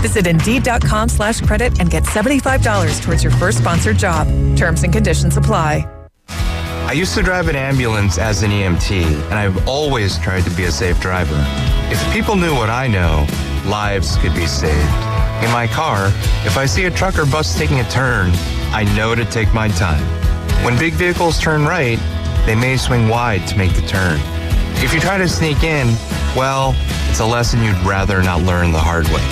Visit Indeed.com/credit and get $75 towards your first sponsored job. Terms and conditions apply. I used to drive an ambulance as an EMT, and I've always tried to be a safe driver. If people knew what I know, lives could be saved. In my car, if I see a truck or bus taking a turn, I know to take my time. When big vehicles turn right, they may swing wide to make the turn. If you try to sneak in, well, it's a lesson you'd rather not learn the hard way.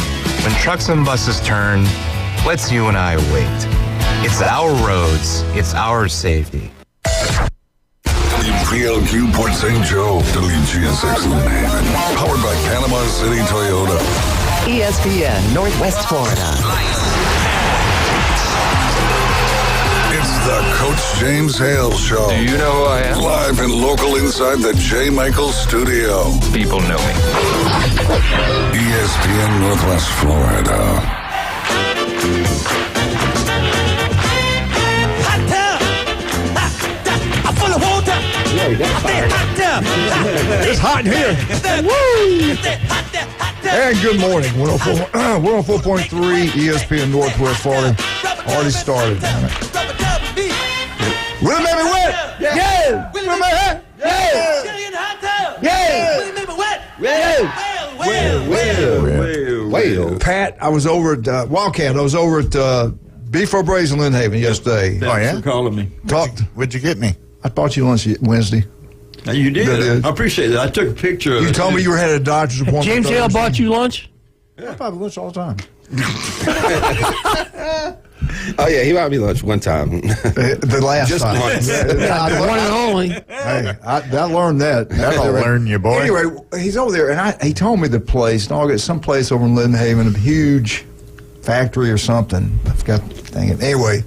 When trucks and buses turn, let's you and I wait. It's our roads. It's our safety. WPLQ Port St. Joe, WGSX Lynn Haven, powered by Panama City Toyota. ESPN, Northwest Florida. It's the Coach James Hale Show. Do you know who I am? Live and local inside the J. Michael Studio. People know me. ESPN Northwest Florida. It's hot in here. Woo! And good morning. 104.3 ESPN Northwest Florida. Already started, damn it. Will it make me wet? Yeah. Will it make me wet? Yeah. Will it make me wet? Well. Pat, I was over at Wildcat. I was over at Beef O'Brady's in Lynn Haven yesterday. Thanks for calling me. What'd you get me? I bought you lunch Wednesday. You did. I appreciate that. I took a picture of it. You told me you had a doctor's appointment. James Hale bought you lunch? Yeah, I buy lunch all the time. Oh, yeah, he bought me lunch one time. The last Just time. once. One and only. Hey, I learned that. That'll learn you, boy. Anyway, he's over there, and he told me the place. It's some place over in Lynn Haven, a huge factory or something. I forgot. Dang it. Anyway,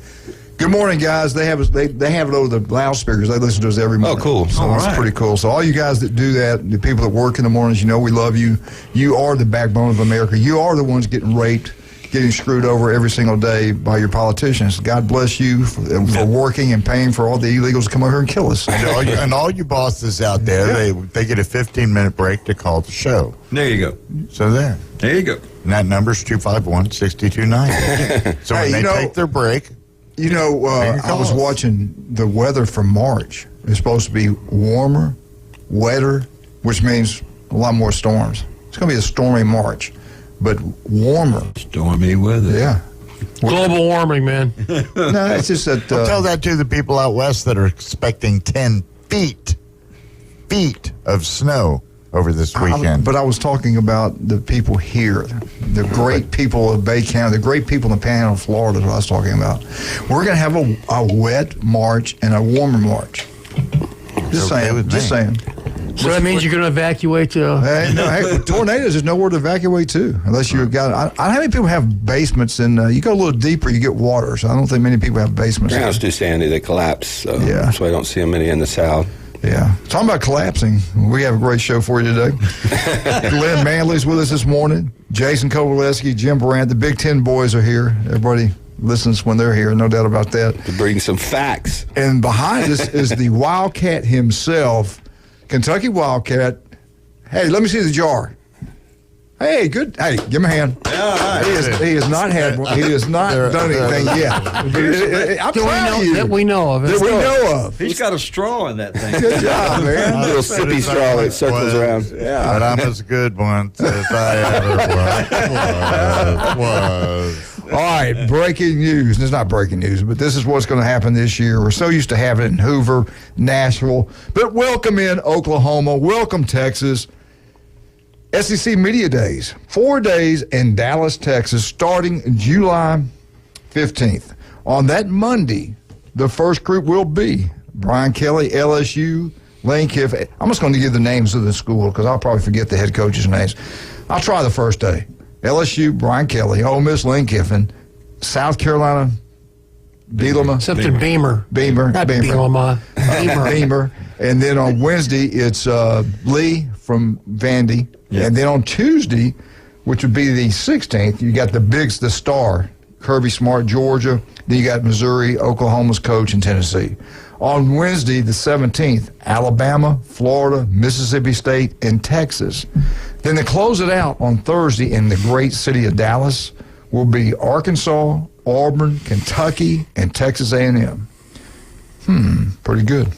good morning, guys. They have it over the loudspeakers. They listen to us every morning. Oh, cool. So it's pretty cool. So all you guys that do that, the people that work in the mornings, we love you. You are the backbone of America. You are the ones getting raped, getting screwed over every single day by your politicians. God bless you for working and paying for all the illegals to come over here and kill us. And all you bosses out there, they get a 15-minute break to call the show. There you go. So there. There you go. And that number's 251-6290. So when they take their break, I was watching the weather for March. It's supposed to be warmer, wetter, which means a lot more storms. It's going to be a stormy March, but warmer. Stormy weather. Yeah. Global warming, man. No, it's just that... tell that to the people out west that are expecting 10 feet of snow over this weekend. But I was talking about the people here, the great people of Bay County, the great people in the Panhandle of Florida that I was talking about. We're going to have a wet March and a warmer March. Just saying. So that means you're going to evacuate tornadoes, there's nowhere to evacuate to unless you've got. I don't know how many people have basements, and you go a little deeper, you get water. So I don't think many people have basements. Ground's too sandy, they collapse. So that's why I don't see them many in the south. Yeah. Talking about collapsing, we have a great show for you today. Glenn Manley's with us this morning. Jason Kovaleski, Jim Brandt, the Big Ten boys are here. Everybody listens when they're here, no doubt about that. To bring some facts. And behind us is the Wildcat himself, Kentucky Wildcat. Hey, let me see the jar. Hey, good. Hey, give him a hand. Yeah, he has not had one. He has not done anything yet. I'm proud of you. That we know of. That we know of. He's got a straw in that thing. Good job, man. A little sippy straw that circles around. Yeah. But I'm as good once as I ever was. All right, breaking news. It's not breaking news, but this is what's going to happen this year. We're so used to having it in Hoover, Nashville. But welcome in Oklahoma. Welcome, Texas. SEC Media Days, 4 days in Dallas, Texas, starting July 15th. On that Monday, the first group will be Brian Kelly, LSU, Lane Kiffin. I'm just going to give the names of the school because I'll probably forget the head coaches' names. I'll try the first day. LSU, Brian Kelly, Ole Miss, Lane Kiffin, South Carolina, Bielema. Something Beamer. Not Bielema. Beamer. And then on Wednesday, it's Lee from Vandy. Yeah. And then on Tuesday, which would be the 16th, you got the star, Kirby Smart, Georgia. Then you got Missouri, Oklahoma's coach, and Tennessee. On Wednesday, the 17th, Alabama, Florida, Mississippi State, and Texas. Then to close it out on Thursday in the great city of Dallas will be Arkansas, Auburn, Kentucky, and Texas A&M. Pretty good.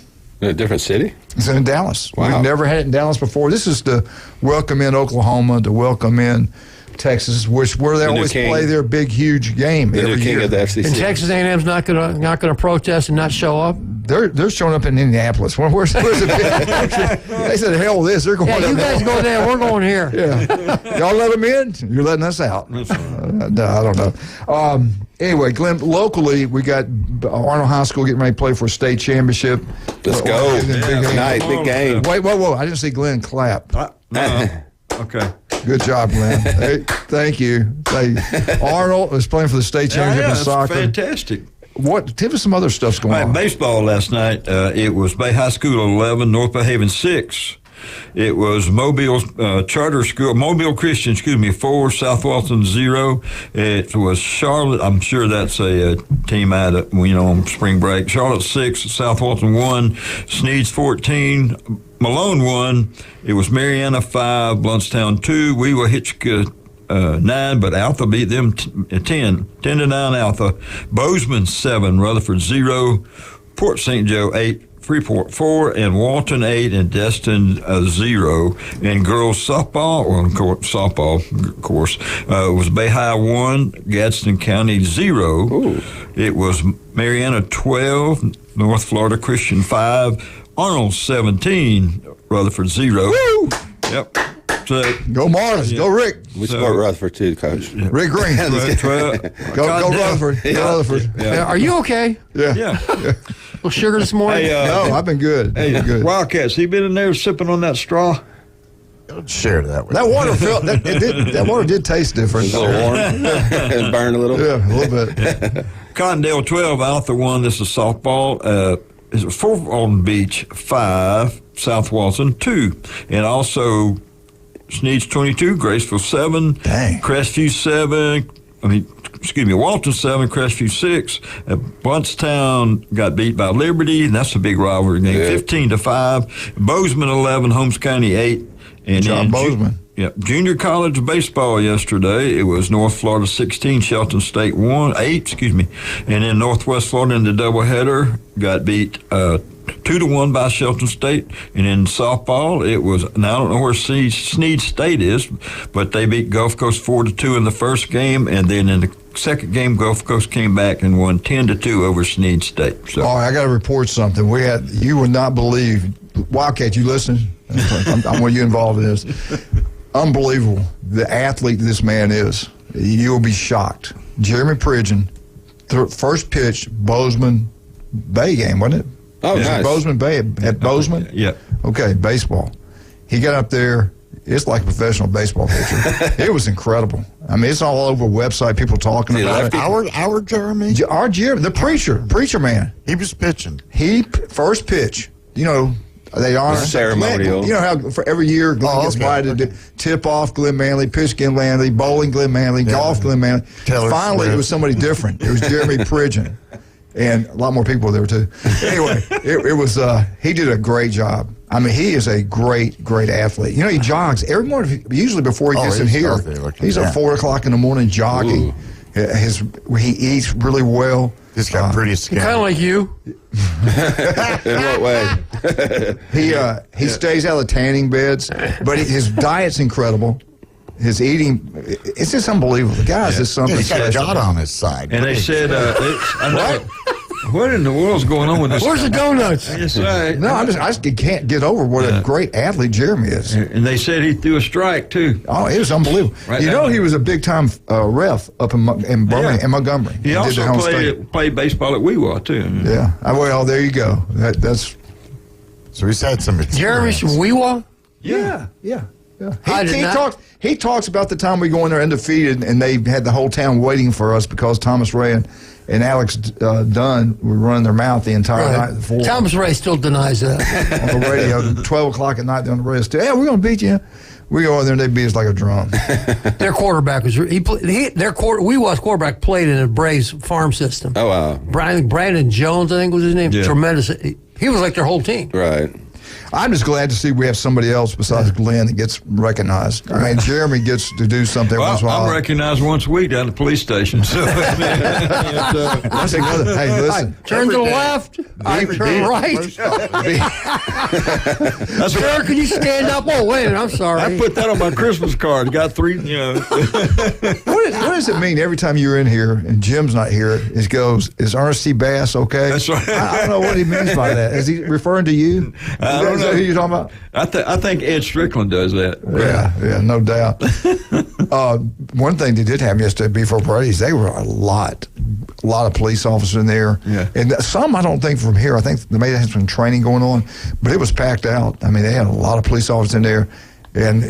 In a different city? It's in Dallas. Wow. We've never had it in Dallas before. This is to welcome in Oklahoma, to welcome in Texas, where they always play their big, huge game The new every king year. of the FCC. And Texas A&M's not gonna protest and not show up. They're showing up in Indianapolis. Where's the big They said, hell with this. They're going Yeah, you guys go there. We're going here. Yeah. Y'all let them in? You're letting us out. No, I don't know. Anyway, Glenn, locally, we got Arnold High School getting ready to play for a state championship. Let's go. Tonight, big game. Wait, whoa. I didn't see Glenn clap. Okay. Good job, Glenn. Hey, thank you. Arnold is playing for the state championship in that's soccer. fantastic. Tell us some other stuff's going on. Baseball last night, it was Bay High School 11, North Bay Haven 6. It was Mobile Charter School, Mobile Christian, 4, South Walton 0. It was Charlotte, I'm sure that's a team out of, on spring break. Charlotte 6, South Walton 1, Sneeds 14, Malone 1. It was Mariana 5, Bluntstown 2, Weaver Hitchcock 9, but Alpha beat them 10-9 Alpha. Bozeman 7, Rutherford 0, Port St. Joe 8, Freeport 4, and Walton 8, and Destin 0. And girls softball, of course, was Bay High 1, Gadsden County 0. Ooh. It was Mariana 12, North Florida Christian 5, Arnold 17, Rutherford 0. Woo! Yep. So, go Marlins. Yeah. Go Rick. We support Rutherford too, Coach. Rick Green. Go Rutherford. Yeah. Go Rutherford. Yeah. Are you okay? Yeah. Well, sugar this morning? Hey, no, I've been good. Hey, good. Wildcats, he been in there sipping on that straw? Don't share that with that water that water did taste different. It's a little warm. It burned a little. Yeah, a little bit. Cottondale 12, Alpha 1. This is softball. Is 4 on Beach 5, South Walton 2, and also Sneeds 22, Graceville 7, Crestview 7. Walton 7, Crestview 6. Bluntstown got beat by Liberty, and that's a big rivalry game, 15-5. Bozeman 11, Holmes County 8. And John Bozeman. Junior college baseball yesterday. It was North Florida 16, Shelton State 8. And then Northwest Florida in the doubleheader got beat 2-1 by Shelton State. And in softball, it was, and I don't know where Sneed State is, but they beat Gulf Coast 4-2 in the first game, and then in the second game, Gulf Coast came back and won 10-2 over Sneed State. So, all right, I got to report something. You would not believe, Wildcat, you listening? I want you involved in this. Unbelievable, the athlete this man is. You'll be shocked. Jeremy Pridgeon, first pitch, Bozeman Bay game, wasn't it? Oh, nice. Bozeman Bay at Bozeman? Yeah. Okay, baseball. He got up there. It's like a professional baseball pitcher. It was incredible. It's all over the website, people talking about it. Our Jeremy? Our Jeremy, the preacher man. He was pitching. First pitch, they honor ceremonial. Glenn, how for every year Glenn gets invited to tip off Glenn Manley, pitch Glenn Manley, bowling Glenn Manley, golf Glenn Manley. Finally, it was somebody different. It was Jeremy Pridgeon, and a lot more people were there too. Anyway, it was he did a great job. He is a great athlete. He jogs every morning. Usually before he gets in here, he's at 4 o'clock in the morning jogging. He eats really well. He's got pretty skin. Kind of like you. In what way? He stays out of the tanning beds, but his diet's incredible. His eating, it's just unbelievable. The guy's just something He's got a special. God on his side. And they said, what in the world's going on with this? Where's the donuts? That's right. No, I just can't get over what a great athlete Jeremy is. And they said he threw a strike, too. Oh, it was unbelievable. Right he was a big-time ref up in Birmingham, in Montgomery. He also played baseball at Weewa, too. Yeah. Well, there you go. That's. So he's had some experience. Jeremy's from Weewa? Yeah. He talks about the time we go in there undefeated, and they had the whole town waiting for us because Thomas Ray and Alex Dunn were running their mouth the entire night before. Thomas Ray still denies that. On the radio, 12 o'clock at night on the radio. Yeah, we're going to beat you. We go in there and they beat us like a drum. Their quarterback was Weewa's quarterback played in a Braves farm system. Oh, wow. Brandon Jones, I think was his name. Yeah. Tremendous. He was like their whole team. Right. I'm just glad to see we have somebody else besides Glenn that gets recognized. I mean, Jeremy gets to do something once in a while. I'm recognized once a week down at the police station. So, That's another. Hey, listen. Turn to the left. I turn right. Sir, can you stand up? Oh, wait a minute. I'm sorry. I put that on my Christmas card. Got 3, What does it mean every time you're in here and Jim's not here? It goes, is Ernest T. Bass okay? That's right. I don't know what he means by that. Is he referring to you? I don't Is know that who you're talking about? I think Ed Strickland does that. Yeah, no doubt. One thing that did happen yesterday before parades, they were a lot of police officers in there. Yeah. And some I don't think from here. I think they may have some training going on, but it was packed out. I mean, they had a lot of police officers in there, and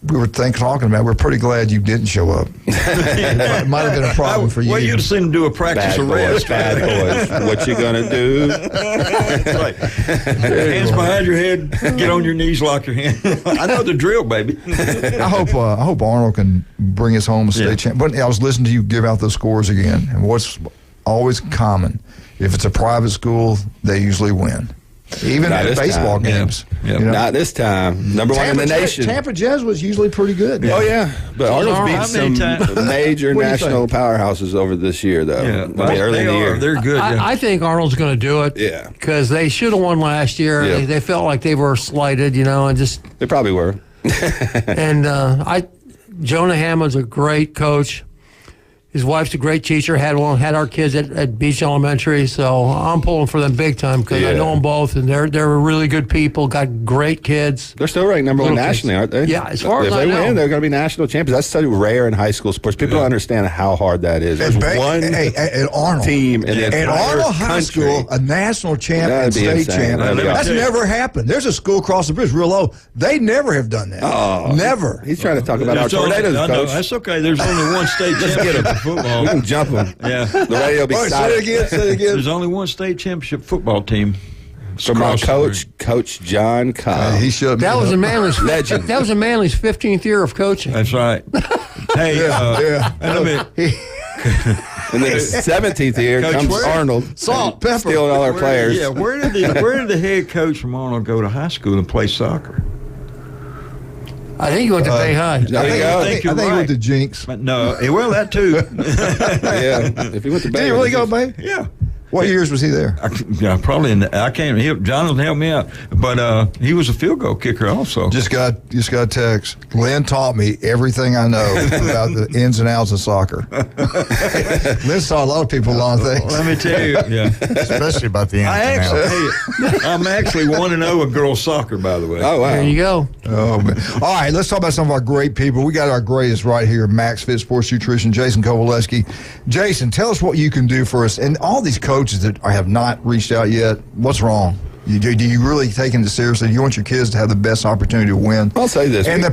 we were talking about. We're pretty glad you didn't show up. It might have been a problem for you. Well, you'd seen him do a practice arrest. Bad boys. What you gonna do? Right. Hands behind your head. Get on your knees. Lock your hand. I know the drill, baby. I hope Arnold can bring us home a state champ. But I was listening to you give out those scores again, and what's always common, if it's a private school, they usually win. Even at baseball games. Yeah. You know? Not this time. Number one in the nation. Tampa Jesuits usually pretty good. Oh, yeah. But Arnold's beat some major national powerhouses over this year, though. Yeah. I mean, early in the year. They're good. I think Arnold's going to do it. Yeah. Because they should have won last year. Yeah. They felt like they were slighted, and just. They probably were. And Jonah Hammond's a great coach. His wife's a great teacher. Had our kids at Beach Elementary, so I'm pulling for them big time because I know them both, and they're really good people. Got great kids. They're still ranked number one nationally, aren't they? Yeah, as far as if I they know. win, they're going to be national champions. That's so rare in high school sports. People don't understand how hard that is. There's one at Arnold team in the at entire Arnold High country. School, a national champ and That'd be state insane. champ. That's never happened. There's a school across the bridge, real low. They never have done that. Oh, never. He's trying to talk about our tornadoes, I know, coach. that's okay. There's only one state championship in football. We can jump them. Yeah. The radio will be Say it again. Say it again. There's only one state championship football team. From our Coach John Cobb. He should. That was a Manly's legend. That was a Manly's 15th year of coaching. That's right. Hey, and And then his 17th year Coach, comes Arnold. Salt, pepper. Stealing all our players. Yeah, where did the head coach from Arnold go to high school and play soccer? I think he went to Bay High. I think he went to Jinx. But no, well, that too. Yeah, if he went to Bay. Did he really go Bay? Yeah. What years was he there? Probably I can't. Jonathan help me out, but he was a field goal kicker also. Just got a text. Glenn taught me everything I know about the ins and outs of soccer. Glenn taught a lot of people a lot of things. Let me tell you, Especially about the ins and outs. I'm actually 1-0 in girls soccer, by the way. Oh, wow. There you go. Oh, man. All right, let's talk about some of our great people. We got our greatest right here, Max Fit Sports Nutrition, Jason Kowaleski. Jason, tell us what you can do for us. And all these coaches that have not reached out yet, what's wrong? Do you really take it seriously? Do you want your kids to have the best opportunity to win? I'll say this. And the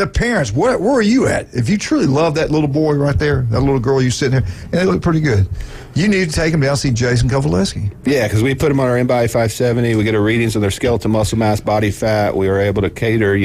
parents, where are you at? If you truly love that little boy right there, that little girl you sitting there, and they look pretty good, you need to take them down and see Jason Kowaleski. Yeah, because we put them on our MBI 570. We get our readings of their skeletal muscle mass, body fat. We are able to cater,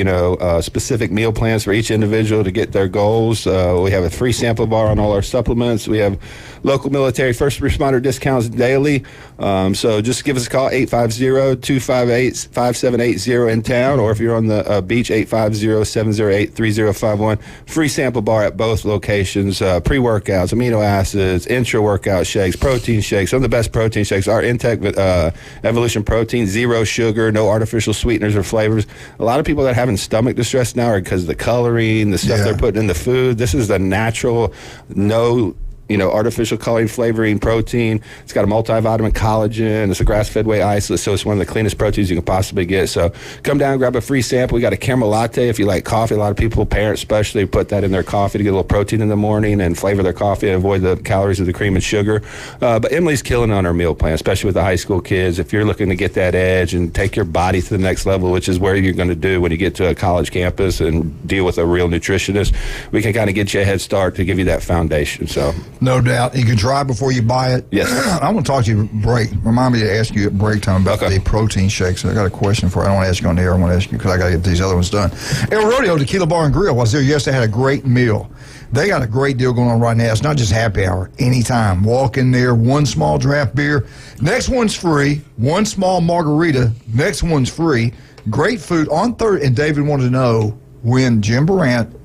specific meal plans for each individual to get their goals. We have a free sample bar on all our supplements. We have local military first responder discounts daily. So just give us a call, 850-258-5780 in town, or if you're on the beach, 850-708-3051. Free sample bar at both locations. Pre-workouts, amino acids, intra-workout shakes, protein shakes, some of the best protein shakes. Our Intech Evolution Protein, 0 sugar, no artificial sweeteners or flavors. A lot of people that are having stomach distress now are because of the coloring, the stuff they're putting in the food. This is the natural, no artificial coloring, flavoring protein. It's got a multivitamin, collagen. It's a grass-fed whey isolate, so it's one of the cleanest proteins you can possibly get. So come down, grab a free sample. We got a caramel latte if you like coffee. A lot of people, parents especially, put that in their coffee to get a little protein in the morning and flavor their coffee and avoid the calories of the cream and sugar. But Emily's killing on our meal plan, especially with the high school kids. If you're looking to get that edge and take your body to the next level, which is where you're going to do when you get to a college campus and deal with a real nutritionist, we can kind of get you a head start to give you that foundation. So. No doubt. You can try before you buy it. Yes. I want to talk to you break. Remind me to ask you at break time about the protein shakes. I got a question for you. I don't want to ask you on the air. I want to ask you because I got to get these other ones done. El Rodeo Tequila Bar and Grill was there yesterday. Had a great meal. They got a great deal going on right now. It's not just happy hour. Anytime. Walk in there, one small draft beer. Next one's free. One small margarita. Next one's free. Great food on Thursday. And David wanted to know when Jim Durant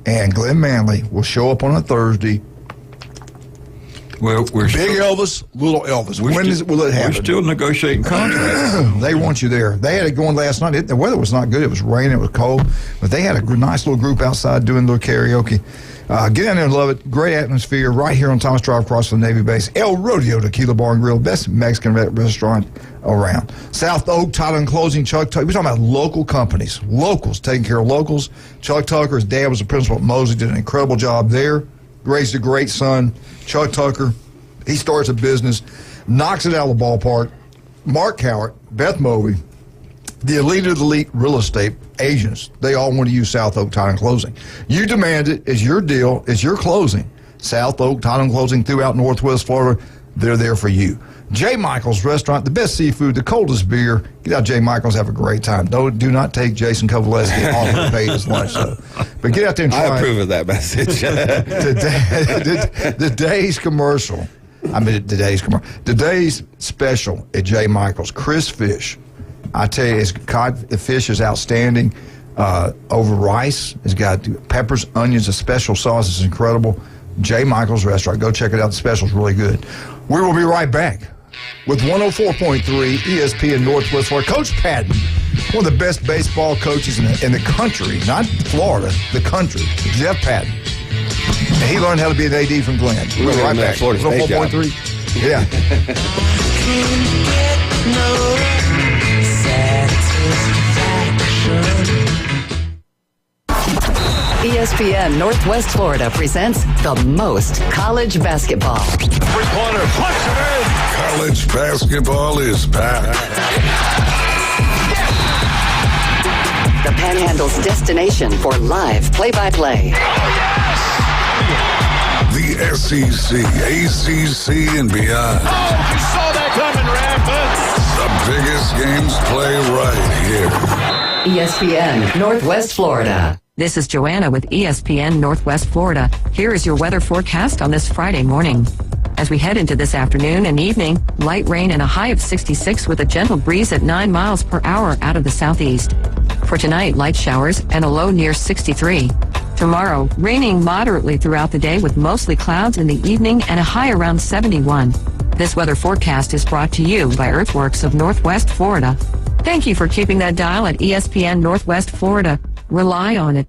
and Glenn Manley will show up on a Thursday. Well, we're Big Elvis, little Elvis. When will it happen? We're still negotiating contracts. They want you there. They had it going last night. The weather was not good. It was raining. It was cold. But they had a nice little group outside doing a little karaoke. Get down there and love it. Great atmosphere right here on Thomas Drive across from the Navy base. El Rodeo Tequila Bar and Grill, best Mexican restaurant around. South Oak Title and Closing, Chuck Tucker. We're talking about local companies, locals, taking care of locals. Chuck Tucker, his dad was the principal at Mosley, did an incredible job there. Raised a great son. Chuck Tucker, he starts a business, knocks it out of the ballpark. Mark Cowart, Beth Moby, the elite of the elite real estate agents, they all want to use South Oak Title and Closing. You demand it. It's your deal. It's your closing. South Oak Title and Closing throughout Northwest Florida, they're there for you. J. Michael's Restaurant, the best seafood, the coldest beer. Get out J. Michael's, have a great time. Do not take Jason Kovaleski off to pay his lunch, though. But get out there and try I approve of that message. Today's commercial. Today's special at J. Michael's, Chris Fish. I tell you, his cod fish is outstanding. Over rice, it's got peppers, onions, a special sauce. It's incredible. J. Michael's Restaurant. Go check it out. The special's really good. We will be right back with 104.3 ESPN Northwest Florida. Coach Patton, one of the best baseball coaches in the country, not Florida, the country. Jeff Patton. And he learned how to be an AD from Glenn. We'll be right back. 104.3. Yeah. ESPN Northwest Florida presents the most college basketball. Three-pointer, push it in. College basketball is back. The Panhandle's destination for live play-by-play. The SEC, ACC, and beyond. Oh, you saw that coming, Rampant. The biggest games play right here. ESPN Northwest Florida. This is Joanna with ESPN Northwest Florida. Here is your weather forecast on this Friday morning. As we head into this afternoon and evening, light rain and a high of 66 with a gentle breeze at 9 miles per hour out of the southeast. For tonight, light showers and a low near 63. Tomorrow, raining moderately throughout the day with mostly clouds in the evening and a high around 71. This weather forecast is brought to you by Earthworks of Northwest Florida. Thank you for keeping that dial at ESPN Northwest Florida. Rely on it.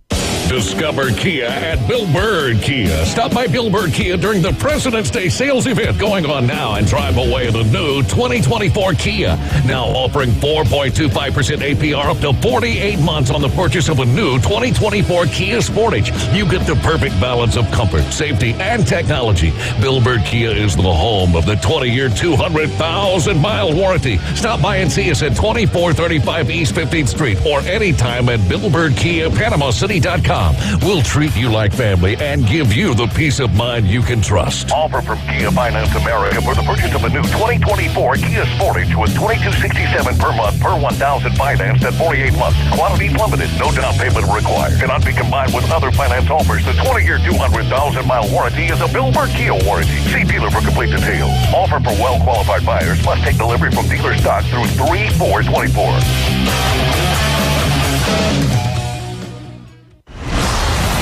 Discover Kia at Bill Bird Kia. Stop by Bill Bird Kia during the President's Day sales event going on now and drive away the new 2024 Kia. Now offering 4.25% APR up to 48 months on the purchase of a new 2024 Kia Sportage. You get the perfect balance of comfort, safety, and technology. Bill Bird Kia is the home of the 20-year, 200,000-mile warranty. Stop by and see us at 2435 East 15th Street or anytime at BillBirdKiaPanamaCity.com. We'll treat you like family and give you the peace of mind you can trust. Offer from Kia Finance America for the purchase of a new 2024 Kia Sportage with $2,267 per month per 1,000 financed at 48 months. Quantities limited. No down payment required. Cannot be combined with other finance offers. The 20-year, 200,000-mile warranty is a Bill Bird Kia warranty. See dealer for complete details. Offer for well-qualified buyers. Must take delivery from dealer stock through 3/4/24.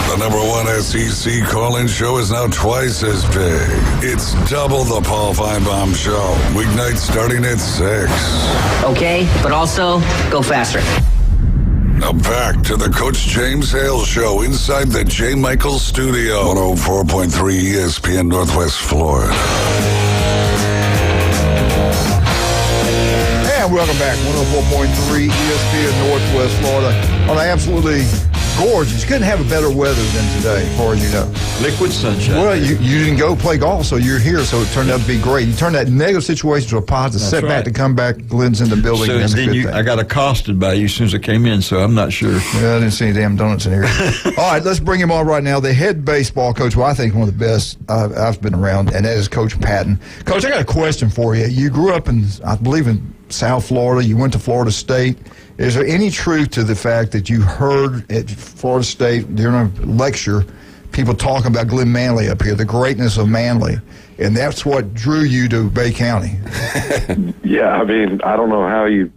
The number one SEC call-in show is now twice as big. It's double the Paul Feinbaum Show. Weeknights starting at 6. Okay, but also go faster. Now back to the Coach James Hale Show inside the J. Michael Studio. 104.3 ESPN Northwest Florida. And welcome back. 104.3 ESPN Northwest Florida on absolutely gorgeous. Couldn't have a better weather than today, as far as you know. Liquid sunshine. Well, you didn't go play golf, so you're here, so it turned out to be great. You turned that negative situation to a positive. That's setback right. to come back, Glenn's in the building. So That's a then good thing. I got accosted by you as soon as I came in, so I'm not sure. Yeah, I didn't see any damn donuts in here. All right, let's bring him on right now. The head baseball coach, well, I think one of the best I've been around, and that is Coach Patton. Coach, I got a question for you. You grew up in, I believe, in South Florida. You went to Florida State. Is there any truth to the fact that you heard at Florida State during a lecture people talking about Glenn Manley up here, the greatness of Manley, and that's what drew you to Bay County. Yeah, I mean, I don't know how you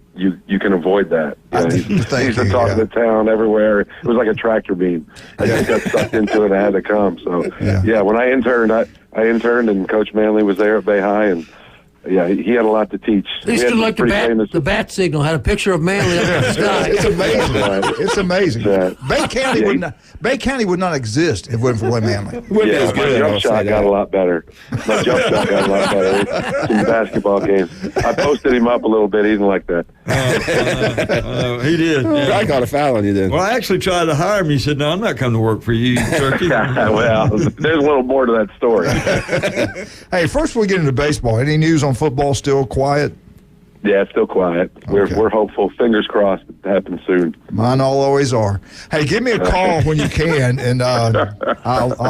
can avoid that. He's the talk of the town everywhere. It was like a tractor beam. I just got sucked into it. I had to come. So, yeah, when I interned, I interned, and Coach Manley was there at Bay High, and yeah, he had a lot lot to teach. They stood like the bat signal, had a picture of Manley up in the sky. It's amazing. It's amazing. Yeah. Bay County would not exist if it wasn't for Glenn Manley. Yeah, my jump shot got a lot better. My jump shot got a lot better in basketball games. I posted him up a little bit. He didn't like that. He did. I got a foul on you then. Well, I actually tried to hire him. He said, "No, I'm not coming to work for you, Turkey." Well, there's a little more to that story. Hey, first we get into baseball. Any news on football? Still quiet? Yeah, it's still quiet. We're hopeful. Fingers crossed it happens soon. Mine always are. Hey, give me a call when you can, and I'll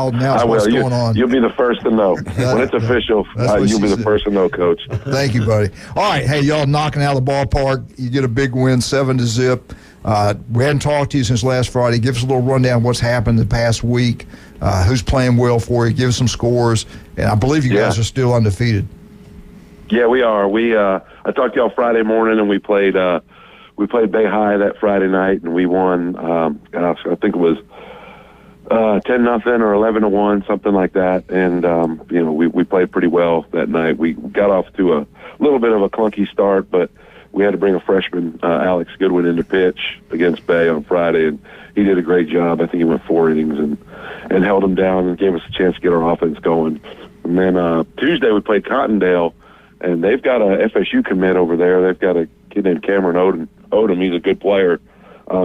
announce what's going on. You'll be the first to know. When it's official, you'll be the first to know, Coach. Thank you, buddy. All right, hey, y'all knocking out of the ballpark. You get a big win, 7-0. We hadn't talked to you since last Friday. Give us a little rundown of what's happened the past week. Who's playing well for you? Give us some scores. And I believe you guys are still undefeated. Yeah, we are. I talked to y'all Friday morning, and we played Bay High that Friday night, and we won. Gosh, I think it was 10-0 or 11-1, something like that. And we played pretty well that night. We got off to a little bit of a clunky start, but we had to bring a freshman, Alex Goodwin, in to pitch against Bay on Friday, and he did a great job. I think he went 4 innings and held them down and gave us a chance to get our offense going. And then Tuesday we played Cottondale, and they've got a FSU commit over there. They've got a kid named Cameron Odom. He's a good player.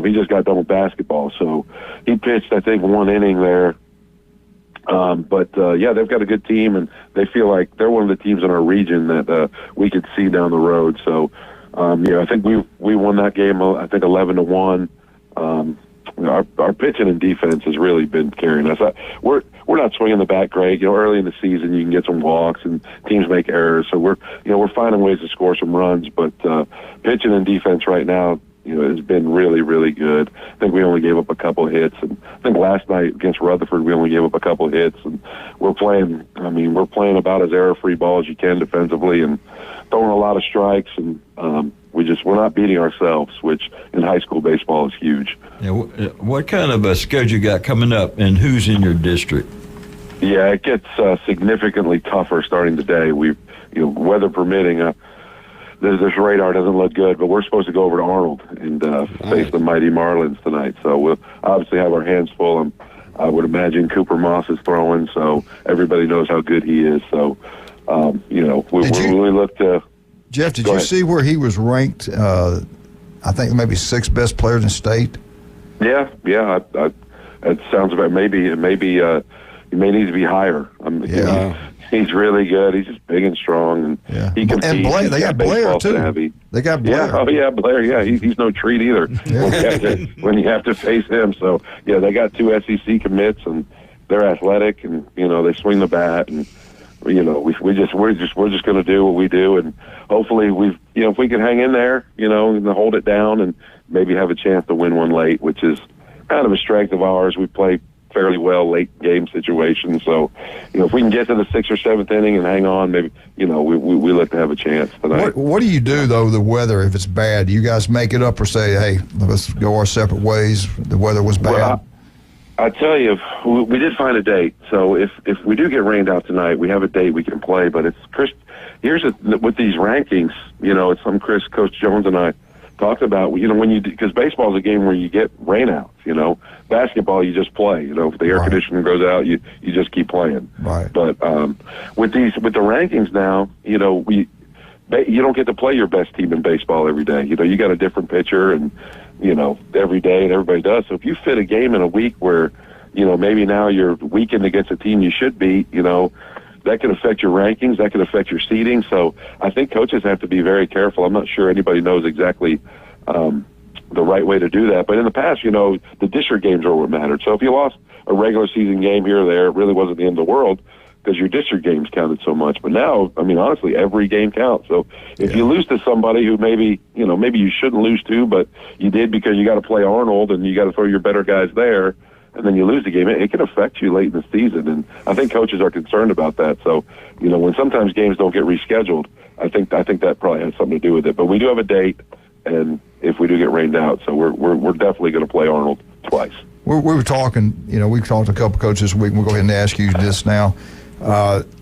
He just got done with basketball, so he pitched, I think, 1 inning there. But they've got a good team, and they feel like they're one of the teams in our region that we could see down the road. So, I think we won that game, I think, 11-1. Our pitching and defense has really been carrying us. We're not swinging the bat great. Early in the season you can get some walks and teams make errors. So we're finding ways to score some runs. But pitching and defense right now, has been really, really good. I think we only gave up a couple of hits, and I think last night against Rutherford we only gave up a couple of hits. And we're playing about as error-free ball as you can defensively, and throwing a lot of strikes, and we're not beating ourselves, which in high school baseball is huge. Yeah, what kind of a schedule you got coming up, and who's in your district? Yeah, it gets significantly tougher starting today. Weather permitting, this radar doesn't look good, but we're supposed to go over to Arnold and face the mighty Marlins tonight. So we'll obviously have our hands full. And I would imagine Cooper Moss is throwing, so everybody knows how good he is. So, we look to. Jeff, did you see where he was ranked? I think maybe 6th best player in the state. Yeah. It sounds about maybe he may need to be higher. He's really good. He's just big and strong, and he competes. And Blair, they got Blair too. Savvy. They got Blair. Yeah, Blair. Yeah, he's no treat either when you have to face him. So they got 2 SEC commits, and they're athletic, and they swing the bat, and we're just going to do what we do, and hopefully if we can hang in there, and hold it down, and maybe have a chance to win one late, which is kind of a strength of ours. We play fairly well late game situations, so if we can get to the 6th or 7th inning and hang on, maybe we look to have a chance tonight. What do you do though, the weather, if it's bad? Do you guys make it up or say, hey, let's go our separate ways, the weather was bad? Well, I tell you, we did find a date, so if we do get rained out tonight, we have a date we can play. But it's with these rankings, it's something Coach Jones and I talked about, because baseball is a game where you get rainouts, basketball you just play, if the air conditioning goes out, you just keep playing. Right. But with the rankings now, you don't get to play your best team in baseball every day. You got a different pitcher, and every day, and everybody does. So if you fit a game in a week where maybe now you're weakened against a team you should beat, that could affect your rankings, that could affect your seeding. So I think coaches have to be very careful. I'm not sure anybody knows exactly the right way to do that. But in the past, the district games are what mattered. So if you lost a regular season game here or there, it really wasn't the end of the world because your district games counted so much. But now, honestly, every game counts. So if you lose to somebody who maybe you shouldn't lose to, but you did because you got to play Arnold and you got to throw your better guys there, and then you lose the game, it can affect you late in the season. And I think coaches are concerned about that. So, when sometimes games don't get rescheduled, I think that probably has something to do with it. But we do have a date, and if we do get rained out, so we're definitely going to play Arnold twice. We were talking, we've talked to a couple coaches this week. We'll go ahead and ask you this now.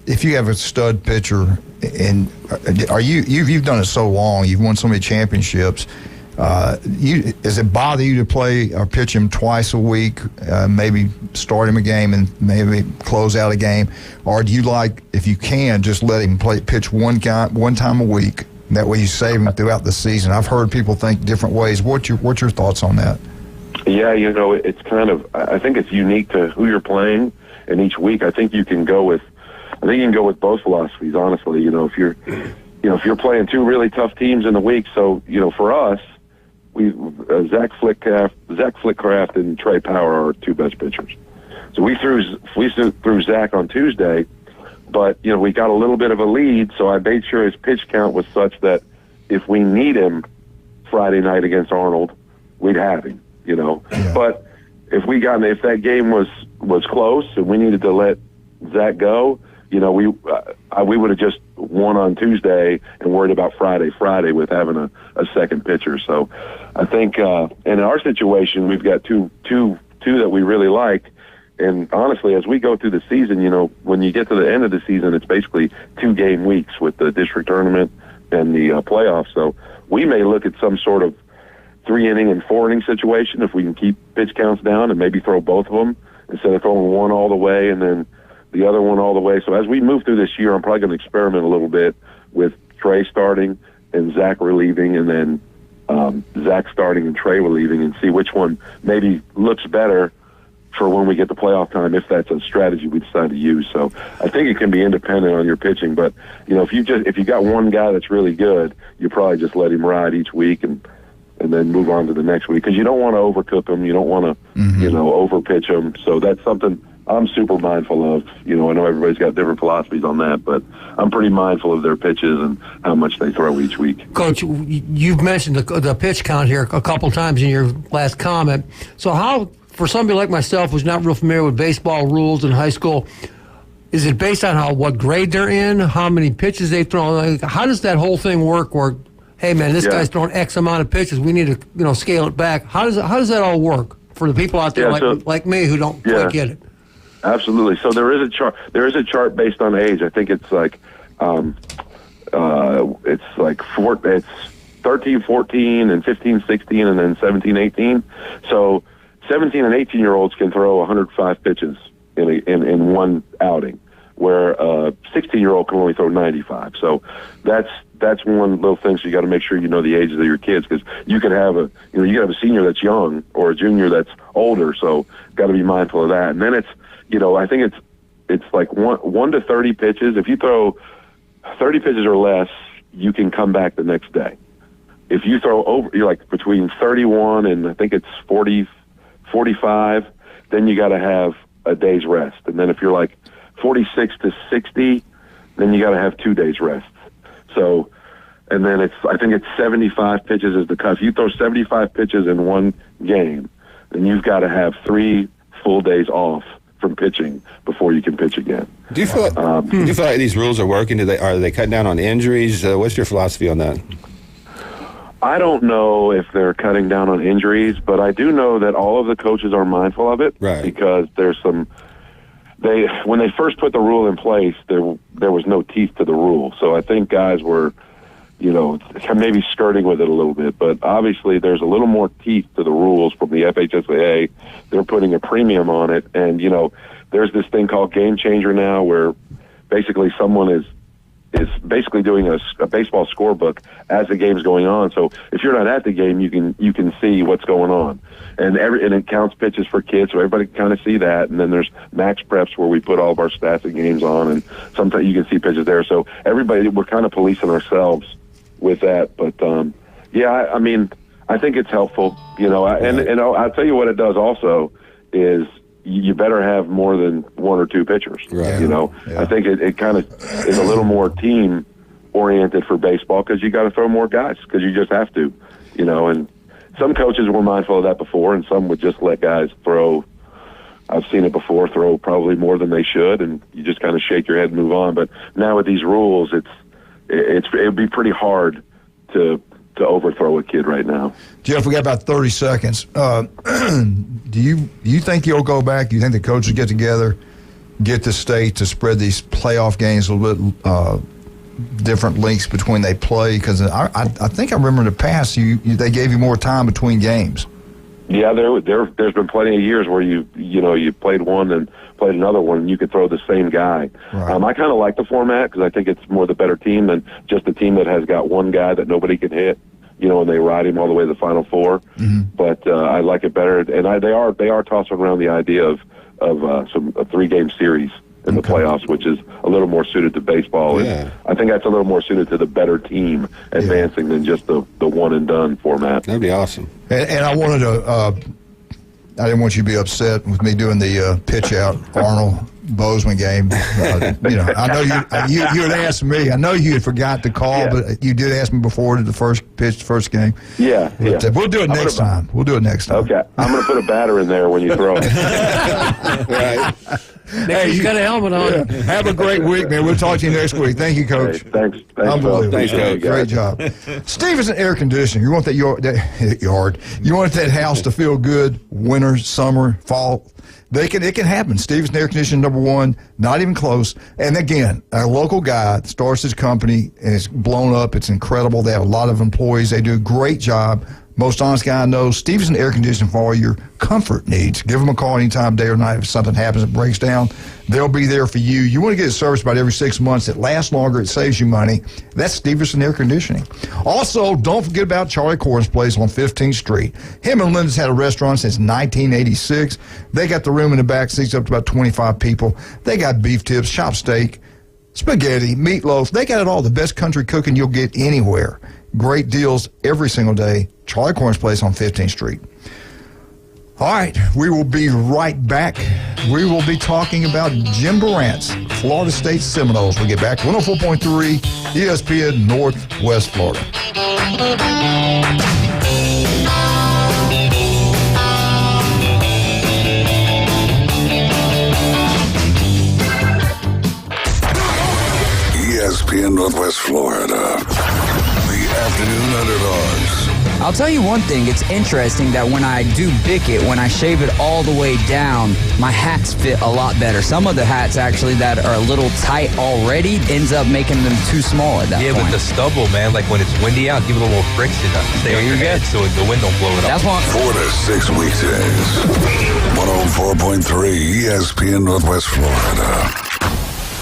If you have a stud pitcher, and you've done it so long, you've won so many championships, does it bother you to play or pitch him twice a week, maybe start him a game and maybe close out a game? Or do you like, if you can, just let him pitch one time a week? That way you save him throughout the season. I've heard people think different ways. What's your thoughts on that? Yeah, it's kind of, I think it's unique to who you're playing, and each week I think you can go with both philosophies, honestly. If you're playing two really tough teams in the week, so for us, Zach Flitcraft and Trey Power are our two best pitchers. So we threw Zach on Tuesday, but we got a little bit of a lead, so I made sure his pitch count was such that if we need him Friday night against Arnold, we'd have him. Yeah. But if that game was close and we needed to let Zach go, we would have just won on Tuesday and worried about Friday with having a second pitcher. So I think in our situation, we've got two that we really like. And honestly, as we go through the season, when you get to the end of the season, it's basically 2-game weeks with the district tournament and the playoffs. So we may look at some sort of 3-inning and 4-inning situation if we can keep pitch counts down and maybe throw both of them instead of throwing one all the way and then the other one all the way. So as we move through this year, I'm probably going to experiment a little bit with Trey starting and Zach relieving, and then Zach starting and Trey relieving, and see which one maybe looks better for when we get to playoff time, if that's a strategy we decide to use. So I think it can be independent on your pitching, but if you got one guy that's really good, you probably just let him ride each week and then move on to the next week, because you don't want to overcook them, you don't want to overpitch them. So that's something I'm super mindful of. I know everybody's got different philosophies on that, but I'm pretty mindful of their pitches and how much they throw each week. Coach, you've mentioned the pitch count here a couple times in your last comment. So how, for somebody like myself who's not real familiar with baseball rules in high school, is it based on what grade they're in, how many pitches they've thrown? How does that whole thing work where, hey, man, this guy's thrown X amount of pitches, we need to scale it back? How does that all work for the people out there like me who don't quite get it? Absolutely. So there is a chart. There is a chart based on age. I think it's like it's 13, 14, and 15, 16, and then 17, 18. So 17 and 18-year-olds can throw 105 pitches in one outing, where a 16-year-old can only throw 95. So that's one little thing. So you got to make sure you know the ages of your kids, because you could have a senior that's young or a junior that's older. So got to be mindful of that. And then it's I think it's like one to 30 pitches. If you throw 30 pitches or less, you can come back the next day. If you throw over, you're like between 31 and I think it's 40, 45, then you got to have a day's rest. And then if you're like 46 to 60, then you got to have 2 days rest. So, and then I think it's 75 pitches is the cut. If you throw 75 pitches in one game, then you've got to have 3 full days off from pitching before you can pitch again. Do you feel like these rules are working? Are they cutting down on injuries? What's your philosophy on that? I don't know if they're cutting down on injuries, but I do know that all of the coaches are mindful of it, right? Because there's when they first put the rule in place, there was no teeth to the rule. So I think guys were, maybe skirting with it a little bit, but obviously there's a little more teeth to the rules from the FHSAA. They're putting a premium on it, and there's this thing called Game Changer now, where basically someone is basically doing a baseball scorebook as the game's going on. So if you're not at the game, you can see what's going on, and it counts pitches for kids, so everybody can kind of see that. And then there's Max Preps where we put all of our stats and games on, and sometimes you can see pitches there. So we're kind of policing ourselves with that. But I mean, I think it's helpful, and I'll tell you what it does also is you better have more than 1 or 2 pitchers. Right. I think it kind of is a little more team oriented for baseball, because you got to throw more guys, because you just have to, and some coaches were mindful of that before, and some would just let guys throw I've seen it before, throw probably more than they should, and you just kind of shake your head and move on. But now with these rules, it would be pretty hard to overthrow a kid right now. Jeff, we got about 30 seconds. Do you think you'll go back? Do you think the coaches get together, get the state to spread these playoff games a little bit different lengths between they play? Because I think I remember in the past they gave you more time between games. Yeah, there's been plenty of years where you played one and played another one, and you could throw the same guy. Right. I kind of like the format because I think it's more the better team than just a team that has got one guy that nobody can hit, and they ride him all the way to the Final Four. Mm-hmm. But I like it better, and they are tossing around the idea of a 3-game series in the playoffs, which is a little more suited to baseball. Yeah. And I think that's a little more suited to the better team advancing than just the one and done format. That'd be awesome. And I wanted to, I didn't want you to be upset with me doing the pitch out Arnold Bozeman game. I know you had asked me. I know you had forgot to call, but you did ask me before to the first game. Yeah, but, we'll do it next time. We'll do it next time. Okay, I'm going to put a batter in there when you throw it. Right. Hey, you got a helmet on. Yeah. Have a great week, man. We'll talk to you next week. Thank you, Coach. Hey, thanks. Unbelievable. Thanks, Coach. Great job. Stevenson Air Conditioning. You want that yard. You want that house to feel good. Winter, summer, fall. It can happen. Stevenson Air Conditioning, #1, not even close. And again, a local guy starts his company and it's blown up. It's incredible. They have a lot of employees. They do a great job. Most honest guy I know. Stevenson Air Conditioning for all your comfort needs. Give them a call anytime, day or night. If something happens, it breaks down, they'll be there for you. You want to get it serviced about every 6 months. It lasts longer. It saves you money. That's Stevenson Air Conditioning. Also, don't forget about Charlie Corn's place on 15th Street. Him and Linda's had a restaurant since 1986. They got the room in the back, seats up to about 25 people. They got beef tips, chopped steak, spaghetti, meatloaf. They got it all. The best country cooking you'll get anywhere. Great deals every single day. Charlie Corn's place on 15th Street. All right, we will be right back. We will be talking about Jim Durant's Florida State Seminoles. We get back 104.3 ESPN Northwest Florida. ESPN Northwest Florida. The afternoon underdogs. I'll tell you one thing, it's interesting that when I do bick it, when I shave it all the way down, my hats fit a lot better. Some of the hats actually that are a little tight already ends up making them too small at that point. Yeah, with the stubble, man, like when it's windy out, give it a little friction to stay on your head so the wind don't blow it off. That's one. 4 to 6 weekdays. 104.3 ESPN Northwest Florida.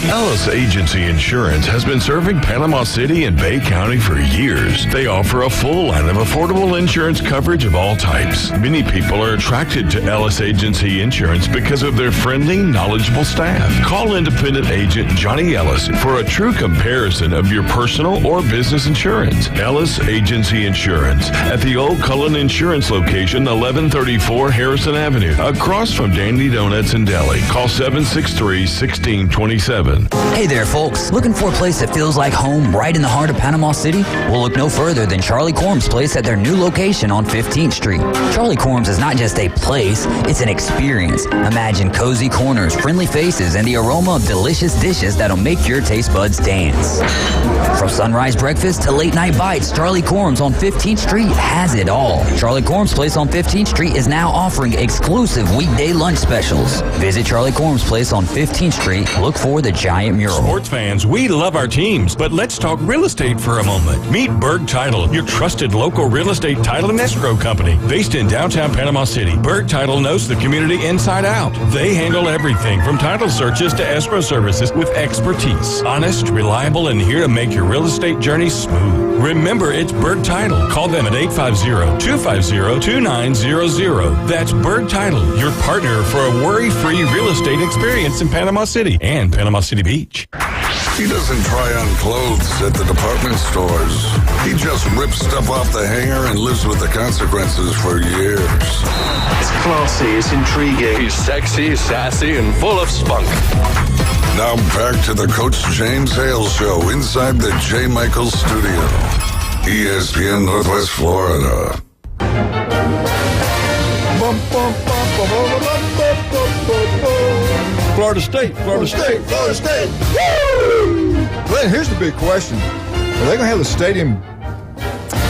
Ellis Agency Insurance has been serving Panama City and Bay County for years. They offer a full line of affordable insurance coverage of all types. Many people are attracted to Ellis Agency Insurance because of their friendly, knowledgeable staff. Call independent agent Johnny Ellis for a true comparison of your personal or business insurance. Ellis Agency Insurance at the Old Cullen Insurance location, 1134 Harrison Avenue, across from Dandy Donuts and Deli. Call 763-1627. Hey there, folks. Looking for a place that feels like home right in the heart of Panama City? Well, look no further than Charlie Corm's place at their new location on 15th Street. Charlie Corm's is not just a place, it's an experience. Imagine cozy corners, friendly faces, and the aroma of delicious dishes that'll make your taste buds dance. From sunrise breakfast to late night bites, Charlie Corm's on 15th Street has it all. Charlie Corm's place on 15th Street is now offering exclusive weekday lunch specials. Visit Charlie Corm's place on 15th Street. Look for the giant mural. Sports fans, we love our teams, but let's talk real estate for a moment. Meet Berg Title, your trusted local real estate title and escrow company. Based in downtown Panama City, Berg Title knows the community inside out. They handle everything from title searches to escrow services with expertise. Honest, reliable, and here to make your real estate journey smooth. Remember, it's Berg Title. Call them at 850-250-2900. That's Berg Title, your partner for a worry-free real estate experience in Panama City and Panama City Beach. He doesn't try on clothes at the department stores. He just rips stuff off the hanger and lives with the consequences for years. It's classy, it's intriguing. He's sexy, sassy, and full of spunk. Now back to the Coach James Hale Show inside the J. Michaels studio. ESPN Northwest Florida. Bum, bum, bum. Florida State. Florida State. Woo! Well, here's the big question. Are they going to have the stadium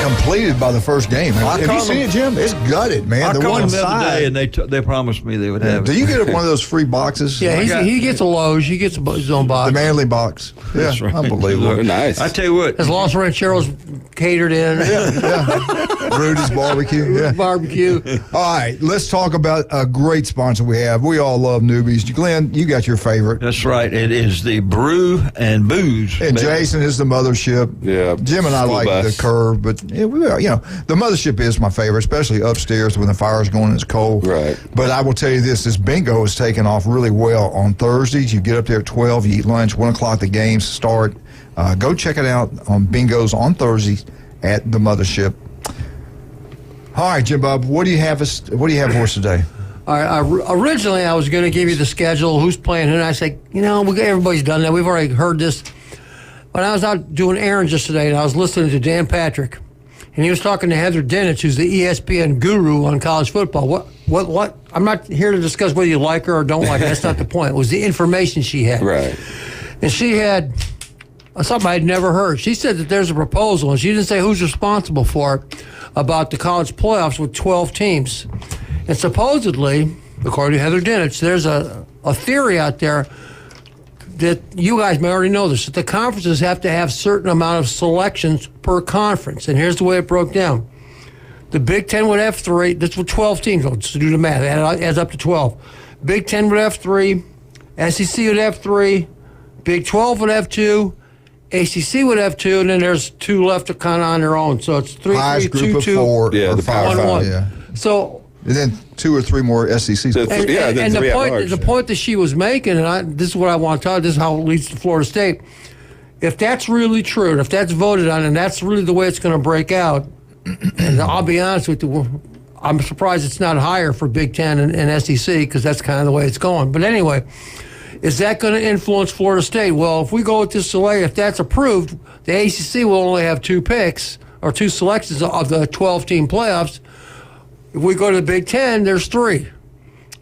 completed by the first game? Have you seen it, Jim? It's gutted, man. I The called one them the other day, side. and they promised me they would have it. Do you get one of those free boxes? Yeah, he gets a Lowe's. He gets his own box. The Manly box. Yeah, That's right. unbelievable. Nice. I tell you what. His Los Rancheros catered in. Rudy's Barbecue. Yeah. Barbecue. All right, let's talk about a great sponsor we have. We all love newbies. Glenn, you got your favorite. That's right. It is the Brew and Booze. And Jason is the mothership. Yeah. Jim and I School like bus. the Curve, but yeah, the mothership is my favorite, especially upstairs when the fire's going and it's cold. Right. But I will tell you this bingo is taking off really well on Thursdays. You get up there at 12, you eat lunch, 1 o'clock the games start. Go check it out on bingos on Thursdays at the mothership. All right, Jim Bob, what do you have for us today? All right, originally, I was going to give you the schedule, who's playing who, and I said, everybody's done that. We've already heard this. But I was out doing errands yesterday, and I was listening to Dan Patrick, and he was talking to Heather Dinich, who's the ESPN guru on college football. What? I'm not here to discuss whether you like her or don't like her. That's not the point. It was the information she had. Right. And she had something I'd never heard. She said that there's a proposal, and she didn't say who's responsible for it, about the college playoffs with 12 teams. And supposedly, according to Heather Dinich, there's a theory out there that you guys may already know this, that the conferences have to have certain amount of selections per conference. And here's the way it broke down. The Big Ten would have 3. That's with 12 teams. Let's do the math. It adds up to 12. Big Ten would have 3. SEC would have 3. Big 12 would have 2. ACC would have 2, and then there's 2 left to kind of on their own. So it's 3, Highest 3, group 2, of 2, 4. Yeah, the Power 1, Five. 1. Yeah. So, And then 2 or 3 more SEC. So, and then three at large. the point that she was making, and this is what I want to tell you, this is how it leads to Florida State. If that's really true, and if that's voted on, and that's really the way it's going to break out, and I'll be honest with you, I'm surprised it's not higher for Big Ten and SEC, because that's kind of the way it's going. But anyway, is that going to influence Florida State? Well, if we go with this delay, if that's approved, the ACC will only have 2 picks or 2 selections of the 12-team playoffs. If we go to the Big Ten, there's 3,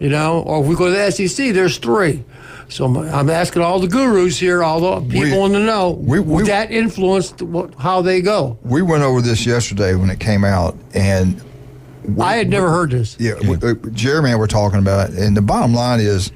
or if we go to the SEC, there's 3. So I'm asking all the gurus here, all the people in the know, would that influence how they go? We went over this yesterday when it came out, and I had never heard this. Yeah, Jeremy and we're talking about it, and the bottom line is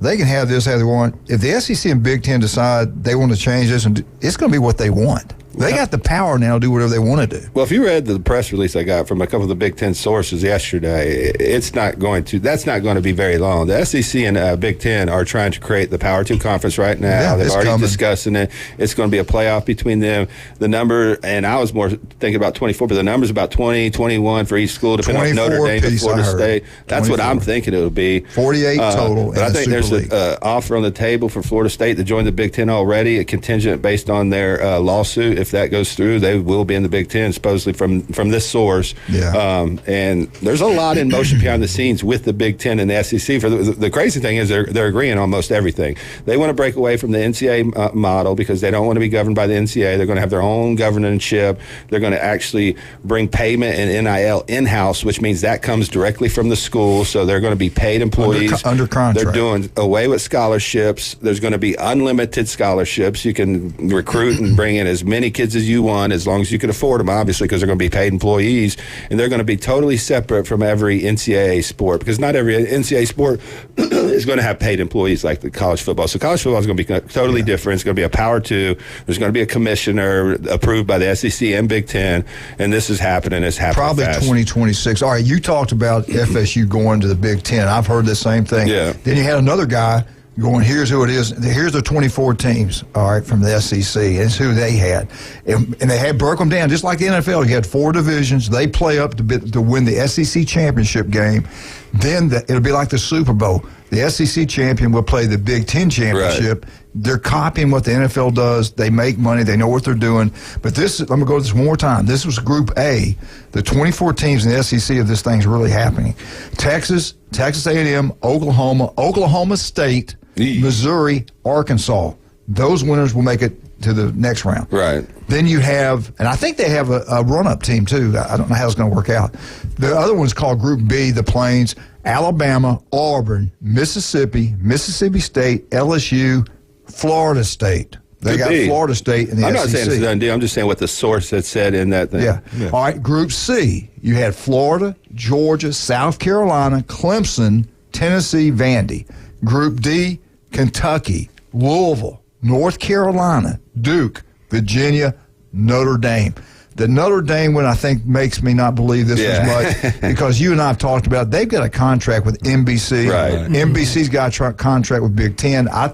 they can have this how they want. If the SEC and Big Ten decide they want to change this, it's going to be what they want. They got the power now to do whatever they want to do. Well, if you read the press release I got from a couple of the Big Ten sources yesterday, that's not going to be very long. The SEC and Big Ten are trying to create the Power 2 conference right now. Yeah, They've already coming. discussing it. It's going to be a playoff between them. The number, and I was more thinking about 24, but the number's about 20, 21 for each school, depending on Notre Dame to Florida State. That's 24. What I'm thinking it'll be. 48 total. But I think there's an offer on the table for Florida State to join the Big Ten already, a contingent based on their lawsuit. If that goes through, they will be in the Big Ten, supposedly from this source. Yeah. And there's a lot in motion behind the scenes with the Big Ten and the SEC. For the crazy thing is they're agreeing on almost everything. They want to break away from the NCAA model because they don't want to be governed by the NCAA. They're going to have their own governorship. They're going to actually bring payment and NIL in-house, which means that comes directly from the school. So they're going to be paid employees. Under contract. They're doing away with scholarships. There's going to be unlimited scholarships. You can recruit and bring in as many kids as you want, as long as you can afford them, obviously, because they're going to be paid employees. And they're going to be totally separate from every NCAA sport, because not every NCAA sport is going to have paid employees like the college football. So college football is going to be totally different. It's going to be a Power 2. There's going to be a commissioner approved by the SEC and Big Ten, and this is happening. It's happening probably fast. 2026. All right, you talked about FSU going to the Big Ten. I've heard the same thing. Yeah. Then you had another guy going, here's who it is. Here's the 24 teams, all right, from the SEC. It's who they had. And they had broke them down, just like the NFL. You had 4 divisions. They play up to win the SEC championship game. Then it'll be like the Super Bowl. The SEC champion will play the Big Ten championship. Right. They're copying what the NFL does. They make money. They know what they're doing. But this, I'm going to go to this one more time. This was Group A. The 24 teams in the SEC of this thing's really happening. Texas A&M, Oklahoma State, Missouri, Arkansas. Those winners will make it to the next round. Right. Then you have, and I think they have a run-up team too. I don't know how it's going to work out. The other one's called Group B, the Plains, Alabama, Auburn, Mississippi, Mississippi State, LSU, Florida State. They got Florida State in the SEC. I'm not saying it's a done deal. I'm just saying what the source had said in that thing. Yeah. All right, Group C. You had Florida, Georgia, South Carolina, Clemson, Tennessee, Vandy. Group D, Kentucky, Louisville, North Carolina, Duke, Virginia, Notre Dame. The Notre Dame one, I think, makes me not believe this as much because you and I have talked about they've got a contract with NBC. Right. NBC's got a contract with Big Ten. I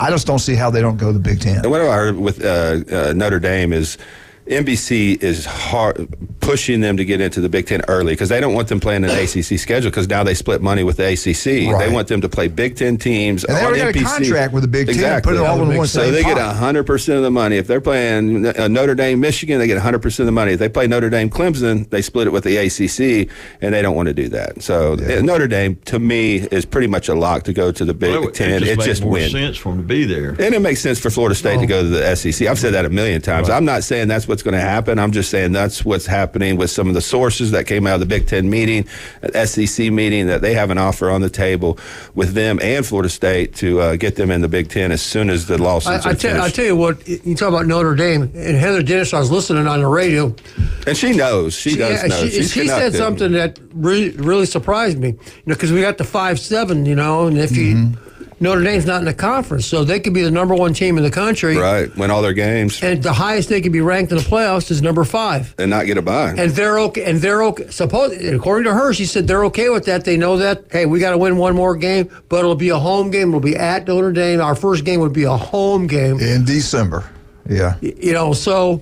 just don't see how they don't go to the Big Ten. And what I heard with Notre Dame is NBC is pushing them to get into the Big Ten early because they don't want them playing an ACC schedule because now they split money with the ACC. Right. They want them to play Big Ten teams. And they already got a contract with the Big Ten. Exactly. Put it all in one So they get 100% of the money. If they're playing Notre Dame, Michigan, they get 100% of the money. If they play Notre Dame, Clemson, they split it with the ACC, and they don't want to do that. So Notre Dame, to me, is pretty much a lock to go to the Big Ten. It just makes more wins. sense for them to be there. And it makes sense for Florida State to go to the SEC. I've said that a million times. Right. I'm not saying that's what's going to happen. I'm just saying that's what's happening with some of the sources that came out of the Big Ten meeting, SEC meeting, that they have an offer on the table with them and Florida State to get them in the Big Ten as soon as the lawsuits are finished. I tell you what, you talk about Notre Dame, and Heather Dennis, I was listening on the radio. And she knows. She does know. She said something that really surprised me, because we got the 5-7, and if you Notre Dame's not in the conference, so they could be the number one team in the country. Right, win all their games. And the highest they could be ranked in the playoffs is number 5. And not get a bye. And they're okay. According to her, she said they're okay with that. They know that, hey, we got to win one more game, but it'll be a home game. It'll be at Notre Dame. Our first game would be a home game. In December, yeah. So...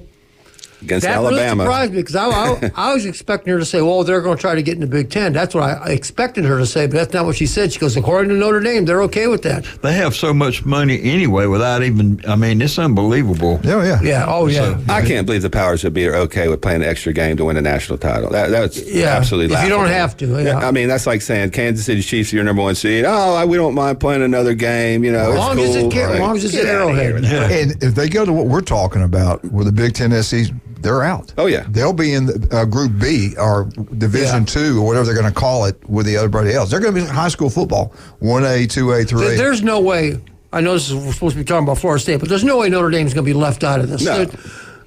Against that Alabama. really surprised me because I was expecting her to say, well, they're going to try to get in the Big Ten. That's what I expected her to say, but that's not what she said. She goes, according to Notre Dame, they're okay with that. They have so much money anyway without even, it's unbelievable. Oh, yeah. Yeah, So, I can't believe the powers that be are okay with playing an extra game to win a national title. That's absolutely if you laughable. don't have to. Yeah. That's like saying Kansas City Chiefs are your number one seed. Oh, we don't mind playing another game. As long as it's at Arrowhead. And if they go to what we're talking about with the Big Ten SEC, they're out. Oh, yeah. They'll be in the, Group B or Division 2 or whatever they're going to call it with everybody else. They're going to be high school football, 1A, 2A, 3A. There's no way. I know we're supposed to be talking about Florida State, but there's no way Notre Dame's going to be left out of this. No.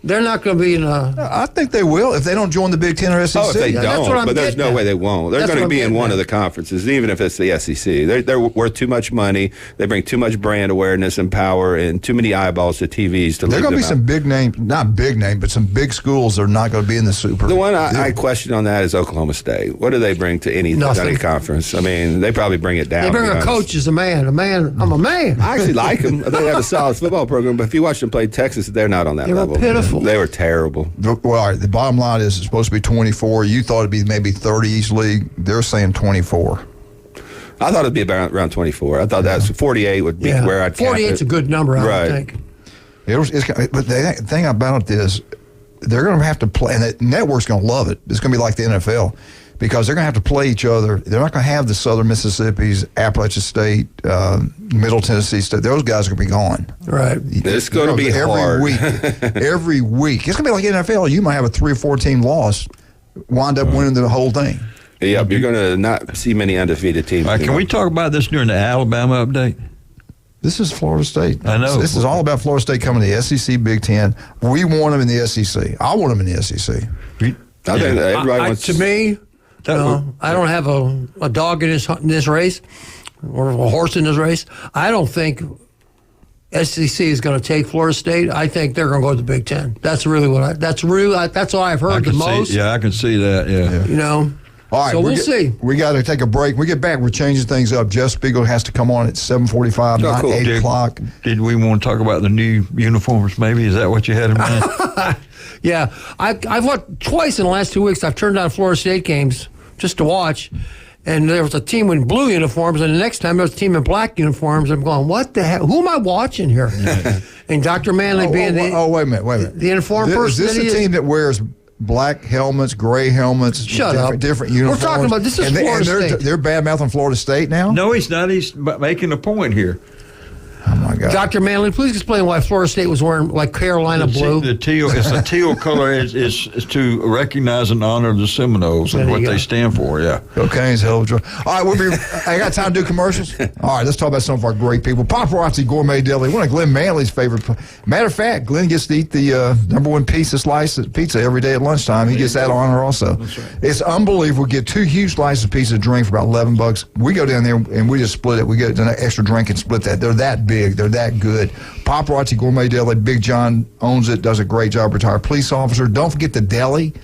They're not going to be in a... I think they will if they don't join the Big Ten or SEC. Oh, if they don't, but there's no way they won't. They're going to be in one of the the conferences, even if it's the SEC. They're worth too much money. They bring too much brand awareness and power and too many eyeballs to TVs to. There are going to be out. some big name, not big name, but some big schools that are not going to be in the Super. The one I question on that is Oklahoma State. What do they bring to any conference? They probably bring it down. They bring a coach as a man. I'm a man. I actually like them. They have a solid football program, but if you watch them play Texas, they're not on that level. They were pitiful. They were terrible. Well, all right, the bottom line is it's supposed to be 24. You thought it'd be maybe 30 each league. They're saying 24. I thought it'd be around 24. I thought that's 48 would be where I'd 48's a good number, I would think. But the thing about it is they're going to have to play, and the network's going to love it. It's going to be like the NFL because they're going to have to play each other. They're not going to have the Southern Mississippi's, Appalachian State, Middle Tennessee State. Those guys are going to be gone. Right. It's going to be hard. Every week. It's going to be like NFL. You might have a 3 or 4 team loss, wind up winning the whole thing. Yeah, you're going to not see many undefeated teams. Can we talk about this during the Alabama update? This is Florida State. I know. This is all about Florida State coming to the SEC, Big Ten. We want them in the SEC. I want them in the SEC. I think everybody wants. To me, I don't have a dog in this race or a horse in this race. I don't think SEC is going to take Florida State. I think they're going to go to the Big Ten. That's really what that's all I've heard the most. I can see that. Yeah. All right, so we'll see. We got to take a break. When we get back, we're changing things up. Jeff Spiegel has to come on at 7:45, not 8 o'clock. Did we want to talk about the new uniforms maybe? Is that what you had in mind? Yeah. I've watched twice in the last 2 weeks. I've turned on Florida State games just to watch. And there was a team in blue uniforms, and the next time there was a team in black uniforms. I'm going, what the hell? Who am I watching here? Yeah. And Dr. Manley wait a minute. The informed person. Is this a team that wears black helmets, gray helmets, different uniforms? We're talking about this is Florida State. They're bad-mouthing Florida State now? No, he's not. He's making a point here. Oh, my my God. Dr. Manley, please explain why Florida State was wearing like Carolina blue. The teal, it's a teal color. It's to recognize and honor the Seminoles and what they stand for. Yeah. Cocaine's hell of a drug. All right, I got time to do commercials? All right, let's talk about some of our great people. Paparazzi Gourmet Deli, one of Glenn Manley's favorite. Matter of fact, Glenn gets to eat the number one slice of pizza every day at lunchtime. He gets that honor also. That's right. It's unbelievable. We get 2 huge slices of pizza to drink for about $11. We go down there and we just split it. We get an extra drink and split that. They're that big. They're that good. Paparazzi Gourmet Deli. Big John owns it. Does a great job. Retired police officer. Don't forget the deli.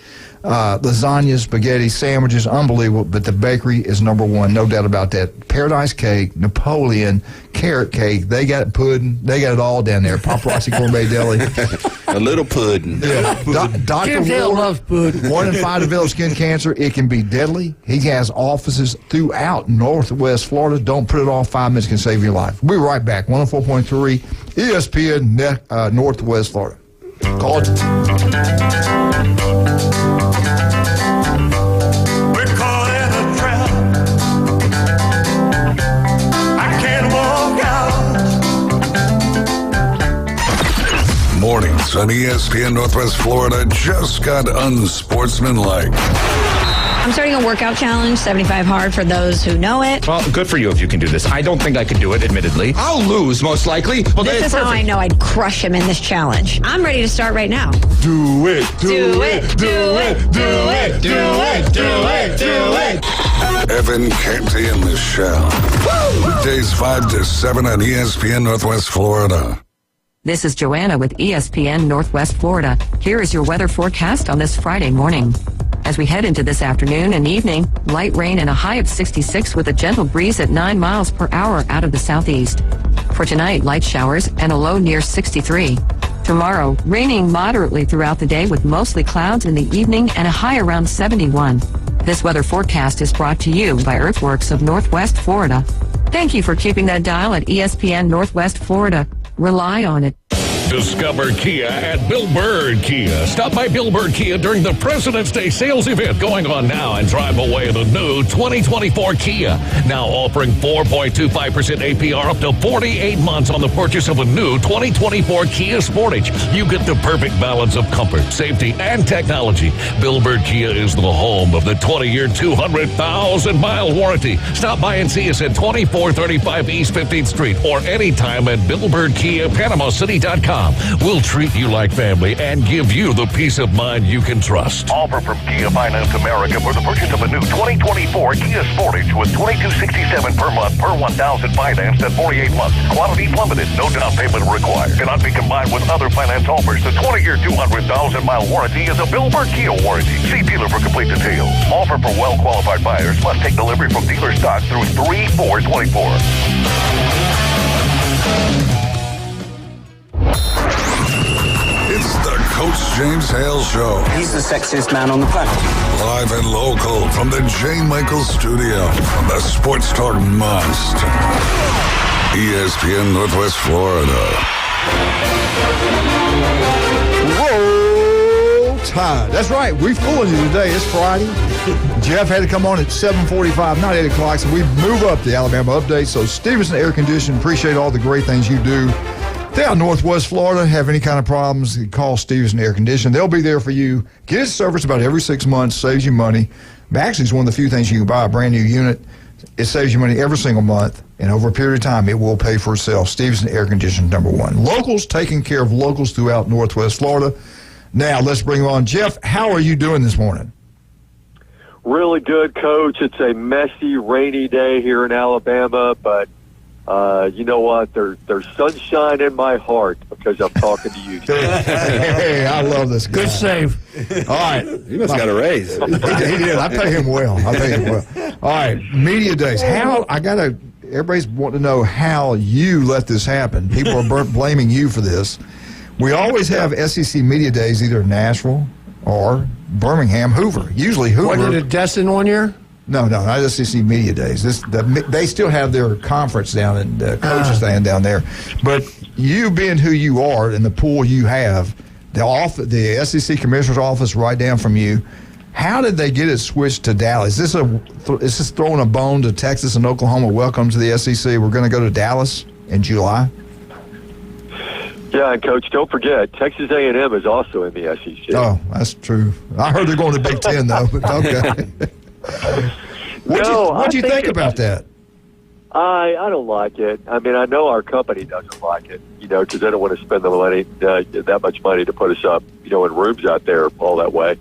Lasagna, spaghetti, sandwiches, unbelievable. But the bakery is number one, no doubt about that. Paradise Cake, Napoleon, carrot cake. They got pudding. They got it all down there. Paparazzi Gourmet Deli. A little pudding. Yeah. Dr. Hale loves pudding. 1 in 5 develop skin cancer. It can be deadly. He has offices throughout Northwest Florida. Don't put it off. 5 minutes can save your life. We'll be right back. 104.3 ESPN Northwest Florida. Call Mornings on ESPN Northwest Florida just got unsportsmanlike. I'm starting a workout challenge, 75 hard for those who know it. Well, good for you if you can do this. I don't think I could do it, admittedly. I'll lose, most likely. Well, this is how I know I'd crush him in this challenge. I'm ready to start right now. Do it. Do it. Do it. Do it. Do it. Do it. Do it. Evan Canty and Michelle. Weekdays 5 to 7 on ESPN Northwest Florida. This is Joanna with ESPN Northwest Florida. Here is your weather forecast on this Friday morning. As we head into this afternoon and evening, light rain and a high of 66 with a gentle breeze at 9 miles per hour out of the southeast. For tonight, light showers and a low near 63. Tomorrow, raining moderately throughout the day with mostly clouds in the evening and a high around 71. This weather forecast is brought to you by Earthworks of Northwest Florida. Thank you for keeping that dial at ESPN Northwest Florida. Rely on it. Discover Kia at Bill Bird Kia. Stop by Bill Bird Kia during the President's Day sales event going on now and drive away the new 2024 Kia. Now offering 4.25% APR up to 48 months on the purchase of a new 2024 Kia Sportage. You get the perfect balance of comfort, safety, and technology. Bill Bird Kia is the home of the 20-year, 200,000-mile warranty. Stop by and see us at 2435 East 15th Street or anytime at BillBirdKiaPanamaCity.com. We'll treat you like family and give you the peace of mind you can trust. Offer from Kia Finance America for the purchase of a new 2024 Kia Sportage with $2,267 per month per 1,000 financed at 48 months. Quantities limited. No down payment required. Cannot be combined with other finance offers. The 20-year, 200,000-mile warranty is a Bill Bird Kia warranty. See dealer for complete details. Offer for well-qualified buyers. Must take delivery from dealer stock through 3/4/24. It's the Coach James Hale Show. He's the sexiest man on the planet. Live and local from the J. Michael Studio on the Sports Talk Must. ESPN Northwest Florida. Roll Tide. That's right. We're fooling you today. It's Friday. Jeff had to come on at 7:45, not 8 o'clock, so we move up the Alabama update. So Stevenson Air Conditioning, appreciate all the great things you do. Down Northwest Florida, have any kind of problems, call Stevenson Air Conditioning. They'll be there for you. Get his service about every 6 months, saves you money. Actually, it's one of the few things you can buy a brand new unit. It saves you money every single month, and over a period of time, it will pay for itself. Stevenson Air Conditioning, number one. Locals, taking care of locals throughout Northwest Florida. Now, let's bring on Jeff. How are you doing this morning? Really good, Coach. It's a messy, rainy day here in Alabama, but you know what? There's sunshine in my heart because I'm talking to you today. Hey, I love this. Good save. All right. He must have got a raise. He did. I pay him well. All right. Media days. Everybody's wanting to know how you let this happen. People are blaming you for this. We always have SEC media days either in Nashville or Birmingham, Hoover. Usually Hoover. What, did it Destin one year? No, not SEC Media Days. They still have their conference down in coaches stand down there. But you being who you are and the pool you have, the SEC Commissioner's office right down from you, how did they get it switched to Dallas? Is this throwing a bone to Texas and Oklahoma? Welcome to the SEC. We're going to go to Dallas in July. Yeah, and Coach, don't forget, Texas A&M is also in the SEC. Oh, that's true. I heard they're going to Big Ten, though, but okay. What'd you think about that? I don't like it. I mean, I know our company doesn't like it, because they don't want to spend the money, that much money to put us up, in rooms out there all that way.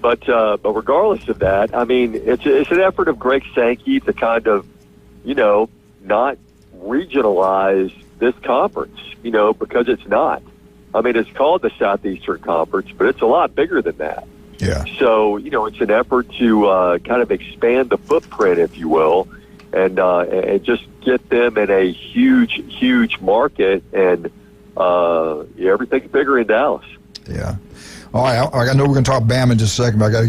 But regardless of that, I mean, it's an effort of Greg Sankey to kind of, not regionalize this conference, because it's not. I mean, it's called the Southeastern Conference, but it's a lot bigger than that. Yeah. So, it's an effort to kind of expand the footprint, if you will, and just get them in a huge, huge market, and everything's bigger in Dallas. Yeah. All right, I know we're going to talk Bama in just a second, but I got to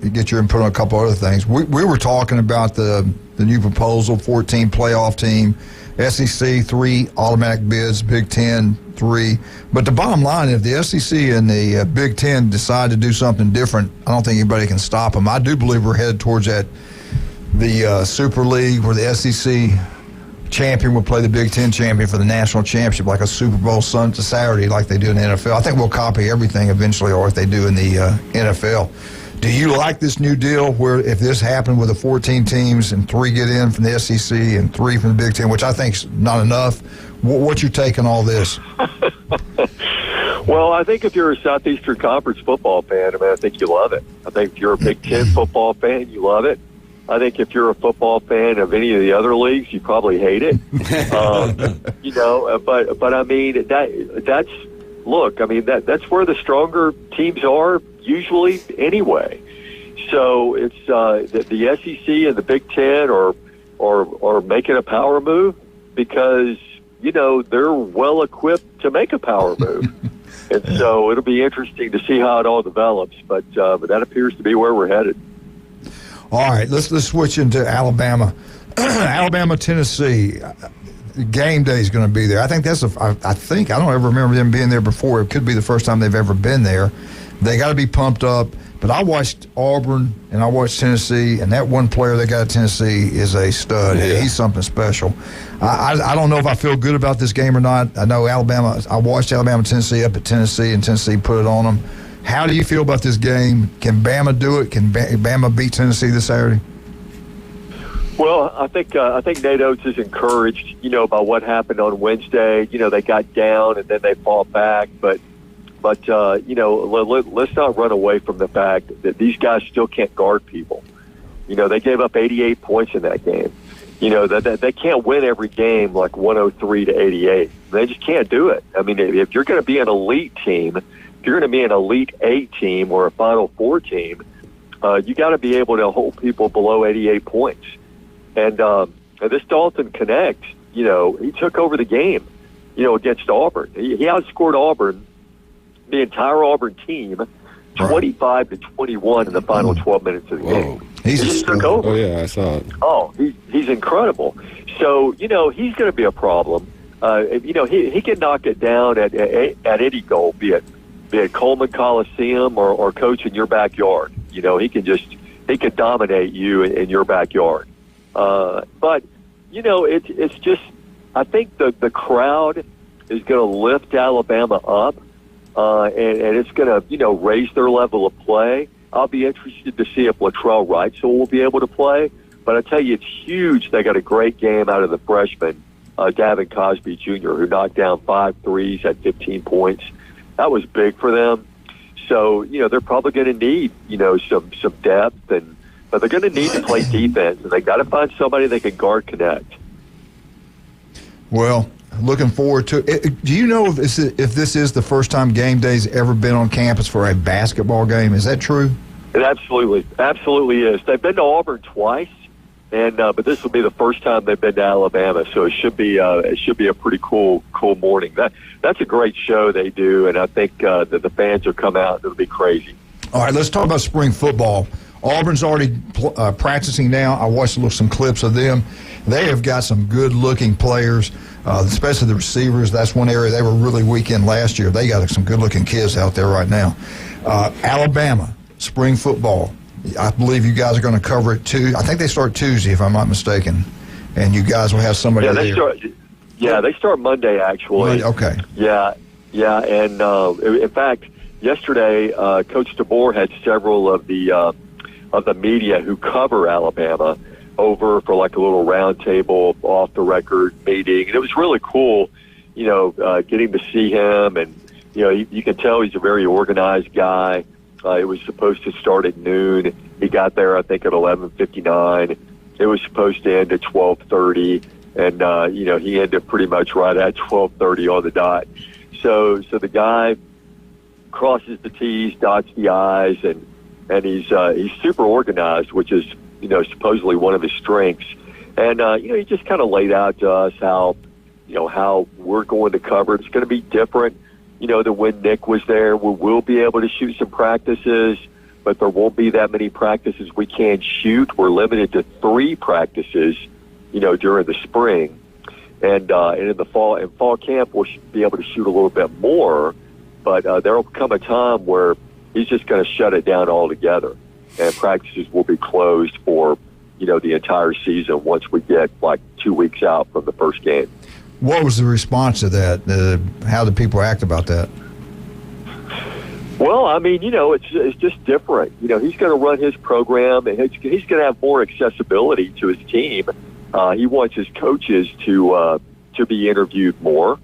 get your input on a couple other things. We were talking about the new proposal, 14 playoff team, SEC 3 automatic bids, Big Ten 3. But the bottom line, if the SEC and the Big Ten decide to do something different, I don't think anybody can stop them. I do believe we're headed towards the Super League, where the SEC champion will play the Big Ten champion for the national championship, like a Super Bowl Sunday to Saturday, like they do in the NFL. I think we'll copy everything eventually, or if they do in the NFL. Do you like this new deal where if this happened with the 14 teams and 3 get in from the SEC and 3 from the Big Ten, which I think is not enough, what's your take on all this? Well, I think if you're a Southeastern Conference football fan, I think you love it. I think if you're a Big Ten football fan, you love it. I think if you're a football fan of any of the other leagues, you probably hate it. But I mean, that's where the stronger teams are usually anyway. So it's the SEC and the Big Ten are making a power move because they're well equipped to make a power move. And so it'll be interesting to see how it all develops. But that appears to be where we're headed. All right, let's switch into Alabama. Alabama, Tennessee. Game day is going to be there. I think I don't ever remember them being there before. It could be the first time they've ever been there. They got to be pumped up. But I watched Auburn and I watched Tennessee, and that one player they got at Tennessee is a stud. Yeah. He's something special. I don't know if I feel good about this game or not. I know Alabama. I watched Alabama, Tennessee up at Tennessee, and Tennessee put it on them. How do you feel about this game? Can Bama do it? Can Bama beat Tennessee this Saturday? Well, I think Nate Oates is encouraged, by what happened on Wednesday. They got down and then they fought back, but let's not run away from the fact that these guys still can't guard people. They gave up 88 points in that game. They can't win every game like 103-88. They just can't do it. I mean, if you're going to be an elite team, if you're going to be an Elite 8 team or a Final 4 team, you got to be able to hold people below 88 points. And this Dalton Connect, he took over the game, against Auburn. He outscored Auburn, the entire Auburn team, 25-21 in the final 12 minutes of the game. He just took over. Oh, yeah, I saw it. Oh, he's incredible. So, he's going to be a problem. He can knock it down at any goal, be it Coleman Coliseum or coach in your backyard. He can dominate you in your backyard. But it's just, I think the crowd is going to lift Alabama up, and it's going to raise their level of play. I'll be interested to see if Latrell Wrightsell will be able to play. But I tell you, it's huge. They got a great game out of the freshman, Davin Cosby Jr., who knocked down 5 threes at 15 points. That was big for them. So, they're probably going to need, some depth, but they're going to need to play defense, and they got to find somebody that can guard Connect. Well, looking forward to it. Do you know if this is the first time game day's ever been on campus for a basketball game? Is that true? It absolutely is. They've been to Auburn twice, but this will be the first time they've been to Alabama, so it should be a pretty cool morning. That's a great show they do, and I think that the fans will come out. It'll be crazy. All right, let's talk about spring football. Auburn's already practicing now. I watched some clips of them. They have got some good-looking players, especially the receivers. That's one area they were really weak in last year. They got some good-looking kids out there right now. Alabama, spring football. I believe you guys are going to cover it too. I think they start Tuesday, if I'm not mistaken, and you guys will have somebody there. They start Monday, actually. Okay. Yeah, Yeah, and in fact, yesterday, Coach DeBoer had several of the media who cover Alabama over for like a little roundtable, off the record meeting, and it was really cool. Getting to see him, and you can tell he's a very organized guy. It was supposed to start at noon. He got there, I think, at 11:59. It was supposed to end at 12:30, and he ended pretty much right at 12:30 on the dot. So the guy crosses the T's, dots the I's, and he's super organized, which is supposedly one of his strengths. And he just kind of laid out to us how we're going to cover. It's going to be different, than when Nick was there. We will be able to shoot some practices, but there won't be that many practices we can shoot. We're limited to 3 practices, during the spring. And in the fall camp, we'll be able to shoot a little bit more, but there will come a time where he's just going to shut it down altogether, and practices will be closed for, the entire season once we get like 2 weeks out from the first game. What was the response to that? How did people act about that? Well, I mean, it's just different. He's going to run his program, and he's going to have more accessibility to his team. He wants his coaches to be interviewed more.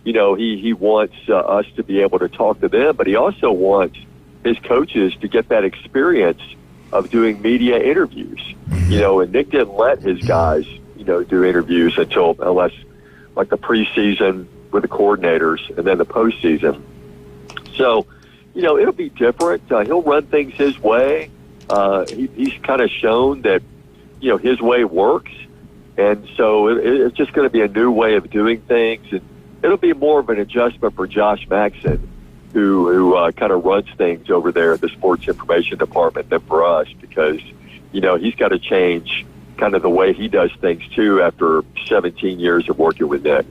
He wants us to be able to talk to them, but he also wants his coaches to get that experience of doing media interviews. And Nick didn't let his guys, do interviews unless like the preseason with the coordinators and then the postseason. So, it'll be different. He'll run things his way. He's kind of shown that, his way works. And so it's just going to be a new way of doing things. And it'll be more of an adjustment for Josh Maxson, who kind of runs things over there at the sports information department, than for us, because, he's got to change kind of the way he does things too after 17 years of working with Nick.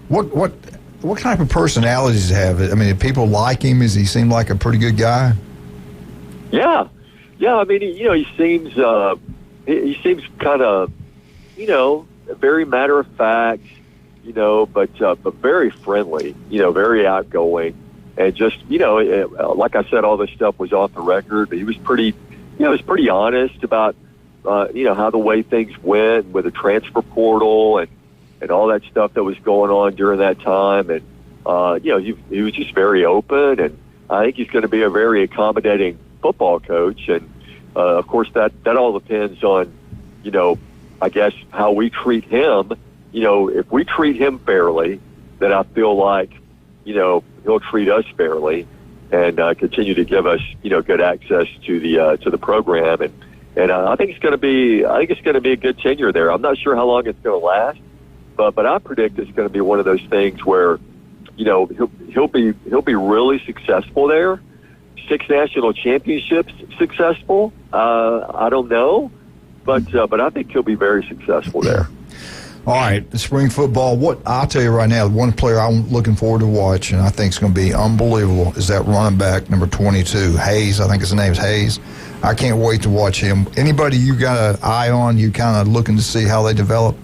What type of personality does he have? I mean, do people like him? Does he seem like a pretty good guy? Yeah. I mean, he seems kind of, very matter of fact, but very friendly, very outgoing, and just, like I said, all this stuff was off the record, but he was pretty honest about, how the way things went with the transfer portal and all that stuff that was going on during that time. And, he was just very open, and I think he's going to be a very accommodating football coach. And, of course, that all depends on, I guess, how we treat him. If we treat him fairly, then I feel like, he'll treat us fairly and continue to give us, good access to the program. And I think it's going to be a good tenure there. I'm not sure how long it's going to last, but I predict it's going to be one of those things where, he'll be really successful there. 6 national championships successful. I don't know, but I think he'll be very successful there. All right, the spring football. I'll tell you right now, one player I'm looking forward to watch, and I think it's going to be unbelievable, is that running back, number 22, Hayes. I think his name is Hayes. I can't wait to watch him. Anybody you got an eye on, you kind of looking to see how they develop?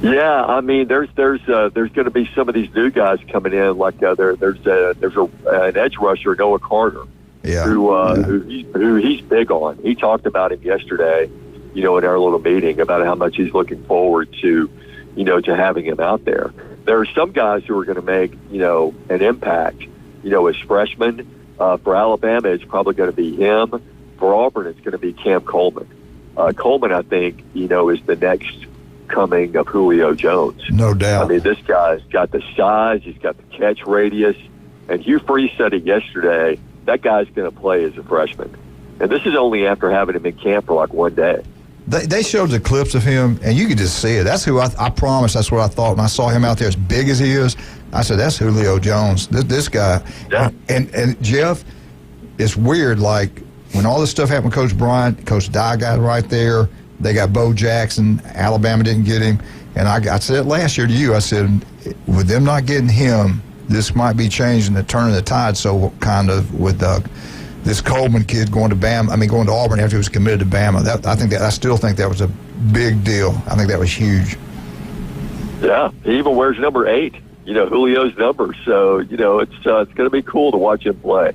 Yeah, I mean, there's going to be some of these new guys coming in. Like there's an edge rusher, Noah Carter, who he's big on. He talked about him yesterday, in our little meeting about how much he's looking forward to, to having him out there. There are some guys who are going to make, an impact, as freshmen. For Alabama, it's probably going to be him. For Auburn, it's going to be Cam Coleman. Coleman, I think, is the next coming of Julio Jones. No doubt. I mean, this guy's got the size, he's got the catch radius, and Hugh Freeze said it yesterday, that guy's going to play as a freshman. And this is only after having him in camp for like one day. They showed the clips of him, and you could just see it. That's who I promise. That's what I thought when I saw him out there as big as he is. I said, that's Julio Jones, this guy. Yeah. And Jeff, it's weird, like, when all this stuff happened with Coach Bryant, Coach Dye got right there. They got Bo Jackson. Alabama didn't get him. And I said it last year to you. I said, with them not getting him, this might be changing the turn of the tide. So kind of with this Coleman kid going to Auburn after he was committed to Bama. I still think that was a big deal. I think that was huge. Yeah, he even wears number 8. Julio's numbers. So, it's going to be cool to watch him play.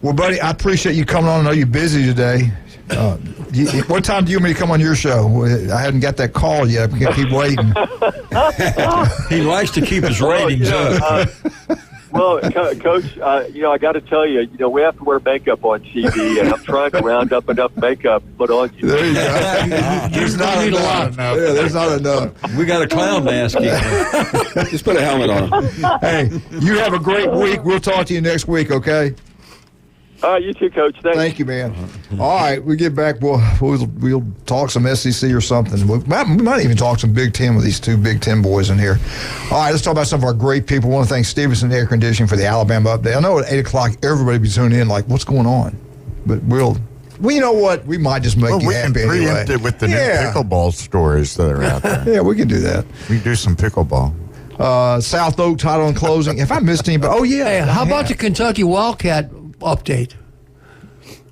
Well, buddy, I appreciate you coming on. I know you're busy today. What time do you want me to come on your show? I haven't got that call yet. We can't keep waiting. He likes to keep his ratings up. Well, Coach, I got to tell you, we have to wear makeup on TV, and I'm trying to round up enough makeup to put on you. There you go. There's not enough. Yeah, there's not enough. We got a clown mask here. Just put a helmet on. Hey, you have a great week. We'll talk to you next week, okay? You too, Coach. Thanks. Thank you, man. All right, we get back. We'll talk some SEC or something. We might even talk some Big Ten with these two Big Ten boys in here. All right, let's talk about some of our great people. I want to thank Stevenson Air Conditioning for the Alabama update. I know at 8 o'clock, everybody will be tuning in like, what's going on? But well, you know what? We might just make you happy anyway. We can preempt it with the new pickleball stories that are out there. Yeah, we can do that. We can do some pickleball. South Oak title and closing. If I missed anybody, Hey, how about the Kentucky Wildcat update?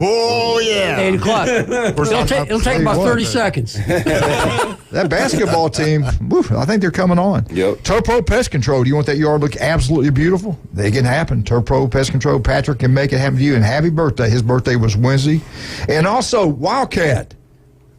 Oh, yeah. 8 o'clock. It'll take about 30 seconds. That basketball team, I think they're coming on. Yep. Turpro Pest Control. Do you want that yard to look absolutely beautiful? They can happen. Turpro Pest Control. Patrick can make it happen to you. And happy birthday. His birthday was Wednesday. And also, Wildcat.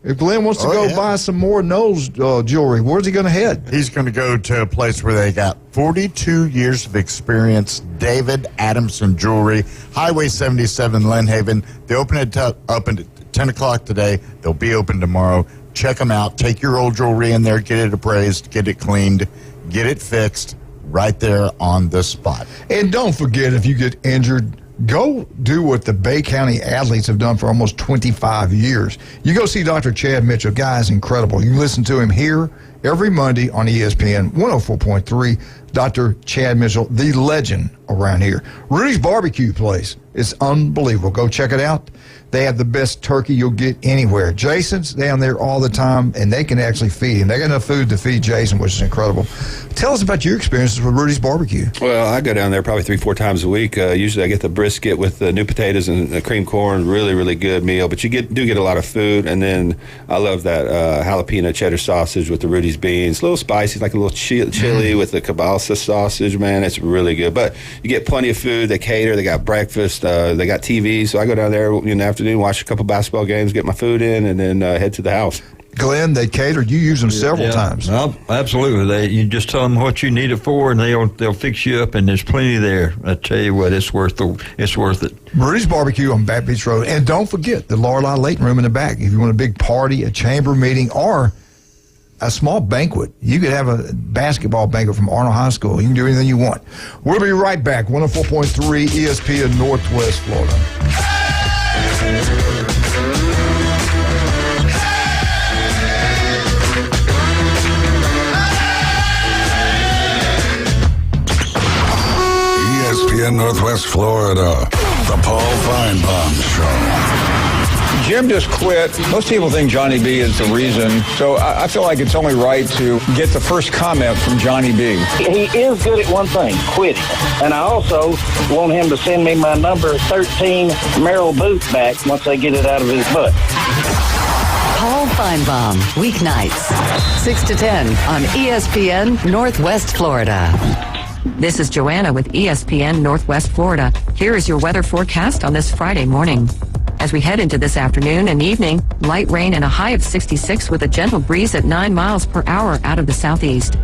If Glenn wants to go buy some more nose jewelry, where's he going to head? He's going to go to a place where they got 42 years of experience, David Adamson Jewelry, Highway 77, Lynn Haven. They open it up at 10 o'clock today. They'll be open tomorrow. Check them out. Take your old jewelry in there, get it appraised, get it cleaned, get it fixed right there on the spot. And don't forget, if you get injured, go do what the Bay County athletes have done for almost 25 years. You go see Dr. Chad Mitchell. Guy's incredible. You listen to him here every Monday on ESPN 104.3. Dr. Chad Mitchell, the legend around here. Rudy's Barbecue Place is unbelievable. Go check it out. They have the best turkey you'll get anywhere. Jason's down there all the time, and they can actually feed him. They got enough food to feed Jason, which is incredible. Tell us about your experiences with Rudy's Barbecue. Well, I go down there probably 3-4 times a week. Usually I get the brisket with the new potatoes and the cream corn. Really, really good meal. But you do get a lot of food. And then I love that jalapeno cheddar sausage with the Rudy's beans. A little spicy, like a little chili with the kielbasa sausage, man. It's really good. But you get plenty of food. They cater. They got breakfast. They got TV. So I go down there in the afternoon, watch a couple basketball games, get my food in, and then head to the house. Glenn, they catered. You use them several times. Absolutely. You just tell them what you need it for, and they'll fix you up. And there's plenty there. I tell you what, it's worth it. Rudy's Barbecue on Back Beach Road, and don't forget the Lorelei Layton Room in the back. If you want a big party, a chamber meeting, or a small banquet, you could have a basketball banquet from Arnold High School. You can do anything you want. We'll be right back. 104.3 ESPN Northwest Florida. ESPN Northwest Florida, the Paul Feinbaum Show. Jim just quit. Most people think Johnny B is the reason, so I feel like it's only right to get the first comment from Johnny B. He is good at one thing, quitting. And I also want him to send me my number 13 Merrill boot back once they get it out of his butt. Paul Feinbaum, weeknights, 6 to 10 on ESPN Northwest Florida. This is Joanna with ESPN Northwest Florida. Here is your weather forecast on this Friday morning. As we head into this afternoon and evening, light rain and a high of 66 with a gentle breeze at 9 miles per hour out of the southeast.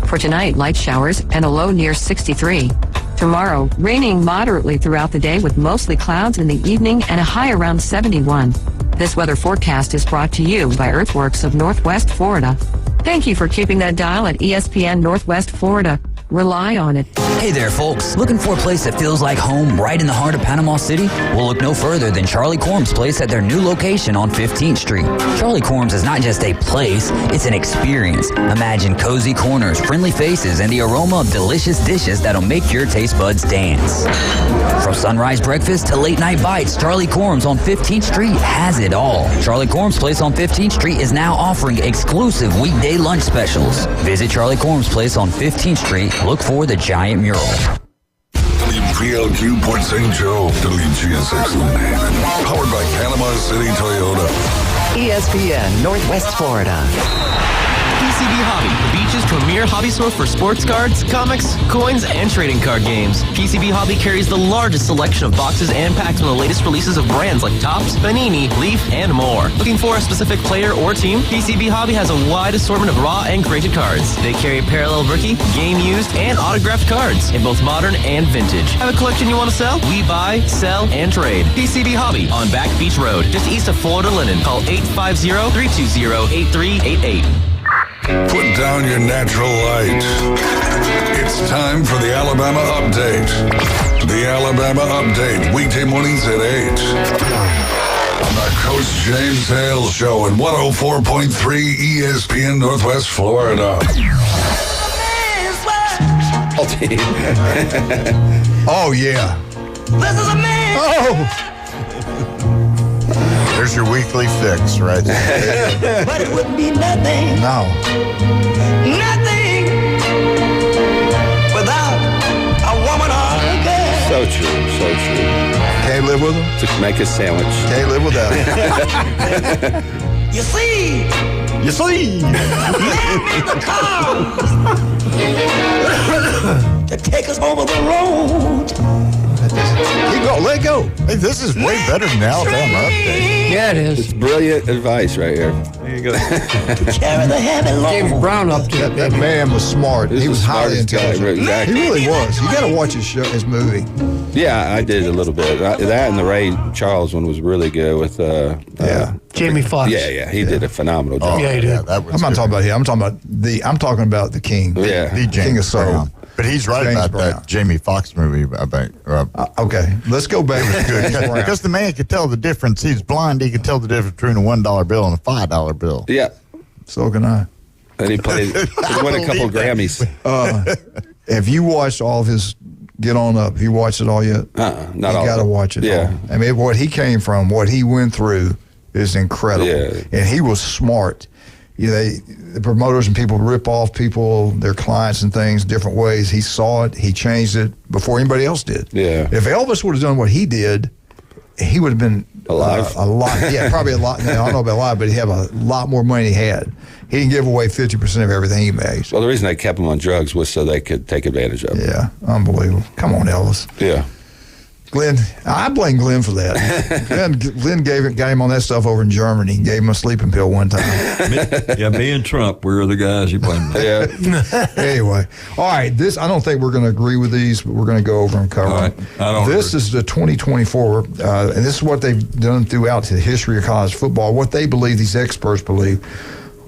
For tonight, light showers and a low near 63. Tomorrow, raining moderately throughout the day with mostly clouds in the evening and a high around 71. This weather forecast is brought to you by Earthworks of Northwest Florida. Thank you for keeping that dial at ESPN Northwest Florida. Rely on it. Hey there, folks. Looking for a place that feels like home right in the heart of Panama City? We'll look no further than Charlie Corm's Place at their new location on 15th Street. Charlie Corm's is not just a place, it's an experience. Imagine cozy corners, friendly faces, and the aroma of delicious dishes that'll make your taste buds dance. From sunrise breakfast to late night bites, Charlie Corm's on 15th Street has it all. Charlie Corm's Place on 15th Street is now offering exclusive weekday lunch specials. Visit Charlie Corm's Place on 15th Street. Look for the giant mural. WPLQ Port St. Joe, WGSX Lynn Haven. Powered by Panama City Toyota. ESPN Northwest Florida. PCB Hobby, the beach's premier hobby store for sports cards, comics, coins, and trading card games. PCB Hobby carries the largest selection of boxes and packs from the latest releases of brands like Topps, Panini, Leaf, and more. Looking for a specific player or team? PCB Hobby has a wide assortment of raw and graded cards. They carry parallel rookie, game used, and autographed cards in both modern and vintage. Have a collection you want to sell? We buy, sell, and trade. PCB Hobby on Back Beach Road, just east of Florida Linen. Call 850-320-8388. Put down your natural light. It's time for the Alabama Update. The Alabama Update, weekday mornings at 8. On the Coach James Hale Show at 104.3 ESPN Northwest Florida. Oh, yeah. This is a man. Oh! There's your weekly fix right there. But it wouldn't be nothing. No. Nothing without a woman or a girl. So true, so true. Can't live with him? To make a sandwich. Can't live without him. You see, You see? man made the cars to take us over the road. Let go. Hey, this is way better than the Alabama Update. Yeah, it is. It's brilliant advice right here. There you go. Carry the heavy load. James Brown up to it, That baby. man was smart. This He is was the highly smartest guy, intelligent. exactly. He really was. You got to watch his movie. Yeah, I did a little bit. That and the Ray Charles one was really good with Jamie Foxx. Yeah, he did a phenomenal job. Yeah, he did. That was I'm not good. talking about him. I'm talking about the King. Yeah. The King of James Soul. Brown. But he's right James about Brown. that Jamie Foxx movie about Okay, let's go back to James Brown. because the man could tell the difference. He's blind. He could tell the difference between a $1 bill and a $5 bill. Yeah. So can I. And he won a couple Grammys. Have you watched all of his Get On Up? Have you watched it all yet? Not you all. got to watch it Yeah. all. I mean, what he came from, what he went through is incredible. Yeah. And he was smart. The promoters and people rip off people, their clients and things different ways. He saw it. He changed it before anybody else did. Yeah. If Elvis would have done what he did, he would have been alive. A lot. Yeah, probably a lot. I don't know about alive, but he'd have a lot more money he had. He didn't give away 50% of everything he made. Well, the reason they kept him on drugs was so they could take advantage of him. Yeah, unbelievable. Come on, Elvis. Yeah. Glenn, I blame Glenn for that. Glenn got him on that stuff over in Germany. Gave him a sleeping pill one time. Me and Trump, we're the guys you blame. Yeah. Anyway, all right. I don't think we're going to agree with these, but we're going to go over and cover them. This is the 2024, and this is what they've done throughout the history of college football. What they believe, these experts believe.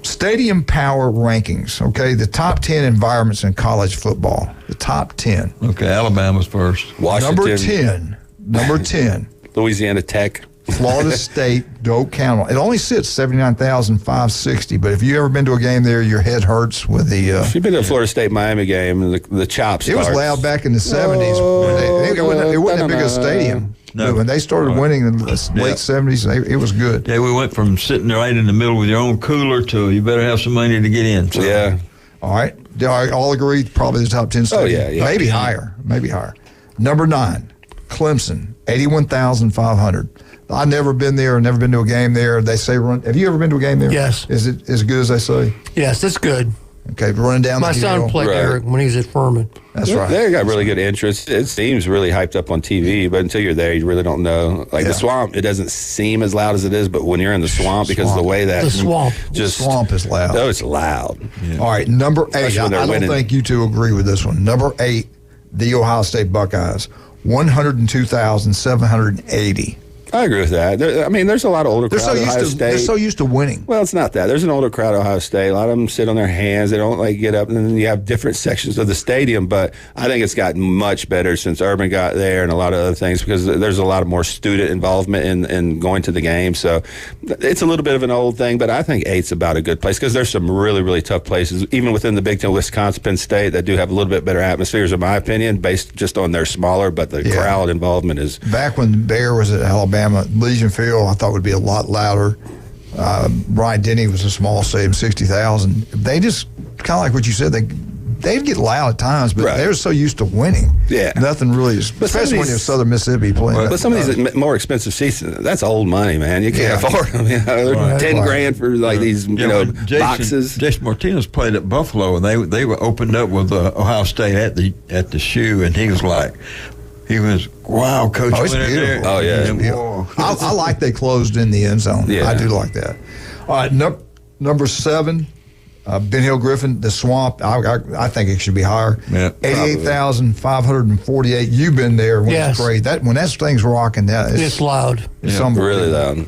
Stadium power rankings, okay? The top 10 environments in college football. The top 10. Okay, Alabama's first. Washington. Number 10. Louisiana Tech. Florida State, Doak County. It only sits 79,560, but if you ever been to a game there, your head hurts with the... If you've been to a Florida State Miami game, and the chops. It was loud back in the 70s. It wasn't that big a stadium. No. But when they started winning in the late 70s, it was good. Yeah, we went from sitting right in the middle with your own cooler to you better have some money to get in. So. Yeah. All right. Do I all agree? Probably the top 10 stadium. Oh, yeah. Maybe higher. Number 9, Clemson, 81,500. I've never been there, never been to a game there. They say have you ever been to a game there? Yes. Is it as good as they say? Yes, it's good. Okay, running down My the son hill. played there when he was at Furman. That's right. They got really good interest. It seems really hyped up on TV, but until you're there, you really don't know. Like the Swamp, it doesn't seem as loud as it is, but when you're in the Swamp, because of the way that The Swamp. The Swamp is loud. Oh, it's loud. Yeah. All right, number 8. Especially when they're I don't winning. think you two agree with this one. Number 8, the Ohio State Buckeyes, 102,780. I agree with that. There's a lot of older crowd at Ohio State. They're so used to winning. Well, it's not that. There's an older crowd at Ohio State. A lot of them sit on their hands. They don't get up. And then you have different sections of the stadium. But I think it's gotten much better since Urban got there and a lot of other things because there's a lot of more student involvement in going to the game. So it's a little bit of an old thing, but I think 8's about a good place because there's some really, really tough places, even within the Big Ten, Wisconsin, Penn State, that do have a little bit better atmospheres, in my opinion, based just on their smaller, but the crowd involvement is. Back when Bear was at Alabama, Legion Field, I thought would be a lot louder. Bryant Denny was a small stadium, 60,000. They just kind of like what you said. They they'd get loud at times, but Right. they're so used to winning. Yeah. Nothing really, especially when you're Southern Mississippi playing. But some of these more expensive seats, that's old money, man. You can't afford them. You know, they're 10 grand for like these, boxes. Jason Martinez played at Buffalo, and they were opened up with Ohio State at the shoe, and he was wow, coach. Oh, it's went in there. beautiful. Oh, yeah. It's beautiful. I like they closed in the end zone. Yeah. I do like that. All right, number 7, Ben Hill Griffin, the Swamp. I think it should be higher. Yeah, 88,548. You've been there when Yes. it's great. When that thing's rocking, It's loud. It's Really unbelievable. loud.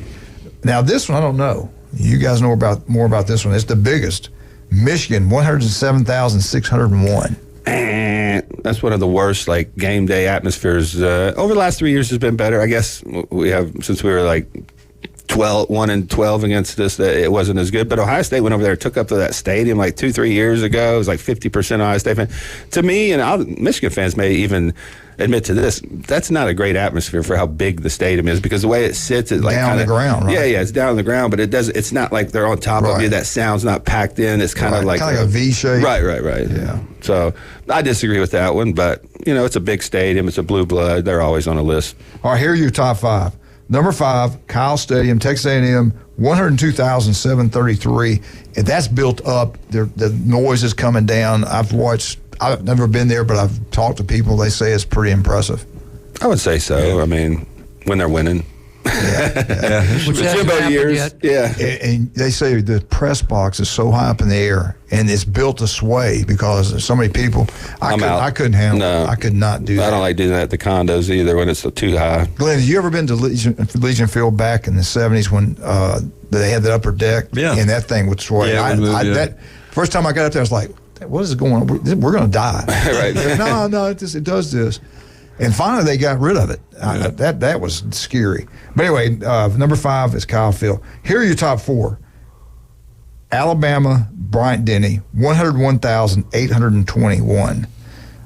Now this one, I don't know. You guys know more about this one. It's the biggest. Michigan, 107,601. That's one of the worst game day atmospheres. Over the last 3 years has been better. I guess we have, since we were 1-12 against this, that it wasn't as good. But Ohio State went over there and took up to that stadium 2-3 years ago. It was 50% Ohio State fan. To me, and Michigan fans may even admit to this, that's not a great atmosphere for how big the stadium is, because the way it sits, it's down on the ground, right? Yeah, it's down on the ground, but it's not like they're on top of you. That sound's not packed in. It's kind of like a V shape. Right. Yeah. So I disagree with that one, but it's a big stadium. It's a blue blood. They're always on a list. All right, here are your top 5. Number 5, Kyle Stadium, Texas A&M, 102,733. And that's built up. The noise is coming down. I've never been there, but I've talked to people. They say it's pretty impressive. I would say so. Yeah. I mean, when they're winning. Yeah. Which hasn't happened yet. Yeah. And they say the press box is so high up in the air, and it's built to sway because there's so many people. I couldn't handle it. I could not do that. I don't like doing that at the condos either when it's too high. Glenn, have you ever been to Legion Field back in the 70s when they had the upper deck? Yeah. And that thing would sway. That first time I got up there, I was like, what is going on? We're going to die. Right. No, it does this. And finally, they got rid of it. That was scary. But anyway, number 5 is Kyle Field. Here are your top 4. Alabama, Bryant-Denny, 101,821.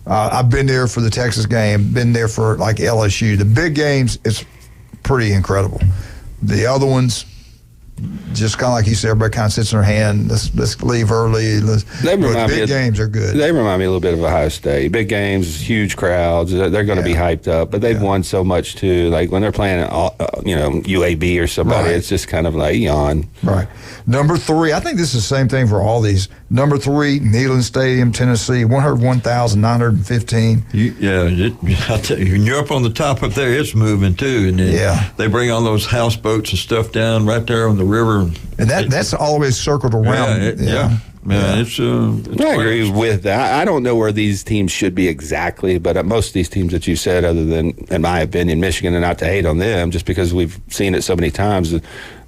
I've been there for the Texas game, been there for LSU. The big games, it's pretty incredible. The other ones, just kind of like you said, everybody kind of sits in their hand. Let's leave early. Big games are good. They remind me a little bit of Ohio State. Big games, huge crowds. They're going to be hyped up, but they've won so much too. Like when they're playing, UAB or somebody, it's just kind of like yawn. Right. Number 3, I think this is the same thing for all these. Number 3, Neyland Stadium, Tennessee, 101,915. I tell you, when you're up on the top up there, it's moving too. And they bring all those houseboats and stuff down right there on the river. And that's always circled around. It's I agree with that. I don't know where these teams should be exactly, but most of these teams that you said, other than, in my opinion, Michigan, and not to hate on them, just because we've seen it so many times,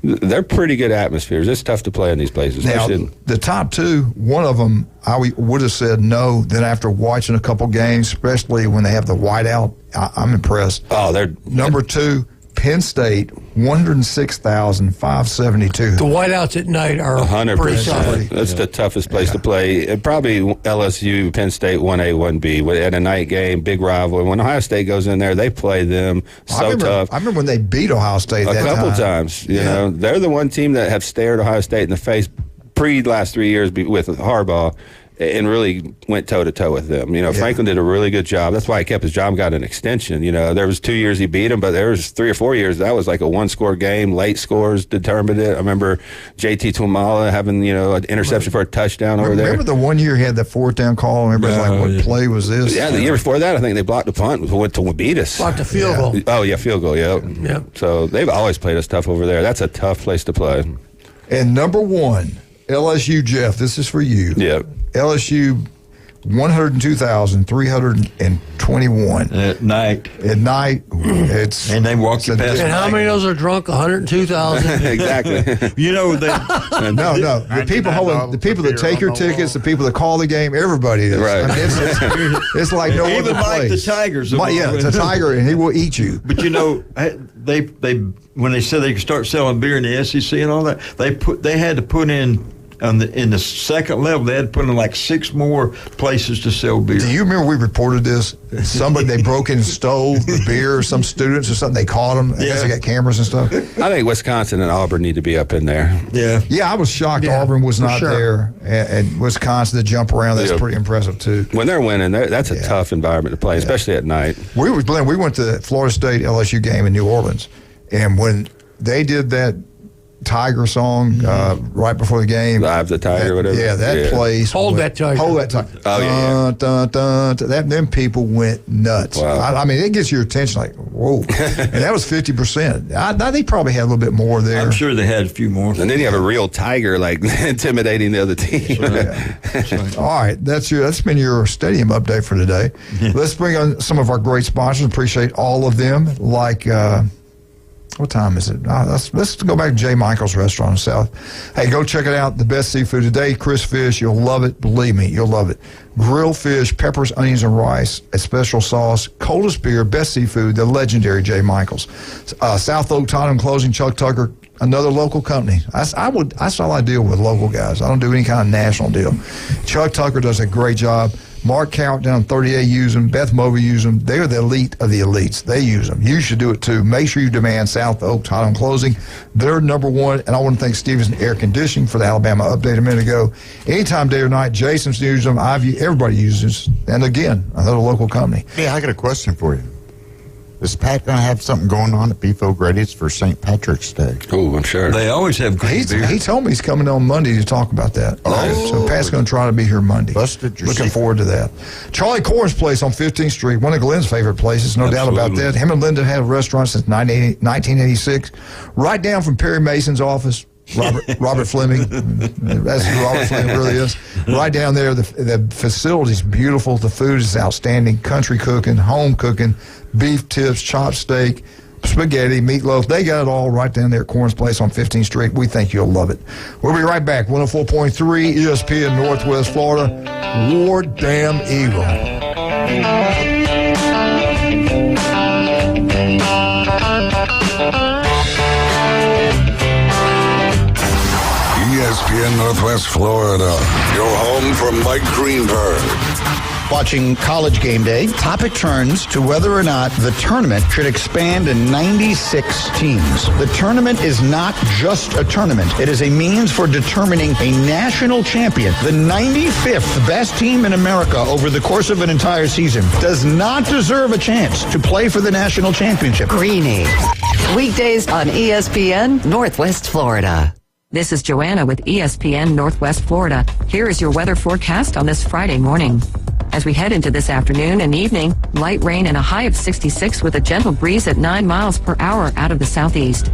they're pretty good atmospheres. It's tough to play in these places. Now, the top 2, one of them, I would have said no. Then after watching a couple games, especially when they have the whiteout, I'm impressed. Oh, they're number 2. Penn State, 106,572. The whiteouts at night are 100%. That's the toughest place to play. And probably LSU, Penn State, 1A, 1B. At a night game, big rival. When Ohio State goes in there, they play them tough. I remember when they beat Ohio State a couple times. You know, they're the one team that have stared Ohio State in the face last 3 years with Harbaugh, and really went toe-to-toe with them. Franklin did a really good job. That's why he kept his job, got an extension. There was 2 years he beat him, but there was 3 or 4 years that was like a one-score game. Late scores determined it. I remember J.T. Tuimala having, an interception for a touchdown over there. Remember the one year he had that 4th down call, and everybody's like, what play was this? Yeah, the year before that, I think they blocked the punt, went to beat us. Blocked a field goal. Oh, yeah, field goal, yep. So they've always played us tough over there. That's a tough place to play. And number 1, LSU, Jeff, this is for you. Yep. LSU, 102,321 at night. It's and they walk you past. And how many of those are drunk? 102,000. Exactly. No. The people that take your tickets, the people that call the game, everybody is. Right. I mean, it's like no even other like place. the Tigers. It's a tiger, and he will eat you. But they when they said they could start selling beer in the SEC and all that, they had to put in in the second level, they had to put in like 6 more places to sell beer. Do you remember we reported this? Somebody, they broke in and stole the beer, some students or something, they caught them. I guess they got cameras and stuff. I think Wisconsin and Auburn need to be up in there. Yeah, I was shocked Auburn was not there. And Wisconsin, the jump around, that's pretty impressive too. When they're winning, that's a tough environment to play, especially at night. We went to the Florida State LSU game in New Orleans, and when they did that Tiger song right before the game. Live the Tiger, whatever. Yeah, that place. Hold that Tiger. Hold that Tiger. Oh, yeah. Them people went nuts. Wow. I mean, it gets your attention like, whoa. And that was 50%. They probably had a little bit more there. I'm sure they had a few more. And then you have a real Tiger, like, intimidating the other team. All right, that's been your stadium update for today. Let's bring on some of our great sponsors. Appreciate all of them. Like, what time is it? Let's go back to J. Michael's Restaurant in South. Hey, go check it out. The best seafood today. Crisp fish. You'll love it. Believe me, you'll love it. Grilled fish, peppers, onions, and rice. A special sauce. Coldest beer. Best seafood. The legendary J. Michael's. South Oak Tottenham Closing. Chuck Tucker. Another local company. That's all I deal with, local guys. I don't do any kind of national deal. Chuck Tucker does a great job. Mark Count down 38 use them. Beth Movey use them. They are the elite of the elites. They use them. You should do it too. Make sure you demand South Oak Tottenham Closing. They're number one. And I want to thank Stevenson Air Conditioning for the Alabama update a minute ago. Anytime, day or night, Jason's uses them. Everybody uses. And again, another local company. Hey, I got a question for you. Is Pat going to have something going on at Beef O'Grady's for St. Patrick's Day? Oh, I'm sure. They always have great beer. He told me he's coming on Monday to talk about that. So Pat's going to try to be here Monday. Looking forward to that. Charlie Corn's place on 15th Street, one of Glenn's favorite places, no doubt about that. Him and Linda had a restaurant since 1986, right down from Perry Mason's office. Robert Fleming, that's who Robert Fleming really is. Right down there, the facility's beautiful. The food is outstanding. Country cooking, home cooking, beef tips, chopped steak, spaghetti, meatloaf. They got it all right down there at Corn's Place on 15th Street. We think you'll love it. We'll be right back. 104.3 ESPN Northwest Florida. War Damn Eagle. ESPN Northwest Florida, your home for Mike Greenberg. Watching College Game Day, topic turns to whether or not the tournament should expand to 96 teams. The tournament is not just a tournament. It is a means for determining a national champion. The 95th best team in America over the course of an entire season does not deserve a chance to play for the national championship. Greeny. Weekdays on ESPN Northwest Florida. This is Joanna with ESPN Northwest Florida. Here is your weather forecast on this Friday morning. As we head into this afternoon and evening, light rain and a high of 66 with a gentle breeze at 9 miles per hour out of the southeast.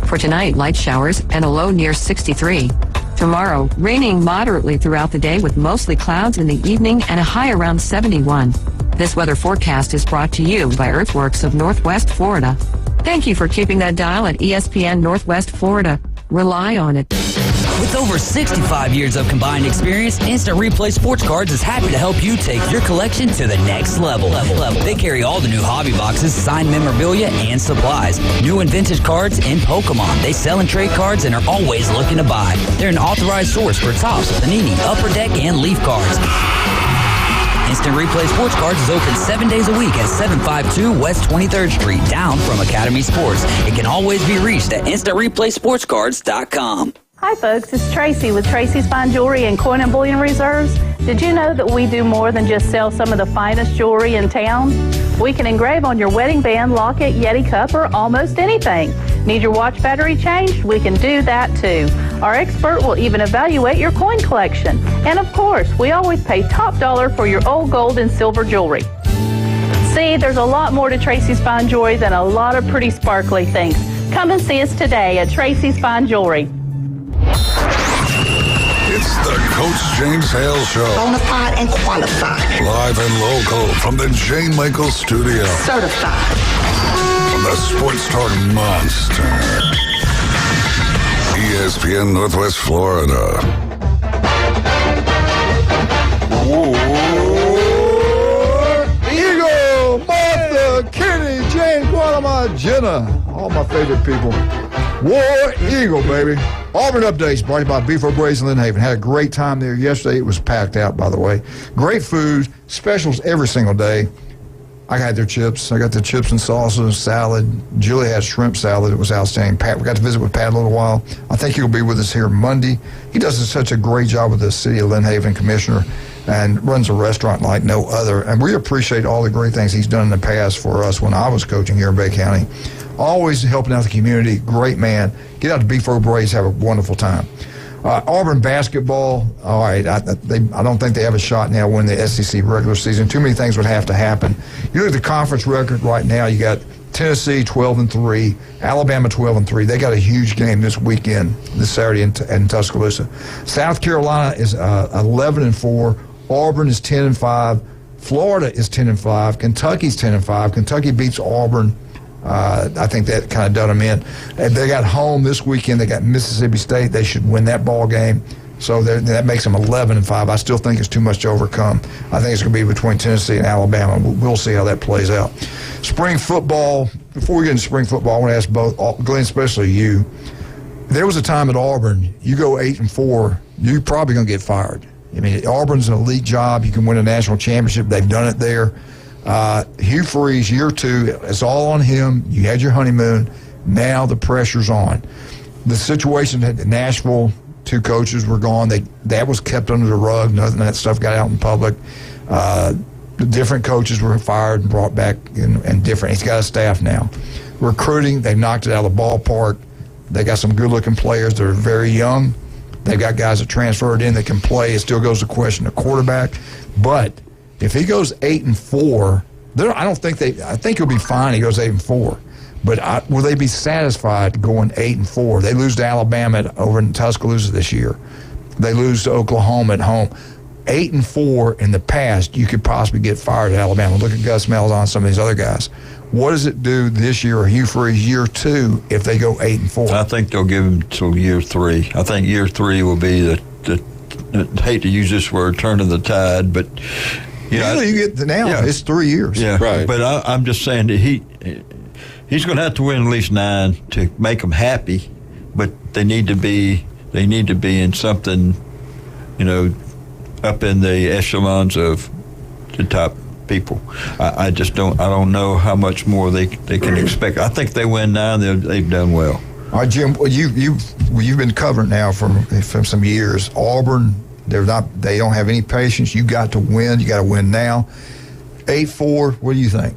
For tonight, light showers and a low near 63. Tomorrow, raining moderately throughout the day with mostly clouds in the evening and a high around 71. This weather forecast is brought to you by Earthworks of Northwest Florida. Thank you for keeping that dial at ESPN Northwest Florida. Rely on it. With over 65 years of combined experience, Instant Replay Sports Cards is happy to help you take your collection to the next level. They carry all the new hobby boxes, signed memorabilia, and supplies. New and vintage cards and Pokemon. They sell and trade cards and are always looking to buy. They're an authorized source for Topps, Panini, Upper Deck, and Leaf cards. Instant Replay Sports Cards is open 7 days a week at 752 West 23rd Street, down from Academy Sports. It can always be reached at InstantReplaySportsCards.com. Hi folks, it's Tracy with Tracy's Fine Jewelry and Coin and Bullion Reserves. Did you know that we do more than just sell some of the finest jewelry in town? We can engrave on your wedding band, locket, Yeti cup, or almost anything. Need your watch battery changed? We can do that too. Our expert will even evaluate your coin collection. And of course, we always pay top dollar for your old gold and silver jewelry. See, there's a lot more to Tracy's Fine Jewelry than a lot of pretty sparkly things. Come and see us today at Tracy's Fine Jewelry. It's the Coach James Hale Show. Bonafide and qualified. Live and local from the J. Michael Studio. Certified. From the Sports Talk Monster. ESPN Northwest Florida. Eagle, Martha, Kenny, Jane, Guanama, Jenna. All my favorite people. War Eagle, baby. Auburn Updates brought to you by Beef O'Brady's in Lynn Haven. Had a great time there yesterday. It was packed out, by the way. Great food, specials every single day. I had their chips. I got the chips and salsa, salad. Julie had shrimp salad. It was outstanding. Pat, we got to visit with Pat a little while. I think he'll be with us here Monday. He does such a great job with the city of Lynn Haven commissioner and runs a restaurant like no other. And we appreciate all the great things he's done in the past for us when I was coaching here in Bay County. Always helping out the community. Great man. Get out to Beef O'Brady's. Have a wonderful time. Auburn basketball, all right, I don't think they have a shot now to win the SEC regular season. Too many things would have to happen. You look at the conference record right now, you got Tennessee 12-3, Alabama 12-3. They got a huge game this weekend, this Saturday in Tuscaloosa. South Carolina is 11-4. Auburn is 10-5. Florida is 10-5. Kentucky's 10-5. Kentucky beats Auburn. I think that kind of done them in. They got home this weekend. They got Mississippi State. They should win that ball game. So that makes them 11-5. I still think it's too much to overcome. I think it's going to be between Tennessee and Alabama. We'll see how that plays out. Spring football. Before we get into spring football, I want to ask both, Glenn, especially you. There was a time at Auburn, you go 8-4, you're probably going to get fired. I mean, Auburn's an elite job. You can win a national championship. They've done it there. Hugh Freeze, year 2, it's all on him. You had your honeymoon. Now the pressure's on. The situation at Nashville, 2 coaches were gone. That was kept under the rug. None of that stuff got out in public. The different coaches were fired and brought back and different. He's got a staff now. Recruiting, they knocked it out of the ballpark. They got some good-looking players that are very young. They've got guys that transferred in that can play. It still goes to question of quarterback. But if he goes 8-4, I think he'll be fine. He goes 8-4, but will they be satisfied going 8-4? They lose to Alabama over in Tuscaloosa this year. They lose to Oklahoma at home. 8-4 in the past, you could possibly get fired at Alabama. Look at Gus Malzahn, some of these other guys. What does it do this year, or Hugh Freeze year 2, if they go 8-4? I think they'll give him till year 3. I think year 3 will be the I hate to use this word, turn of the tide, but. You get now. It's 3 years. Yeah, right. But I'm just saying that he's going to have to win at least 9 to make them happy. But they need to be in something, up in the echelons of the top people. I don't know how much more they can expect. I think they win 9. They've done well. All right, Jim. You've been covering now from some years. Auburn. They don't have any patience. You got to win. You got to win now. 8-4. What do you think?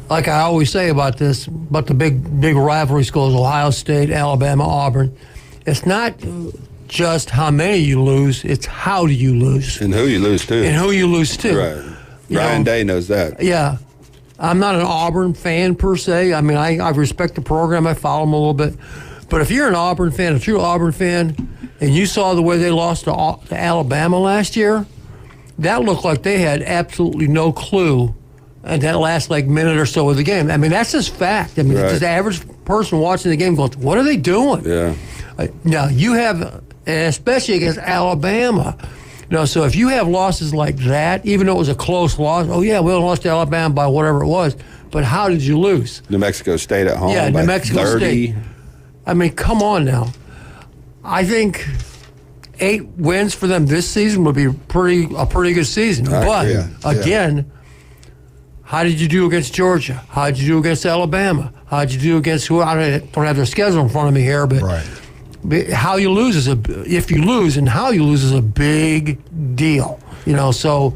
Like I always say about this, but the big rivalry schools, Ohio State, Alabama, Auburn. It's not just how many you lose; it's how do you lose and who you lose to. Right. Ryan Day knows that. Yeah. I'm not an Auburn fan per se. I mean, I respect the program. I follow them a little bit. But if you're an Auburn fan, a true Auburn fan, and you saw the way they lost to Alabama last year, that looked like they had absolutely no clue in that last minute or so of the game. I mean, that's just fact. I mean, just the average person watching the game going, what are they doing? Yeah. Now, you have, and especially against Alabama, so if you have losses like that, even though it was a close loss, we lost to Alabama by whatever it was, but how did you lose? New Mexico State at home by New Mexico 30. State. I mean, come on now. I think 8 wins for them this season would be a pretty good season. But again, how did you do against Georgia? How did you do against Alabama? How did you do against who? I don't have their schedule in front of me here, but how you lose if you lose and how you lose is a big deal. So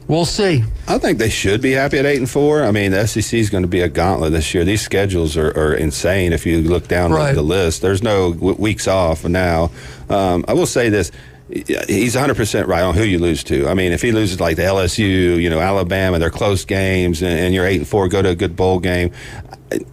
we'll see. I think they should be happy at 8-4. I mean, the SEC is going to be a gauntlet this year. These schedules are insane. If you look down the list, there's no weeks off now. I will say this. He's 100% right on who you lose to. I mean, if he loses like the LSU, Alabama, they're close games, and you're 8-4, go to a good bowl game.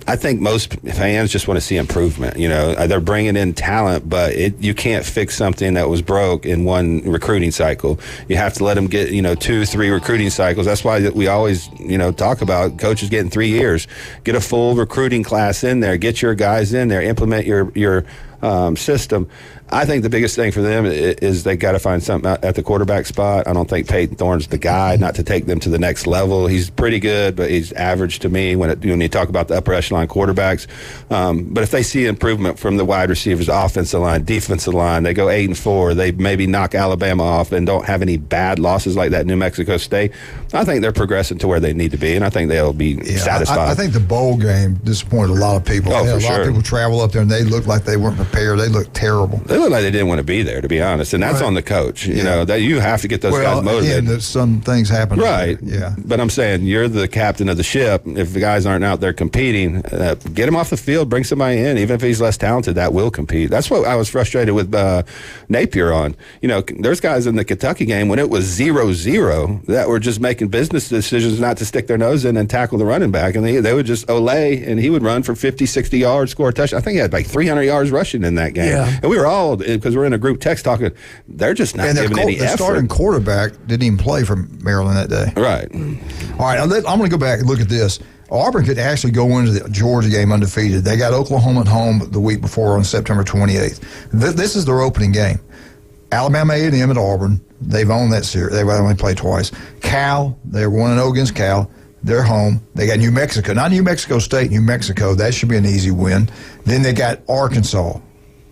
I think most fans just want to see improvement. They're bringing in talent, but you can't fix something that was broke in one recruiting cycle. You have to let them get 2-3 recruiting cycles. That's why we always talk about coaches getting 3 years. Get a full recruiting class in there. Get your guys in there. Implement your system. I think the biggest thing for them is they got to find something at the quarterback spot. I don't think Peyton Thorne's the guy, not to take them to the next level. He's pretty good, but he's average to me when you talk about the upper upper echelon quarterbacks. But if they see improvement from the wide receivers, offensive line, defensive line, they go 8-4, they maybe knock Alabama off and don't have any bad losses like that New Mexico State, I think they're progressing to where they need to be, and I think they'll be satisfied. I think the bowl game disappointed a lot of people. Oh, a for lot of sure. people travel up there and they look like they weren't prepared. They looked terrible. They look like they didn't want to be there, to be honest, and that's on the coach. You know, that you have to get those guys motivated. And some things happen. Right. Yeah. But I'm saying you're the captain of the ship. If the guys aren't out there competing, get him off the field, bring somebody in. Even if he's less talented, that will compete. That's what I was frustrated with Napier on. You know, there's guys in the Kentucky game when it was 0-0 that were just making business decisions not to stick their nose in and tackle the running back. And they would just olay, and he would run for 50, 60 yards, score a touchdown. I think he had like 300 yards rushing in that game. Yeah. And we were all, because we're in a group text talking, they're just not giving any effort. The starting quarterback didn't even play for Maryland that day. Right. All right, I'm going to go back and look at this. Auburn could actually go into the Georgia game undefeated. They got Oklahoma at home the week before on September 28th. This is their opening game. Alabama A&M at Auburn. They've owned that series. They've only played twice. Cal, they're 1-0 against Cal. They're home. They got New Mexico. Not New Mexico State, New Mexico. That should be an easy win. Then they got Arkansas.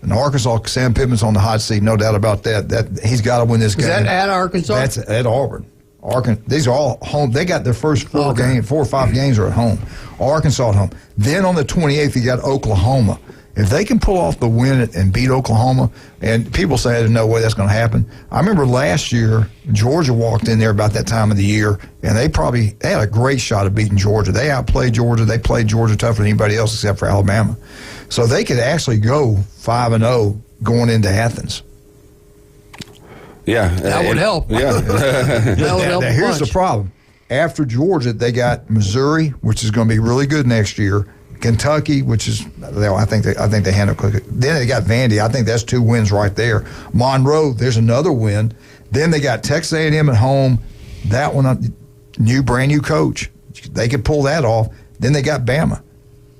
And Arkansas, Sam Pittman's on the hot seat, no doubt about that. He's got to win this game. Is that at Arkansas? That's at Auburn. These are all home. They got their first 4 or 5 games are at home. Arkansas at home. Then on the 28th, you got Oklahoma. If they can pull off the win and beat Oklahoma, and people say there's no way that's going to happen. I remember last year, Georgia walked in there about that time of the year, and they had a great shot of beating Georgia. They outplayed Georgia. They played Georgia tougher than anybody else except for Alabama. So they could actually go 5-0 going into Athens. Yeah. That would help. Yeah. That would help. Now, here's the problem. After Georgia, they got Missouri, which is going to be really good next year. Kentucky, which is, I think they handle quickly. Then they got Vandy. I think that's 2 wins right there. Monroe, there's another win. Then they got Texas A&M at home. That one, brand new coach. They could pull that off. Then they got Bama.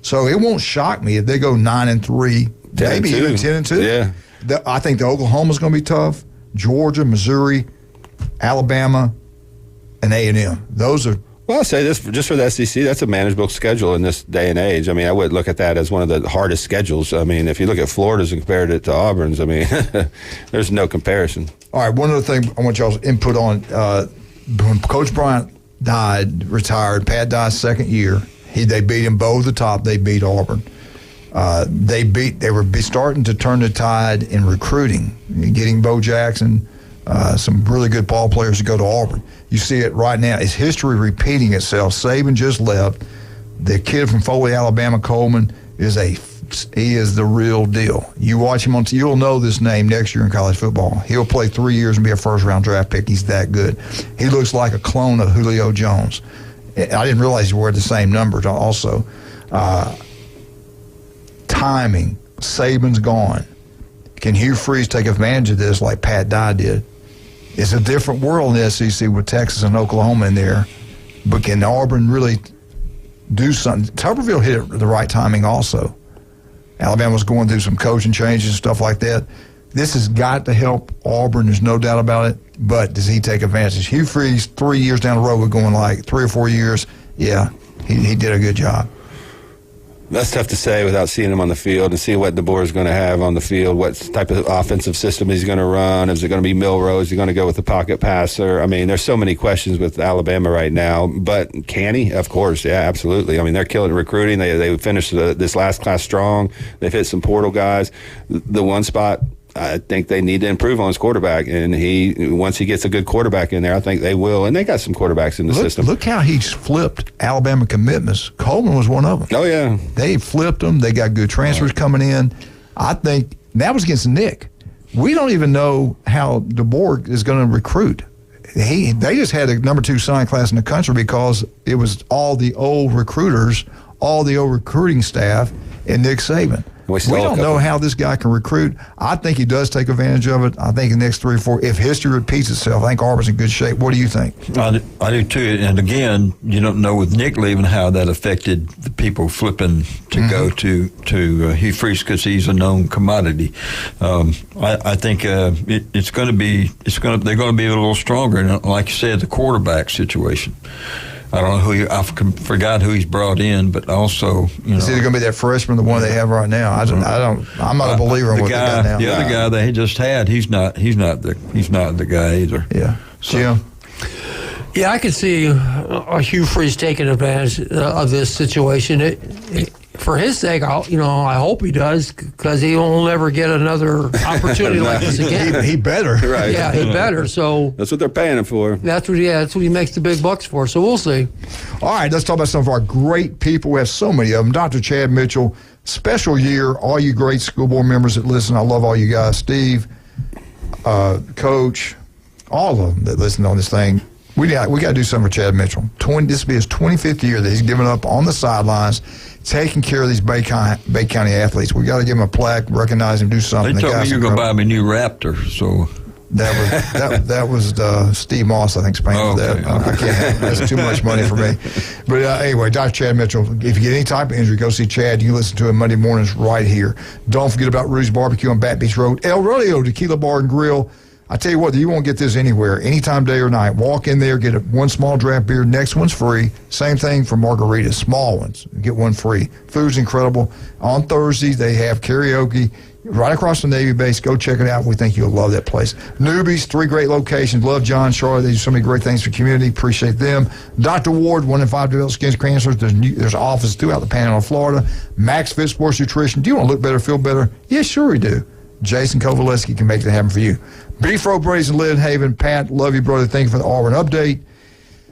So it won't shock me if they go 9-3, maybe even 10-2. Yeah. I think the Oklahoma's going to be tough. Georgia, Missouri, Alabama, and A&M. Those are. Well, I'll say this, just for the SEC, that's a manageable schedule in this day and age. I mean, I would look at that as one of the hardest schedules. I mean, if you look at Florida's and compared it to Auburn's, I mean, there's no comparison. All right, one other thing I want y'all's input on. When Coach Bryant retired, Pat Dye's second year, they beat him both the top. They beat Auburn. They were starting to turn the tide in recruiting, getting Bo Jackson, some really good ball players to go to Auburn. You see it right now. It's history repeating itself. Saban just left. The kid from Foley, Alabama, Coleman, is the real deal. You watch him you'll know this name next year in college football. He'll play 3 years and be a first-round draft pick. He's that good. He looks like a clone of Julio Jones. I didn't realize he wore the same numbers also. Timing. Saban's gone. Can Hugh Freeze take advantage of this like Pat Dye did? It's a different world in the SEC with Texas and Oklahoma in there. But can Auburn really do something? Tuberville hit it the right timing also. Alabama's going through some coaching changes and stuff like that. This has got to help Auburn. There's no doubt about it. But does he take advantage? Hugh Freeze, 3 years down the road, we're going like 3 or 4 years. Yeah, he did a good job. That's tough to say without seeing him on the field and seeing what DeBoer is going to have on the field, what type of offensive system he's going to run. Is it going to be Milroe? Is he going to go with the pocket passer? I mean, there's so many questions with Alabama right now. But can he? Of course, yeah, absolutely. I mean, they're killing recruiting. They finished this last class strong. They've hit some portal guys. The one spot I think they need to improve on his quarterback, and once he gets a good quarterback in there, I think they will. And they got some quarterbacks in the system. Look how he's flipped Alabama commitments. Coleman was one of them. Oh yeah, they flipped them. They got good transfers coming in. I think that was against Nick. We don't even know how DeBoer is going to recruit. They just had a number 2 sign class in the country because it was all the old recruiters, all the old recruiting staff, and Nick Saban. We don't know how this guy can recruit. I think he does take advantage of it. I think in the next 3 or 4, if history repeats itself, I think Auburn's in good shape. What do you think? I do too. And again, you don't know with Nick leaving how that affected the people flipping to go to Hugh Freeze because he's a known commodity. I think they're going to be a little stronger. And like you said, the quarterback situation. I don't know I forgot who he's brought in, but also, Is either going to be that freshman, the one they have right now? I'm not a believer in what they got now. The other guy they just had, he's not the guy either. Yeah. Jim? Yeah, I could see Hugh Freeze taking advantage of this situation. For his sake, I hope he does, because he won't ever get another opportunity like this again. He better. Right. Yeah, he better. So that's what they're paying him for. That's what he makes the big bucks for. So we'll see. All right, let's talk about some of our great people. We have so many of them. Dr. Chad Mitchell, special year. All you great school board members that listen, I love all you guys. Steve, Coach, all of them that listen on this thing. We got to do something for Chad Mitchell. This will be his 25th year that he's given up on the sidelines, taking care of these Bay County athletes. We got to give him a plaque, recognize him, do something. They told me you were going to buy him a new Raptor, so. That was Steve Moss, I think, paying for that. I can't. That's too much money for me. But anyway, Dr. Chad Mitchell, if you get any type of injury, go see Chad. You can listen to him Monday mornings right here. Don't forget about Rudy's Barbecue on Bat Beach Road. El Rodeo Tequila Bar and Grill. I tell you what, you won't get this anywhere, anytime, day or night. Walk in there, get one small draft beer, next one's free. Same thing for margaritas, small ones, get one free. Food's incredible. On Thursdays, they have karaoke right across the Navy base. Go check it out. We think you'll love that place. Newbies, 3 great locations. Love John, Charlotte. They do so many great things for the community. Appreciate them. Dr. Ward, 1 in 5 develop skin cancers. There's offices throughout the Panhandle of Florida. Max Fit Sports Nutrition. Do you want to look better, feel better? Yeah, sure we do. Jason Kovaleski can make that happen for you. Beef Row Braised in Lynn Haven. Pat, love you, brother. Thank you for the Auburn update.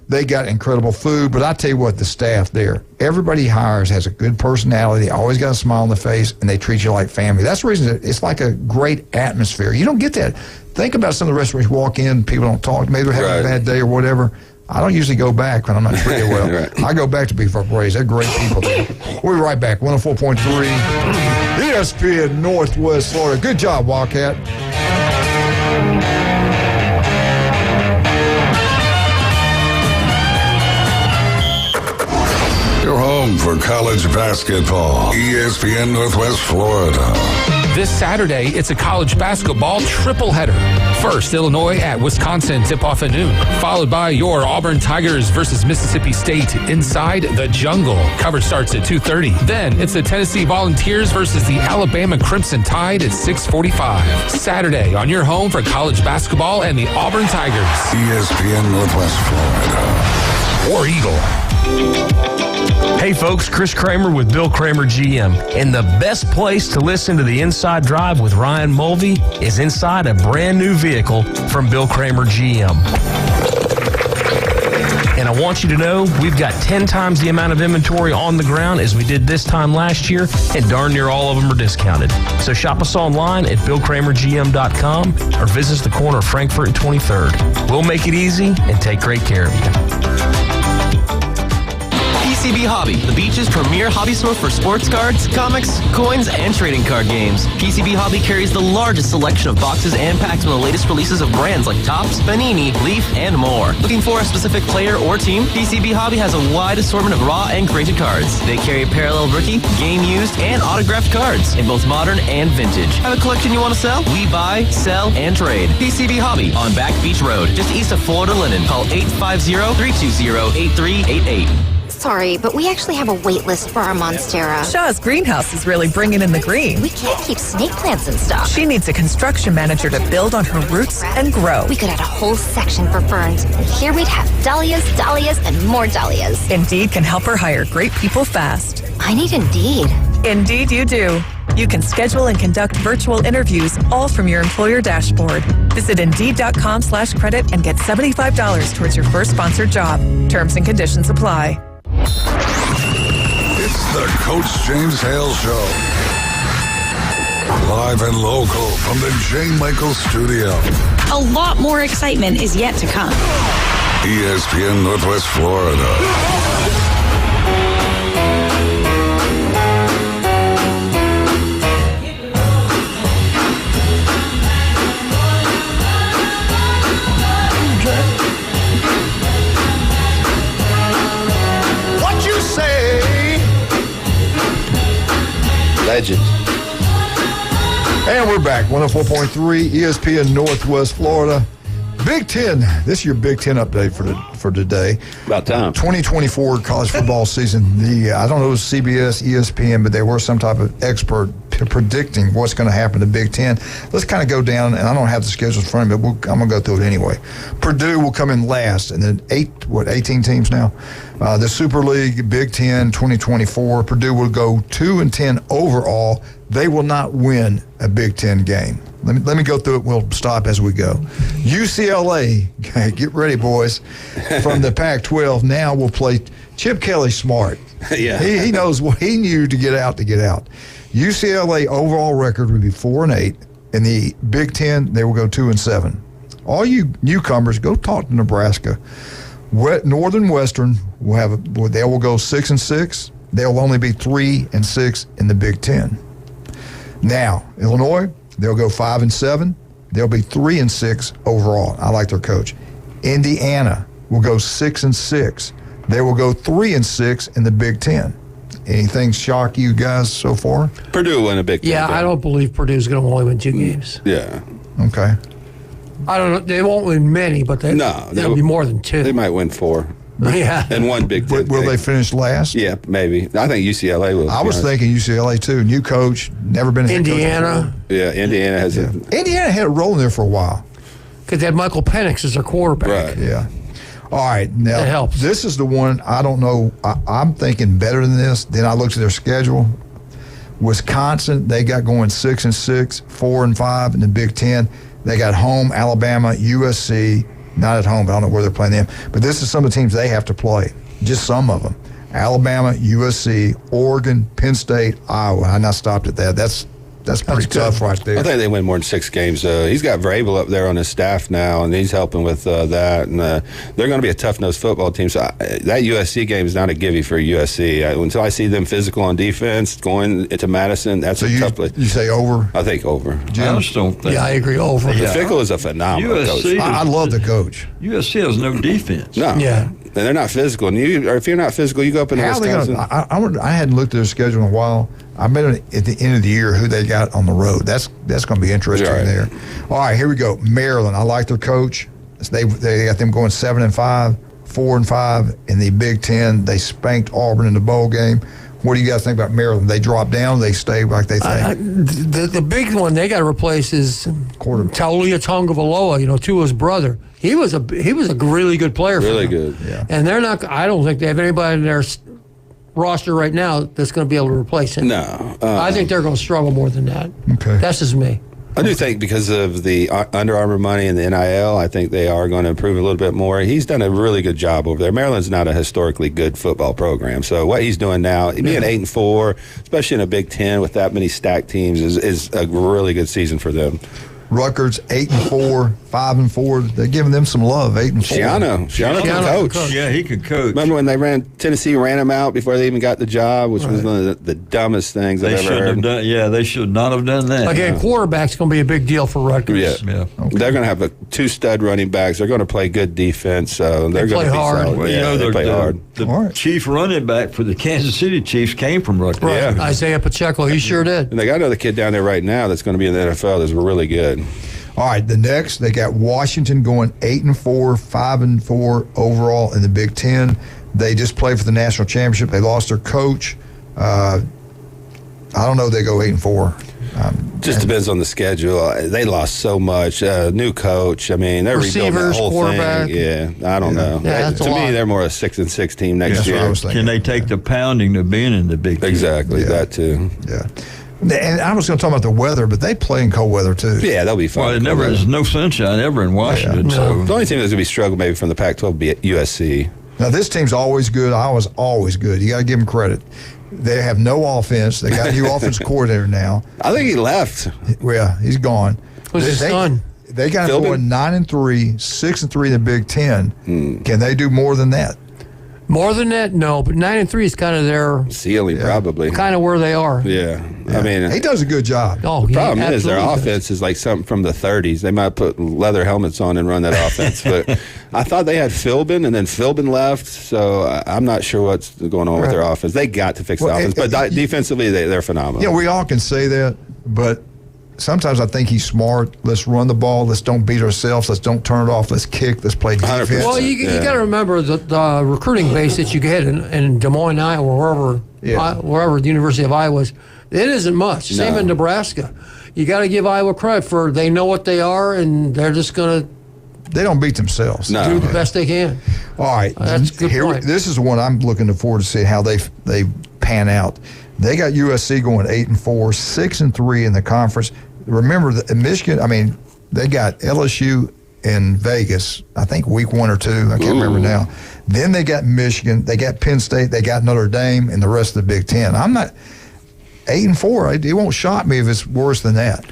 They got incredible food, but I tell you what, the staff there, everybody he hires has a good personality. They always got a smile on the face, and they treat you like family. That's the reason it's like a great atmosphere. You don't get that. Think about some of the restaurants you walk in, people don't talk. Maybe they're having a bad day or whatever. I don't usually go back when I'm not treated well. Right. I go back to Beef Row Braised. They're great people there. We'll be right back. 104.3 ESPN Northwest Florida. Good job, Wildcat. Your home for college basketball. ESPN Northwest Florida. This Saturday, it's a college basketball triple header. First, Illinois at Wisconsin tip-off at noon, followed by your Auburn Tigers versus Mississippi State inside the jungle. Coverage starts at 2:30. Then, it's the Tennessee Volunteers versus the Alabama Crimson Tide at 6:45. Saturday, on your home for college basketball and the Auburn Tigers. ESPN Northwest Florida. War Eagle. Hey folks, Chris Kramer with Bill Kramer GM. And the best place to listen to the Inside Drive with Ryan Mulvey is inside a brand new vehicle from Bill Kramer GM. And I want you to know we've got 10 times the amount of inventory on the ground as we did this time last year, and darn near all of them are discounted. So shop us online at BillKramerGM.com or visit us the corner of Frankfurt and 23rd. We'll make it easy and take great care of you. PCB Hobby, the beach's premier hobby store for sports cards, comics, coins, and trading card games. PCB Hobby carries the largest selection of boxes and packs from the latest releases of brands like Topps, Panini, Leaf, and more. Looking for a specific player or team? PCB Hobby has a wide assortment of raw and graded cards. They carry parallel rookie, game used, and autographed cards in both modern and vintage. Have a collection you want to sell? We buy, sell, and trade. PCB Hobby on Back Beach Road, just east of Florida Linen. Call 850-320-8388. Sorry, but we actually have a wait list for our Monstera. Shaw's greenhouse is really bringing in the green. We can't keep snake plants in stock. She needs a construction manager to build on her roots and grow. We could add a whole section for ferns. And here we'd have dahlias, dahlias, and more dahlias. Indeed can help her hire great people fast. I need Indeed. Indeed you do. You can schedule and conduct virtual interviews all from your employer dashboard. Visit Indeed.com/credit and get $75 towards your first sponsored job. Terms and conditions apply. It's the Coach James Hale Show. Live and local from the J. Michael Studio. A lot more excitement is yet to come. ESPN Northwest Florida. Legend. And we're back. 104.3 ESPN Northwest Florida. Big Ten. This is your Big Ten update for for today. About time. 2024 college football season. I don't know if it was CBS, ESPN, but they were some type of expert predicting what's going to happen to Big Ten. Let's kind of go down, and I don't have the schedule in front of me, but I'm going to go through it anyway. Purdue will come in last, and then 18 teams now. The Super League, Big Ten 2024. Purdue will go 2-10 overall. They will not win a Big Ten game. Let me go through it. We'll stop as we go. UCLA, get ready, boys. From the Pac-12, now we'll play Chip Kelly smart. Yeah. He knows what he knew to get out. UCLA overall record would be 4-8. In the Big Ten, they will go 2-7. All you newcomers, go talk to Nebraska. Northern Western they will go 6-6. They'll only be 3-6 in the Big Ten. Now, Illinois, they'll go 5-7. They'll be 3-6 overall. I like their coach. Indiana will go 6-6. They will go 3-6 in the Big Ten. Anything shock you guys so far? Purdue win a Big Ten. Yeah, I don't believe Purdue's going to only win 2 games. Yeah. Okay. I don't know. They won't win many, but they'll be more than 2. They might win 4. Yeah. And 1 Big Ten. Will they finish last? Yeah, maybe. I think UCLA will. I was thinking UCLA too. New coach, never been a head coach Indiana. Yeah, Indiana has Indiana had a role in there for a while. Because they had Michael Penix as their quarterback. Right. Yeah. All right. Now, that helps. This is the one I don't know. I'm thinking better than this. Then I looked at their schedule. Wisconsin, they got going 6-6, 4-5 in the Big Ten. They got home Alabama, USC. Not at home, but I don't know where they're playing them. But this is some of the teams they have to play. Just some of them. Alabama, USC, Oregon, Penn State, Iowa. I not stopped at that. That's pretty tough right there. I think they win more than 6 games. He's got Vrabel up there on his staff now, and he's helping with that. And they're going to be a tough-nosed football team. So that USC game is not a gimme for USC. Until I see them physical on defense going into Madison, that's a tough place. You say over? I think over. I just don't think. Yeah, I agree. Over. Yeah. Fickle is a phenomenal coach. I love the coach. USC has no defense. No. Yeah. And they're not physical. And if you're not physical, you go up in Wisconsin. I hadn't looked at their schedule in a while. I bet at the end of the year who they got on the road. That's going to be interesting there. All right, here we go. Maryland. I like their coach. They got them going 7-5, 4-5 in the Big Ten. They spanked Auburn in the bowl game. What do you guys think about Maryland? They drop down. They stay like they think. The big one they got to replace is Taulia Tagovailoa. Tua's brother. He was a really good player. Really for them. good. Yeah. And they're not. I don't think they have anybody in their roster right now that's going to be able to replace him. No. I think they're going to struggle more than that. Okay. That's just me. I do think because of the Under Armour money and the NIL, I think they are going to improve a little bit more. He's done a really good job over there. Maryland's not a historically good football program, so what he's doing now, being 8-4, especially in a Big Ten with that many stacked teams, is a really good season for them. Rutgers 8-4, 5-4. They're giving them some love. 8-4. Shiano can coach. Yeah, he could coach. Remember when Tennessee ran him out before they even got the job, which was one of the dumbest things I've ever heard. They should not have done that. Again, quarterback's going to be a big deal for Rutgers. Yeah. Okay. They're going to have 2 stud running backs. They're going to play good defense. So they're going to be hard. solid. Well, they play hard. The chief running back for the Kansas City Chiefs came from Rutgers. Right. Yeah. Isaiah Pacheco, he sure did. And they got another kid down there right now that's going to be in the NFL that's really good. All right, the next, they got Washington going 8-4, 5-4 overall in the Big Ten. They just played for the national championship. They lost their coach. I don't know if they go 8-4. Just depends on the schedule. They lost so much. New coach. I mean, they're rebuilding the whole quarterback. thing. Yeah, I don't know. Yeah, to me, they're more a 6-6 team next year. Can they take the pounding of being in the Big Ten? Exactly, that too. Yeah. And I was going to talk about the weather, but they play in cold weather too. Yeah, they'll be fine. Well, there's no sunshine ever in Washington. Yeah. So the only team that's going to be struggling maybe from the Pac-12 will be USC. Now, this team's always good. Iowa's always good. You got to give them credit. They have no offense. They got a new offensive coordinator now. I think he left. Yeah, he's gone. Who's his son? They got him going 9-3, 6-3 in the Big Ten. Can they do more than that? More than that, no. But 9-3 is kind of their ceiling, probably. Kind of where they are. Yeah. I mean, he does a good job. Oh, the problem is their offense is like something from the 30s. They might put leather helmets on and run that offense. But I thought they had Philbin, and then Philbin left. So I'm not sure what's going on with their offense. They got to fix the offense. But defensively, they're phenomenal. Yeah, we all can say that. But sometimes I think he's smart. Let's run the ball. Let's don't beat ourselves. Let's don't turn it off. Let's kick. Let's play defense. Well, you got to remember the recruiting base that you get in Des Moines, Iowa, wherever the University of Iowa is, it isn't much. Same in Nebraska. You got to give Iowa credit for they know what they are, and they're just going to. They don't beat themselves. Do the best they can. All right. That's a good point. This is the one I'm looking forward to see how they pan out. They got USC going 8-4, 6-3 in the conference. Remember that Michigan. I mean, they got LSU in Vegas. I think week 1 or 2. I can't remember now. Then they got Michigan. They got Penn State. They got Notre Dame, and the rest of the Big Ten. I'm not 8-4. It won't shock me if it's worse than that.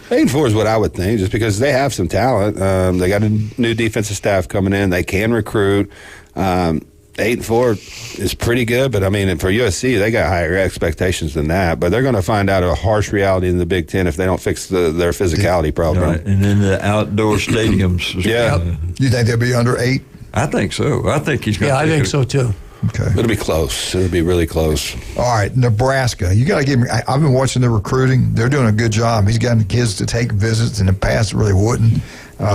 8-4 is what I would think, just because they have some talent. They got a new defensive staff coming in. They can recruit. 8-4 is pretty good, but I mean, for USC, they got higher expectations than that. But they're going to find out a harsh reality in the Big Ten if they don't fix their physicality problem. Right. And then the outdoor stadiums. You think they'll be under 8? I think so. I think he's going to. Yeah, I think so too. Okay. It'll be close. It'll be really close. All right, Nebraska. You got to give me. I've been watching their recruiting. They're doing a good job. He's gotten kids to take visits in the past that really wouldn't.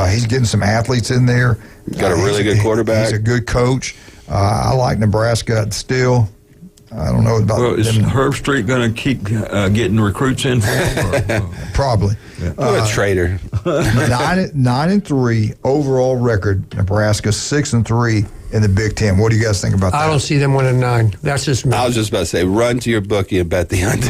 He's getting some athletes in there. Got a really good quarterback. He's a good coach. I like Nebraska still. I don't know about. Well, is Herb Street going to keep getting recruits in for him? Probably. Yeah. What a traitor. 9-3 overall record. Nebraska 6-3 in the Big Ten. What do you guys think about that? I don't see them winning 9. That's just me. I was just about to say, run to your bookie and bet the under.